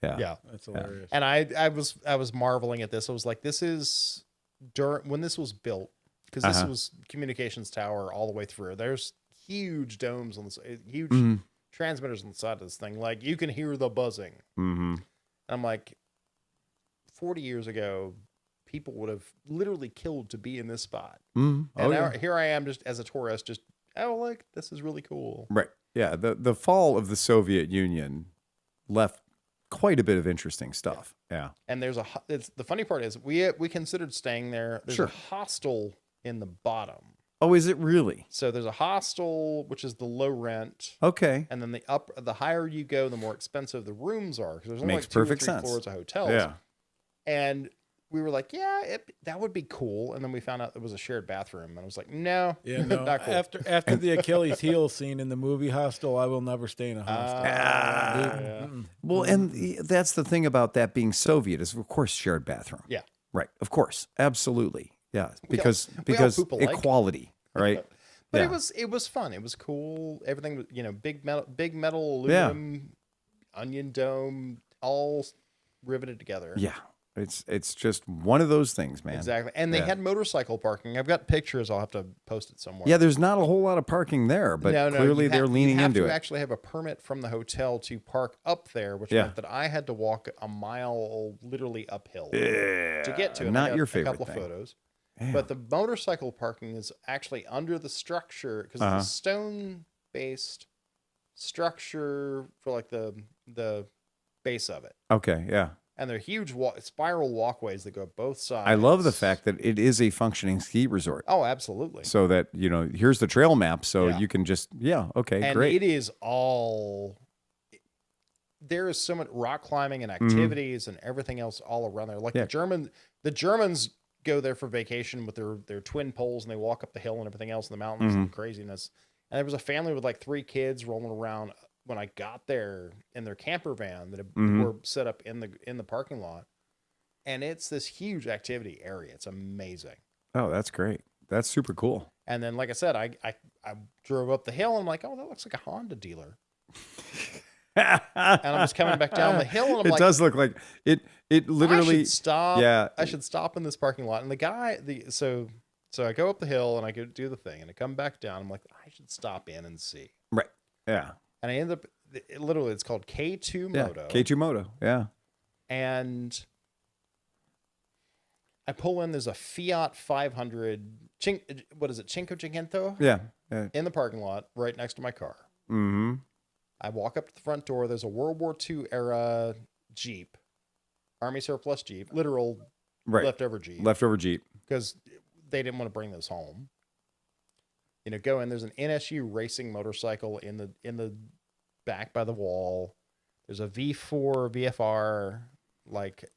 Yeah. That's hilarious. And I was marveling at this. I was like, this is when this was built, because this was communications tower all the way through. There's huge domes on this, huge transmitters on the side of this thing. Like you can hear the buzzing. Mm-hmm. And I'm like, 40 years ago, people would have literally killed to be in this spot. Mm-hmm. And now, here I am, just as a tourist, just look, this is really cool. Right. Yeah. The fall of the Soviet Union left quite a bit of interesting stuff. Yeah. And there's the funny part is we considered staying there. There's Sure. a hostel in the bottom. Oh, is it really? So there's a hostel, which is the low rent, Okay. and then the higher you go, the more expensive the rooms are. Because there's only Makes like 2 or perfect 3 sense. floors of hotels. Yeah. And we were like, yeah, that would be cool. And then we found out it was a shared bathroom. And I was like, no, Yeah, no. not cool. After the Achilles heel scene in the movie Hostel, I will never stay in a hostel. Well, and that's the thing about that being Soviet is, of course, shared bathroom. Yeah. Right. Of course. Absolutely. Yeah. Because we all poop alike. equality. Right. But it was fun. It was cool. Everything was, big metal, aluminum, onion dome, all riveted together. Yeah. It's just one of those things, man. Exactly. And they had motorcycle parking. I've got pictures. I'll have to post it somewhere. Yeah, there's not a whole lot of parking there, but clearly they're leaning into it. You have to actually have a permit from the hotel to park up there, which meant that I had to walk a mile literally uphill to get to it. Not your favorite A couple thing. of photos. Yeah. But the motorcycle parking is actually under the structure because it's a stone-based structure for like the base of it. Okay, yeah. And they're huge spiral walkways that go both sides. I love the fact that it is a functioning ski resort. Oh, absolutely. So that, here's the trail map. So you can just, okay, and great. It is there is so much rock climbing and activities and everything else all around there. Like the Germans go there for vacation with their twin poles and they walk up the hill and everything else in the mountains and craziness. And there was a family with like 3 kids rolling around when I got there in their camper van that were set up in the parking lot. And it's this huge activity area. It's amazing. Oh, that's great. That's super cool. And then, like I said, I drove up the hill and I'm like, oh, that looks like a Honda dealer. And I was coming back down the hill and I'm like, it does look like it literally. I should stop. Yeah. I should stop in this parking lot. And the guy, so I go up the hill and I go do the thing and I come back down. I'm like, I should stop in and see. Right. Yeah. And I end up, literally, it's called K2 Moto. K2 Moto. Yeah. And I pull in, there's a Fiat 500, what is it, Cinco Cento? Yeah. In the parking lot right next to my car. Mm-hmm. I walk up to the front door. There's a World War II era Jeep, Army surplus Jeep, literal leftover Jeep. Leftover Jeep. Because they didn't want to bring those home. Go in. There's an NSU racing motorcycle in the back by the wall. There's a V4 VFR. Like,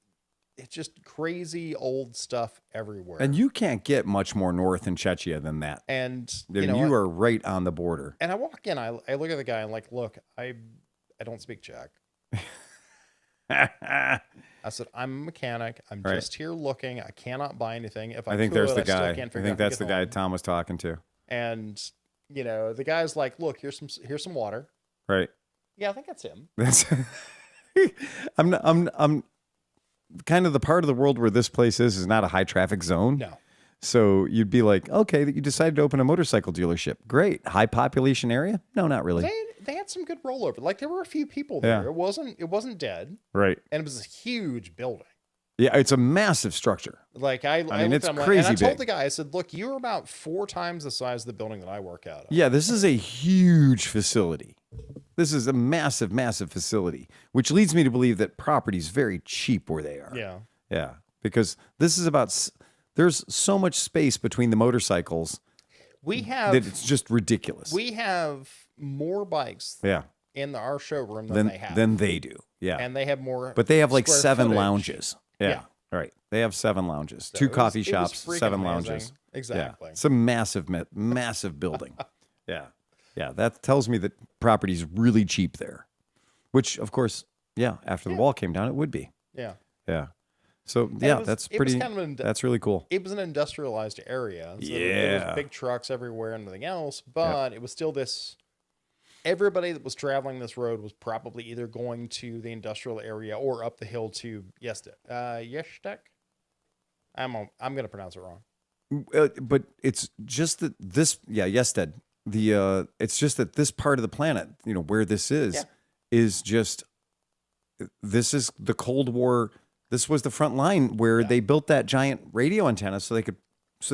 it's just crazy old stuff everywhere. And you can't get much more north in Czechia than that. And you are right on the border. And I walk in. I look at the guy and like, look, I don't speak Czech. I said, I'm a mechanic. I'm just here looking. I cannot buy anything. If I think could, there's the I still guy. can't I figure think out how to that's the get guy home. Tom was talking to. And the guy's like, look, here's some water. Right. Yeah, I think that's him. That's. I'm kind of the part of the world where this place is not a high traffic zone. No. So you'd be like, okay, that you decided to open a motorcycle dealership. Great. High population area? No, not really. They had some good rollover. Like, there were a few people there. Yeah. It wasn't dead. Right. And it was a huge building. Yeah, it's a massive structure. Like, I mean, it's crazy crazy and I told big. the guy, I said, look, you're about 4 times the size of the building that I work out of. Yeah, this is a huge facility. This is a massive, massive facility, which leads me to believe that property is very cheap where they are. Yeah. Yeah, because this is there's so much space between the motorcycles. That it's just ridiculous. We have more bikes in our showroom than they have. Than they do. Yeah. And they have more. But they have like square 7 footage. lounges. Yeah. Right. They have 7 lounges, 2 coffee it was shops, freaking 7 amazing. lounges. Exactly. Yeah. It's a massive building. Yeah. Yeah. That tells me that property's really cheap there, which of course, after the wall came down, it would be. Yeah. Yeah. So that's pretty. That's really cool. It was an industrialized area. So there was big trucks everywhere and everything else, but it was still this. Everybody that was traveling this road was probably either going to the industrial area or up the hill to Yestek. I'm going to pronounce it wrong. But it's just that Yested. It's just that this part of the planet, where this is just. This is the Cold War. This was the front line where they built that giant radio antenna so they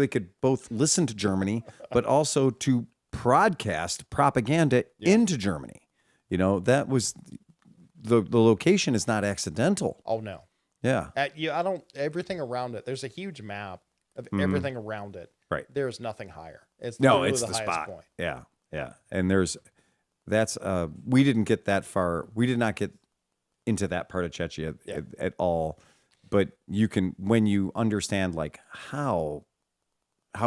could both listen to Germany, but also to broadcast propaganda into Germany. That was the location is not accidental. Oh no. Yeah. Everything around it. There's a huge map of everything around it. Right. There's nothing higher. It's the highest spot. Point. Yeah. Yeah. And we didn't get that far. We did not get into that part of Czechia at all. but you can, when you understand like how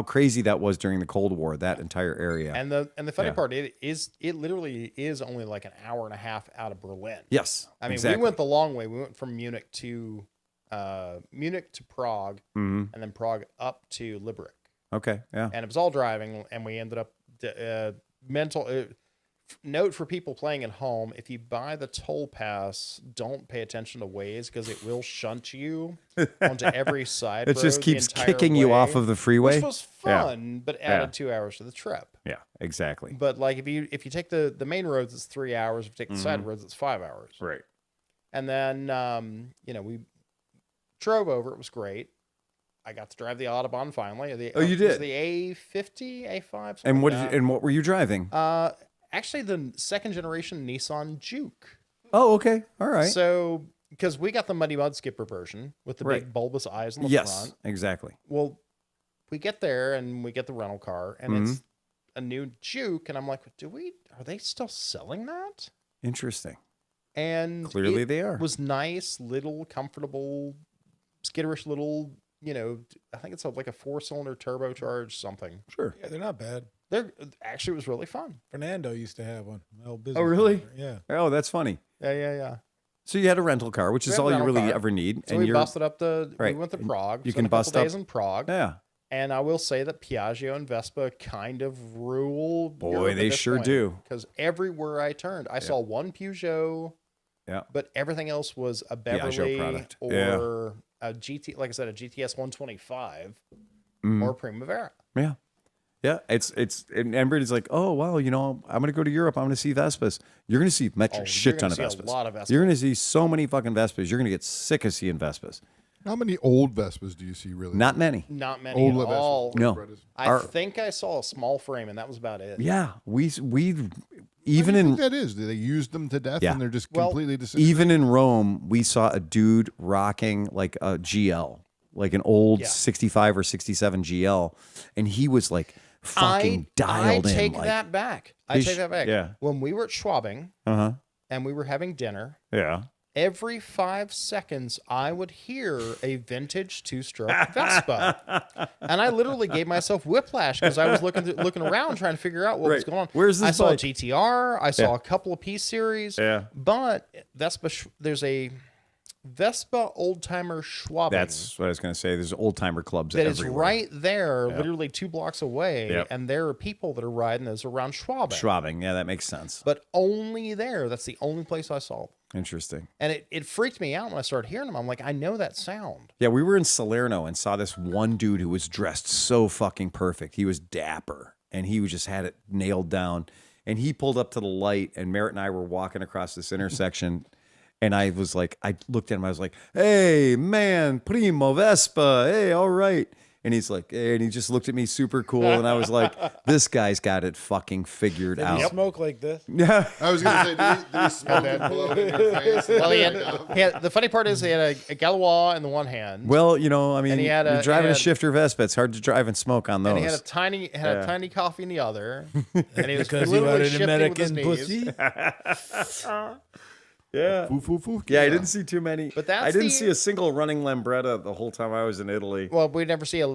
crazy that was during the Cold War, that entire area. And the funny part, it literally is only like an hour and a half out of Berlin. Yes. I mean, exactly. we went the long way. We went from Munich to Prague, and then Prague up to Liberec. Okay. Yeah. And it was all driving, and we ended up note for people playing at home: if you buy the toll pass, don't pay attention to Waze because it will shunt you onto every side. It road just the keeps entire kicking you way, off of the freeway, which was fun, but added 2 hours to the trip. Yeah, exactly. But like if you take the main roads, it's 3 hours. If you take the side roads, it's 5 hours. Right. And then we drove over. It was great. I got to drive the Autobahn finally. You did? It was the A50, A5. And what were you driving? Actually, the second generation Nissan Juke. Oh, okay. All right. So, because we got the Muddy Mud Skipper version with the big bulbous eyes on the front. Yes, exactly. Well, we get there and we get the rental car, and it's a new Juke, and I'm like, are they still selling that? Interesting. And clearly they are. It was nice, little, comfortable, skitterish little, I think it's like a 4-cylinder turbocharged something. Sure. Yeah, they're not bad. Actually, it was really fun. Fernando used to have one. My old business. Oh, really? partner. Yeah. Oh, that's funny. Yeah. So you had a rental car, which is all you really ever need. So and we busted up we went to Prague. You Spent can a couple bust up days in Prague. Yeah. And I will say that Piaggio and Vespa kind of rule. Boy, they sure do. Because everywhere I turned, I saw one Peugeot. Yeah. But everything else was a Beverly product. or a GT, like I said, a GTS 125 or Primavera. Yeah. Yeah. And everybody's like, oh, wow, I'm going to go to Europe. I'm going to see Vespas. You're going to see shit ton of Vespas. A lot of Vespas. You're going to see so many fucking Vespas. You're going to get sick of seeing Vespas. How many old Vespas do you see, really? Not many. Not many Old at all. No. I think I saw a small frame, and that was about it. Yeah. We Even in that is, do they use them to death Yeah. and they're just completely disintegrated? even in Rome, we saw a dude rocking like a GL, like an old 65 or 67 GL, and he was like fucking dialed in. I take that back. Yeah. When we were at Schwabing and we were having dinner, Yeah. every 5 seconds I would hear a vintage 2-stroke Vespa, and I literally gave myself whiplash because I was looking around trying to figure out what was going on. Where's this I saw bike? a GTR. I saw a couple of P series. Yeah. But Vespa, there's a Vespa old timer Schwabing. That's what I was going to say. There's old timer clubs that is everywhere. right there, literally 2 blocks away, Yep. and there are people that are riding those around Schwabing. Schwabing. Yeah, that makes sense. But only there. That's the only place I saw them. Interesting. And it freaked me out when I started hearing them. I'm like, I know that sound. Yeah, we were in Salerno and saw this one dude who was dressed so fucking perfect. He was dapper, and he just had it nailed down. And he pulled up to the light, and Merritt and I were walking across this intersection. And I was like, I looked at him. I was like, hey, man, primo Vespa. Hey, all right. And he's like, hey, and he just looked at me super cool. And I was like, this guy's got it fucking figured Did out. he smoke like this? Yeah. I was going to say, did he smoke and blow it in your face? Well, he had the funny part is he had a Galois in the one hand. Well, I mean, And he had you're driving a he had- shifter Vespa. It's hard to drive and smoke on those. and he had a tiny coffee in the other. And he was Because he literally wanted shifting American with his knees. pussy. Yeah. Foo, foo, foo. Yeah, I didn't see too many. But that's I didn't the- see a single running Lambretta the whole time I was in Italy. Well, we never see a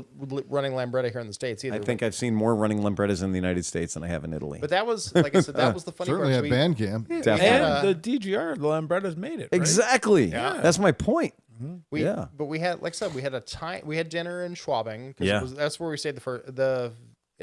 running Lambretta here in the States either. I think I've seen more running Lambrettas in the United States than I have in Italy. But that was, like I said, that was the funny Certainly part. had Bandcamp. Definitely. And the DGR, the Lambrettas made it. Right? Exactly. Yeah. That's my point. But we had, like I said, we had dinner in Schwabing. 'Cause Yeah. that's where we stayed in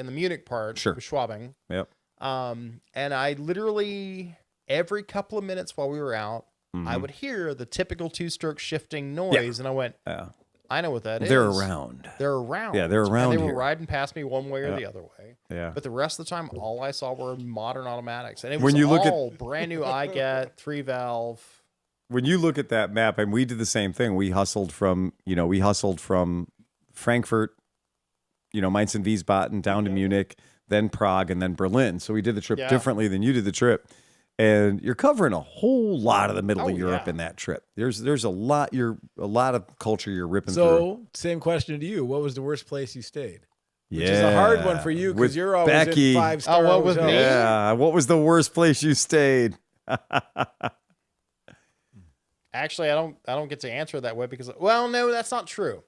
the Munich part. Sure. Was Schwabing. Yep. And I literally every couple of minutes while we were out, I would hear the typical 2-stroke shifting noise, and I went, Yeah. I know what that is. They're around. They're around. Yeah, they're around And they were here. riding past me one way or the other way. Yeah. But the rest of the time, all I saw were modern automatics, and it was When you look at- all brand new iGet 3-valve. When you look at that map, and we did the same thing. We hustled from Frankfurt, Mainz and Wiesbaden down to Munich, then Prague, and then Berlin. So we did the trip Yeah. differently than you did the trip. And you're covering a whole lot of the middle of Oh, Europe yeah. in that trip. There's a lot of culture you're ripping through. So, same question to you. What was the worst place you stayed? Yeah. Which is a hard one for you because With you're always Becky. in 5-star Oh, what with hotels. me? Yeah. What was the worst place you stayed? Actually, I don't get to answer it that way because, well, no, that's not true.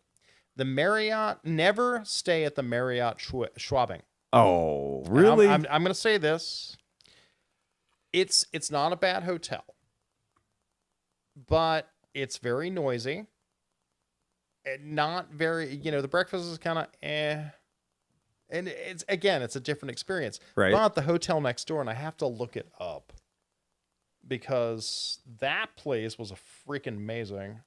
The Marriott, never stay at the Marriott Schwabing. Oh, really? I'm going to say this. It's not a bad hotel, but it's very noisy. And not very, the breakfast is kind of eh. And it's a different experience. Right. But the hotel next door, and I have to look it up because that place was freaking amazing.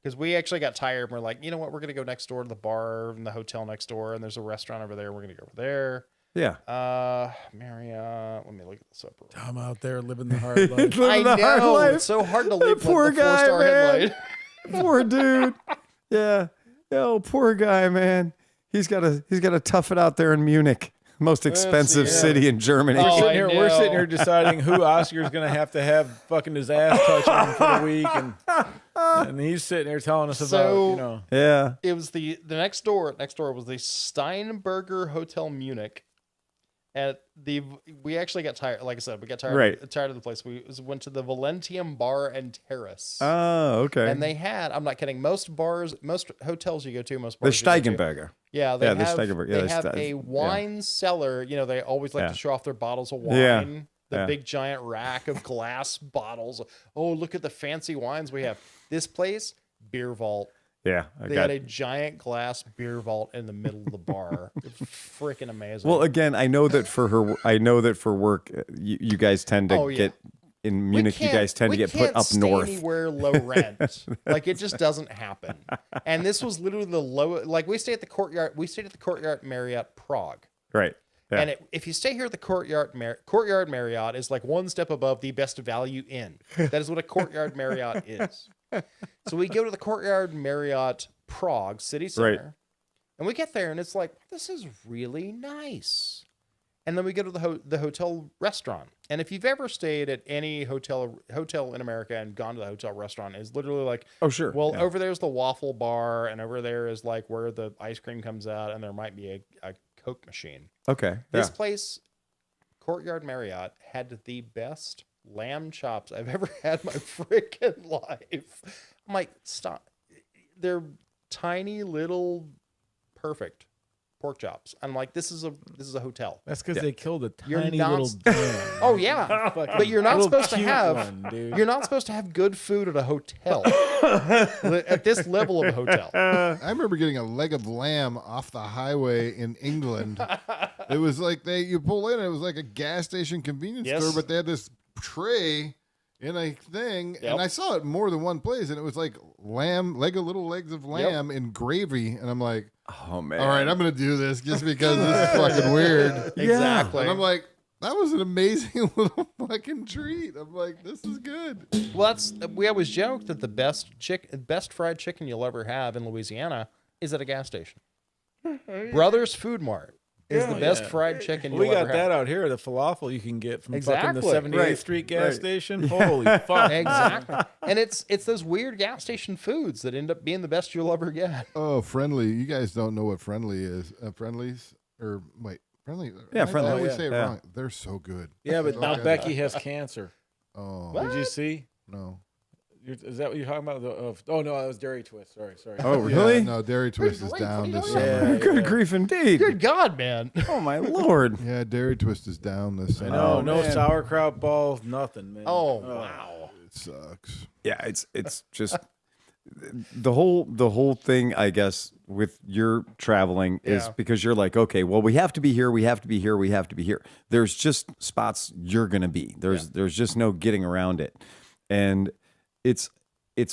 Because we actually got tired and we're like, you know what? We're going to go next door to the bar and the hotel next door, and there's a restaurant over there. We're going to go over there. Yeah. Marriott. Let me look this up. I'm out there living the hard life. I know. It's so hard to live Poor like the guy, 4-star man. headlight. Poor dude. Yeah. Oh, poor guy, man. He's got to tough it out there in Munich, most expensive city in Germany. Oh, We're sitting here deciding who Oscar's going to have fucking his ass touch on for the week, and he's sitting there telling us about, Yeah. It was the next door. Next door was the Steinberger Hotel Munich. And we actually got tired. Like I said, we got tired of the place. We went to the Valentium Bar and Terrace. Oh, okay. And they had, I'm not kidding, most hotels you go to, most The bars you go to, Steigenberger. yeah, the Steigenberger. Yeah, they have a wine cellar. They always like to show off their bottles of wine. Yeah. The big giant rack of glass bottles. Oh, look at the fancy wines we have. This place, beer vault. Yeah. They had a giant glass beer vault in the middle of the bar. It's freaking amazing. Well, again, I know that for work, you guys tend to get in Munich. You guys tend to get put up north. Anywhere low rent, like it just doesn't happen. And this was literally the low. Like we stayed at the Courtyard. We stayed at the Courtyard Marriott Prague. Right. Yeah. And if you stay here at the Courtyard Marriott is like one step above the best value inn. That is what a Courtyard Marriott is. So we go to the Courtyard Marriott Prague City Center, and we get there, and it's like, this is really nice. And then we go to the hotel restaurant. And if you've ever stayed at any hotel in America and gone to the hotel restaurant, it's literally like, oh, sure. Well, over there's the waffle bar, and over there is like where the ice cream comes out, and there might be a Coke machine. Okay. This place, Courtyard Marriott, had the best lamb chops I've ever had in my freaking life. I'm like, stop. They're tiny little perfect pork chops. I'm like, this is a hotel. That's because they killed a You're tiny not little damn. Oh yeah. But you're not supposed to have you're not supposed to have good food at a hotel. At this level of a hotel. I remember getting a leg of lamb off the highway in England. It was like you pull in, it was like a gas station convenience store, but they had this tray in a thing, and I saw it in more than one place, and it was like little legs of lamb in gravy, and I'm like, oh man, all right, I'm gonna do this just because this is fucking weird. Exactly. And I'm like, that was an amazing little fucking treat. I'm like, this is good. Well, we always joke that the best fried chicken you'll ever have in Louisiana is at a gas station. Brothers Food Mart is the best fried chicken you'll We ever got that have. out here, the falafel you can get from Exactly. fucking the 78th Street gas station. Holy fuck. Exactly. And it's those weird gas station foods that end up being the best you'll ever get. Oh, Friendly. You guys don't know what Friendly is. Friendly's, or wait, Friendly. Yeah, Friendly. I always Yeah. say it wrong. They're so good. Yeah, but now Becky has cancer. Oh, What? Did you see? no. Is that what you're talking about? Oh, no, that was Dairy Twist. Sorry. Oh, really? Yeah, no, Dairy Twist is What down are you this talking about? summer. Good grief, indeed. Good God, man. Oh my lord. Yeah, Dairy Twist is down this summer. No, Oh, no man. sauerkraut balls, nothing, man. Oh, wow. It sucks. Yeah, it's just the whole thing, I guess, with your traveling is because you're like, okay, well, we have to be here, we have to be here, we have to be here. There's just spots you're gonna be. There's just no getting around it. And it's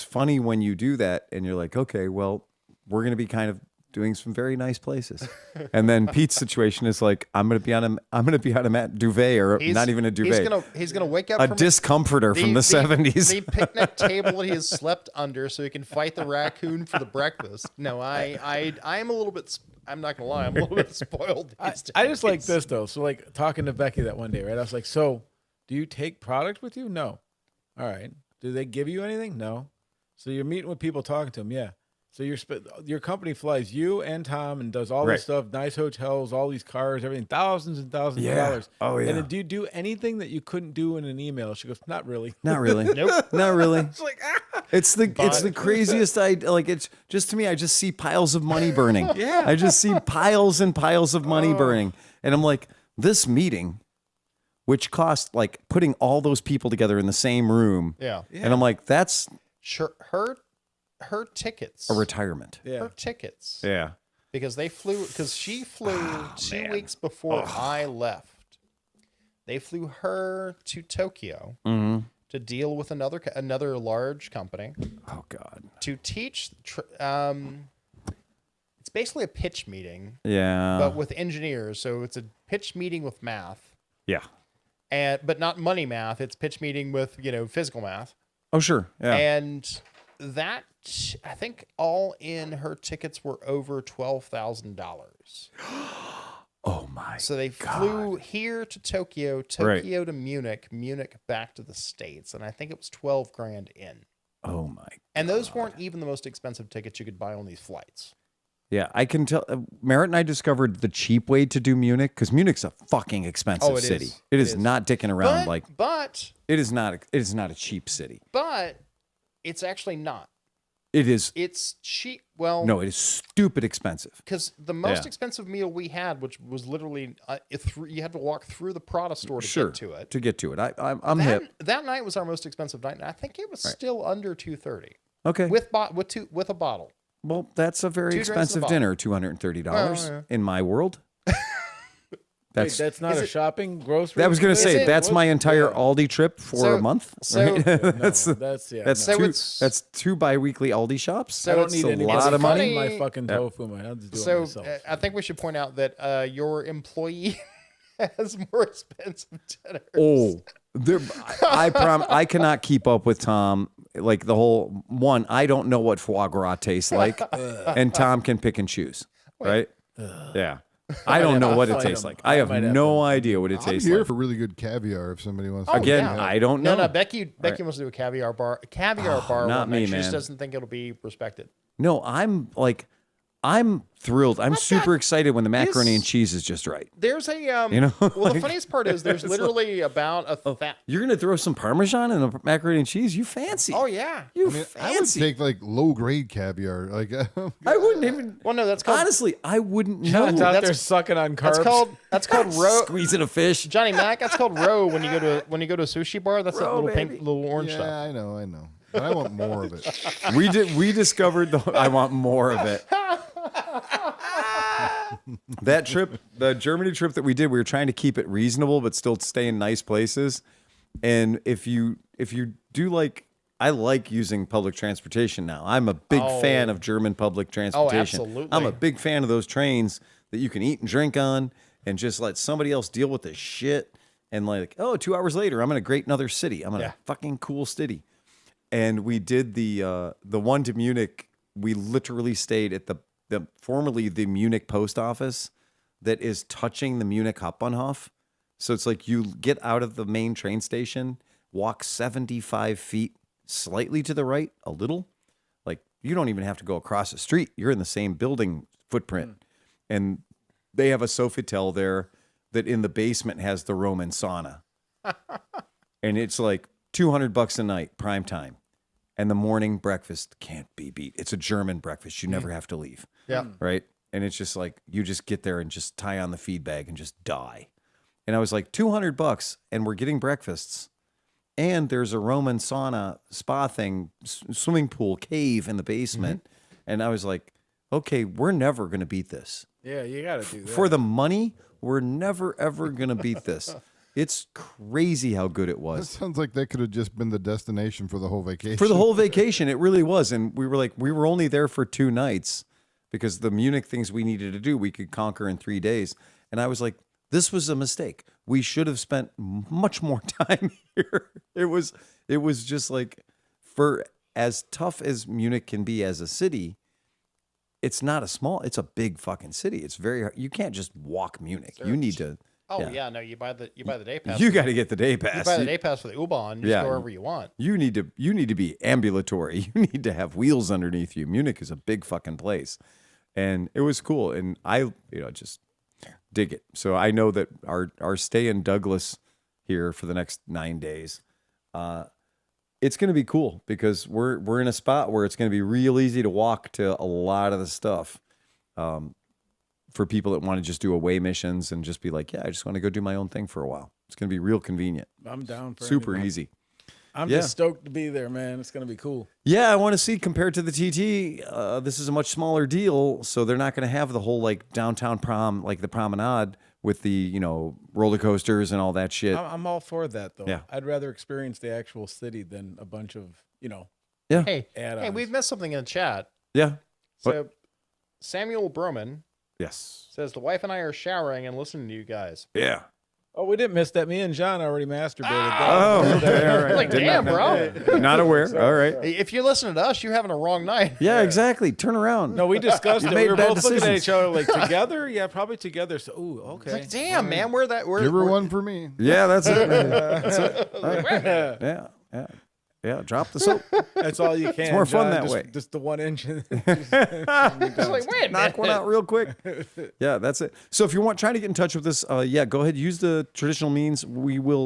funny when you do that and you're like, okay, well, we're gonna be kind of doing some very nice places. And then Pete's situation is like, I'm gonna be on a mat duvet, or not even a duvet. He's gonna wake up a from discomforter from the 70s. The picnic table that he has slept under so he can fight the raccoon for the breakfast. No, I'm a little bit. I'm not gonna lie. I'm a little bit spoiled. These I just like days. this, though. So, like, talking to Becky that one day, right? I was like, so, do you take product with you? No. All right. Do they give you anything? No. So you're meeting with people, talking to them? Yeah. So your company flies you and Tom and does all this stuff, nice hotels, all these cars, everything, thousands and thousands of dollars. Oh, yeah. And then do you do anything that you couldn't do in an email? She goes, not really. Not really. Nope. Not really. It's like, It's the craziest. It's just to me. I just see piles of money burning. Yeah. I just see piles and piles of money burning, and I'm like, this meeting, which cost like putting all those people together in the same room. Yeah. And I'm like, that's Sure. Her tickets. a retirement. Her tickets. Yeah. Because she flew 2 weeks before I left. They flew her to Tokyo to deal with another large company. Oh God. To teach. It's basically a pitch meeting. Yeah. But with engineers, so it's a pitch meeting with math. Yeah. But not money math. It's pitch meeting with physical math. Oh sure. Yeah. And that, I think, all in her tickets were over $12,000. Oh my. So they God. flew here to Tokyo, to Munich, Munich back to the States, and I think it was $12,000 in. Oh my. And those weren't even the most expensive tickets you could buy on these flights. Yeah, I can tell. Merritt and I discovered the cheap way to do Munich because Munich's a fucking expensive city. It is not dicking around. But it is not. It is not a cheap city. But it's actually not. It is. It's cheap. Well, no, it is stupid expensive. Because the most expensive meal we had, which was literally you had to walk through the Prada store to get to it. To get to it, I'm hip. That night was our most expensive night, and I think it was still under $230. Okay. With a bottle. Well, that's a very expensive dinner, $230 in my world. That's not a shopping grocery. I was going to say that's my entire Aldi trip for a month. So right? that's two bi-weekly Aldi shops. So I don't need a lot of money. My fucking tofu. I have to do it myself. I think we should point out that your employee has more expensive dinners. Oh, I promise I cannot keep up with Tom. Like the whole one, I don't know what foie gras tastes like, and Tom can pick and choose, right? Yeah. I don't know what it tastes like. I have no idea what it tastes like. I'm here for really good caviar if somebody wants to. Again, I don't know. No, Becky wants to do a caviar bar. Not me, man. She just doesn't think it'll be respected. No, I'm thrilled. I'm super excited when the macaroni and cheese is just right. There's a well, the funniest part is there's literally about a You're gonna throw some Parmesan in the macaroni and cheese? You fancy? Oh yeah, fancy. I would take like low grade caviar. Like I wouldn't even. Well, no, that's called. Honestly, I wouldn't know. John's out there sucking on carbs. That's called roe. Squeezing a fish. Johnny Mac. That's called roe when you go to a sushi bar. That's that little pink, little orange stuff. Yeah, I know. But I want more of it. We discovered I want more of it. That trip, the Germany trip that we did, we were trying to keep it reasonable but still stay in nice places. And if you do I like using public transportation now. I'm a big fan of German public transportation. Oh, absolutely. I'm a big fan of those trains that you can eat and drink on and just let somebody else deal with the shit. And 2 hours later, I'm in a great another city. I'm in a fucking cool city. And we did the one to Munich. We literally stayed at the formerly the Munich post office that is touching the Munich Hauptbahnhof. So it's like you get out of the main train station, walk 75 feet slightly to the right, a little. Like you don't even have to go across the street. You're in the same building footprint. And they have a Sofitel there that in the basement has the Roman sauna. And it's like $200 a night, prime time. And the morning breakfast can't be beat. It's a German breakfast. You never have to leave. Yeah. Right? And it's just like, you just get there and just tie on the feed bag and just die. And I was like, $200 and we're getting breakfasts. And there's a Roman sauna, spa thing, swimming pool, cave in the basement. And I was like, okay, we're never going to beat this. Yeah, you got to do that. For the money, we're never, ever going to beat this. It's crazy how good it That was. sounds like that could have just been the destination for the whole vacation. For the whole vacation, it really was. And we were only there for 2 nights because the Munich things we needed to do, we could conquer in 3 days. And I was like, this was a mistake. We should have spent much more time here. It was just like, for as tough as Munich can be as a city, it's a big fucking city. It's very hard. You can't just walk Munich. You need to. Oh yeah, no, you buy the day pass. You got to get the day pass. You buy the day pass for the U-Bahn. Just go wherever you want. You need to be ambulatory. You need to have wheels underneath you. Munich is a big fucking place, and it was cool. And I, just dig it. So I know that our stay in Douglas here for the next 9 days, it's going to be cool because we're in a spot where it's going to be real easy to walk to a lot of the stuff. For people that want to just do away missions and just be like, I just want to go do my own thing for a while. It's going to be real convenient. I'm down for super anything. easy. I'm just stoked to be there, man. It's going to be cool. Yeah, I want to see compared to the TT. This is a much smaller deal, so they're not going to have the whole like downtown prom, like the promenade with the roller coasters and all that shit. I'm all for that though. Yeah. I'd rather experience the actual city than a bunch of Yeah. Hey, add-ons. we've missed something in the chat. Yeah. So Samuel Broman Yes. says the wife and I are showering and listening to you guys. Yeah. Oh, we didn't miss that. Me and John already masturbated. Oh, okay, all right. Like, damn, bro. Not aware. All right. If you're listening to us, you're having a wrong night. Yeah, exactly. Turn around. No, we discussed it. made We were bad both looking at decisions. each other like together. Yeah, probably together. So, ooh, okay. Like, damn, man, where Give her one for me. Yeah, that's it. That's it. Right. Yeah. Drop the soap. That's all you can. It's more fun John. that Just- way. Just the one inch. It's like, wait a Knock one minute. out real quick. Yeah, that's it. So if you're trying to get in touch with us, go ahead. Use the traditional means.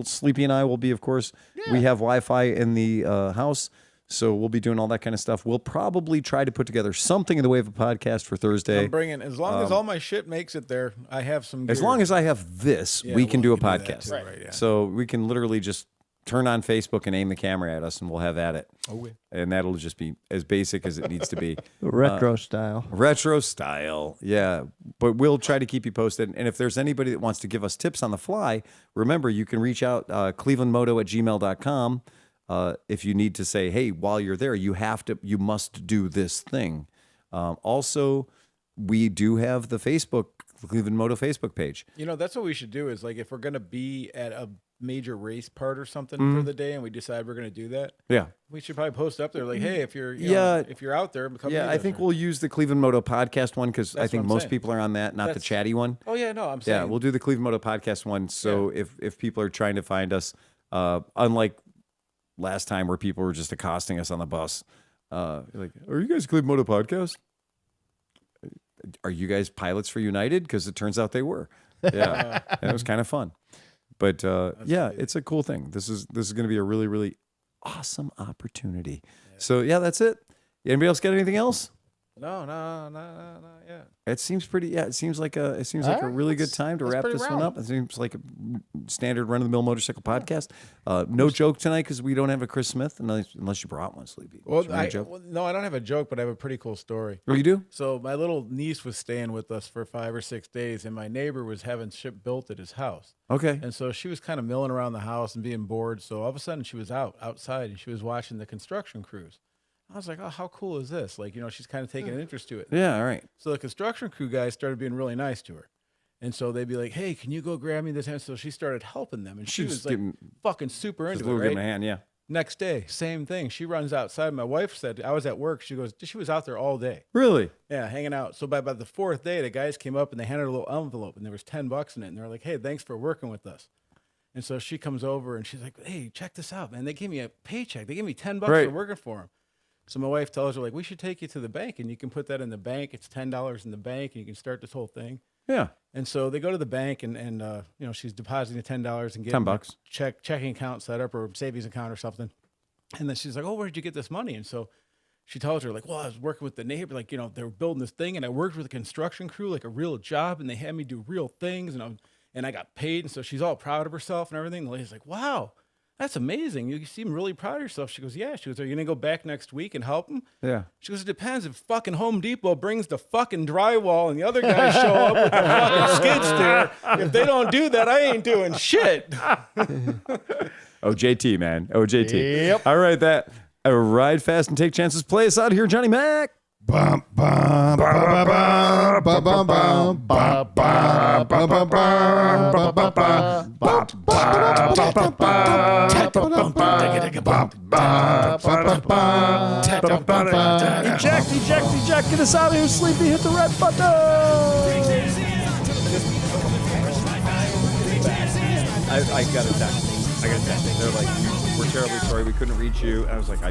Sleepy and I will be, of course. We have Wi-Fi in the house, so we'll be doing all that kind of stuff. We'll probably try to put together something in the way of a podcast for Thursday. I'm bringing, as long as all my shit makes it there, I have some gear. As long as I have this, Yeah, we can do a that podcast. too, right, yeah. So we can literally just turn on Facebook and aim the camera at us, and we'll have at it. Okay. And that'll just be as basic as it needs to be. Retro style. Retro style, yeah. But we'll try to keep you posted. And if there's anybody that wants to give us tips on the fly, remember, you can reach out, ClevelandMoto@gmail.com. If you need to say, hey, while you're there, you must do this thing. Also, we do have the Cleveland Moto Facebook page. That's what we should do is like if we're going to be at a major race part or something for the day and we decide we're going to do that, Yeah. we should probably post up there like, hey, if you're if you're out there, come Yeah, meet I us. think we'll use the Cleveland Moto podcast one because I That's think what I'm most saying. people are on that, not the chatty one. Oh yeah, no, I'm saying. Yeah, we'll do the Cleveland Moto podcast one. So if people are trying to find us, unlike last time where people were just accosting us on the bus, like, are you guys Cleveland Moto podcast? Are you guys pilots for United? Because it turns out they were. Yeah, and it was kind of fun. But it's a cool thing. This is going to be a really, really awesome opportunity. Yeah. So that's it. Anybody else got anything else? No, yeah. It seems pretty. Yeah, it seems like a really good time to wrap pretty this one round. up. It seems like a standard run of the mill motorcycle podcast. No joke tonight because we don't have a Chris Smith unless you brought one, Sleepy. Well, You want a joke? no, I don't have a joke, but I have a pretty cool story. Oh, you do? So my little niece was staying with us for 5 or 6 days, and my neighbor was having shit built at his house. Okay. And so she was kind of milling around the house and being bored. So all of a sudden she was outside and she was watching the construction crews. I was like, oh, how cool is this? Like, she's kind of taking an interest to it. Yeah. All right. So the construction crew guys started being really nice to her. And so they'd be like, hey, can you go grab me this hand? So she started helping them. And she She's was like fucking super Just into a little it, give right? him a hand. Yeah. Next day, same thing. She runs outside. My wife said, I was at work. She goes, she was out there all day. Really? Yeah, hanging out. So by the 4th day, the guys came up and they handed her a little envelope and there was $10 in it. And they're like, hey, thanks for working with us. And so she comes over and she's like, hey, check this out, man. They gave me a paycheck. They gave me $10 Right. for working for them. So my wife tells her, like, we should take you to the bank and you can put that in the bank. It's $10 in the bank and you can start this whole thing. Yeah. And so they go to the bank and she's depositing the $10 and getting $10. checking account set up or savings account or something. And then she's like, oh, where did you get this money? And so she tells her, like, well, I was working with the neighbor, like, they were building this thing and I worked with a construction crew, like a real job, and they had me do real things and I got paid. And so she's all proud of herself and everything. The lady's like, wow, that's amazing. You seem really proud of yourself. She goes, yeah. She goes, are you going to go back next week and help them? Yeah. She goes, it depends. If fucking Home Depot brings the fucking drywall and the other guys show up with the fucking skid steer, if they don't do that, I ain't doing shit. OJT, man. OJT. Yep. All right. Ride fast and take chances. Play us out here, Johnny Mac. Bum, bum, bum, bum, bum, bum, bum, bum, bum, bum, bum, bum, bum, bum, Eject, get us out of here, Sleepy. Hit the red button. I got a text. They're like, we're terribly sorry we couldn't reach you. I was like, I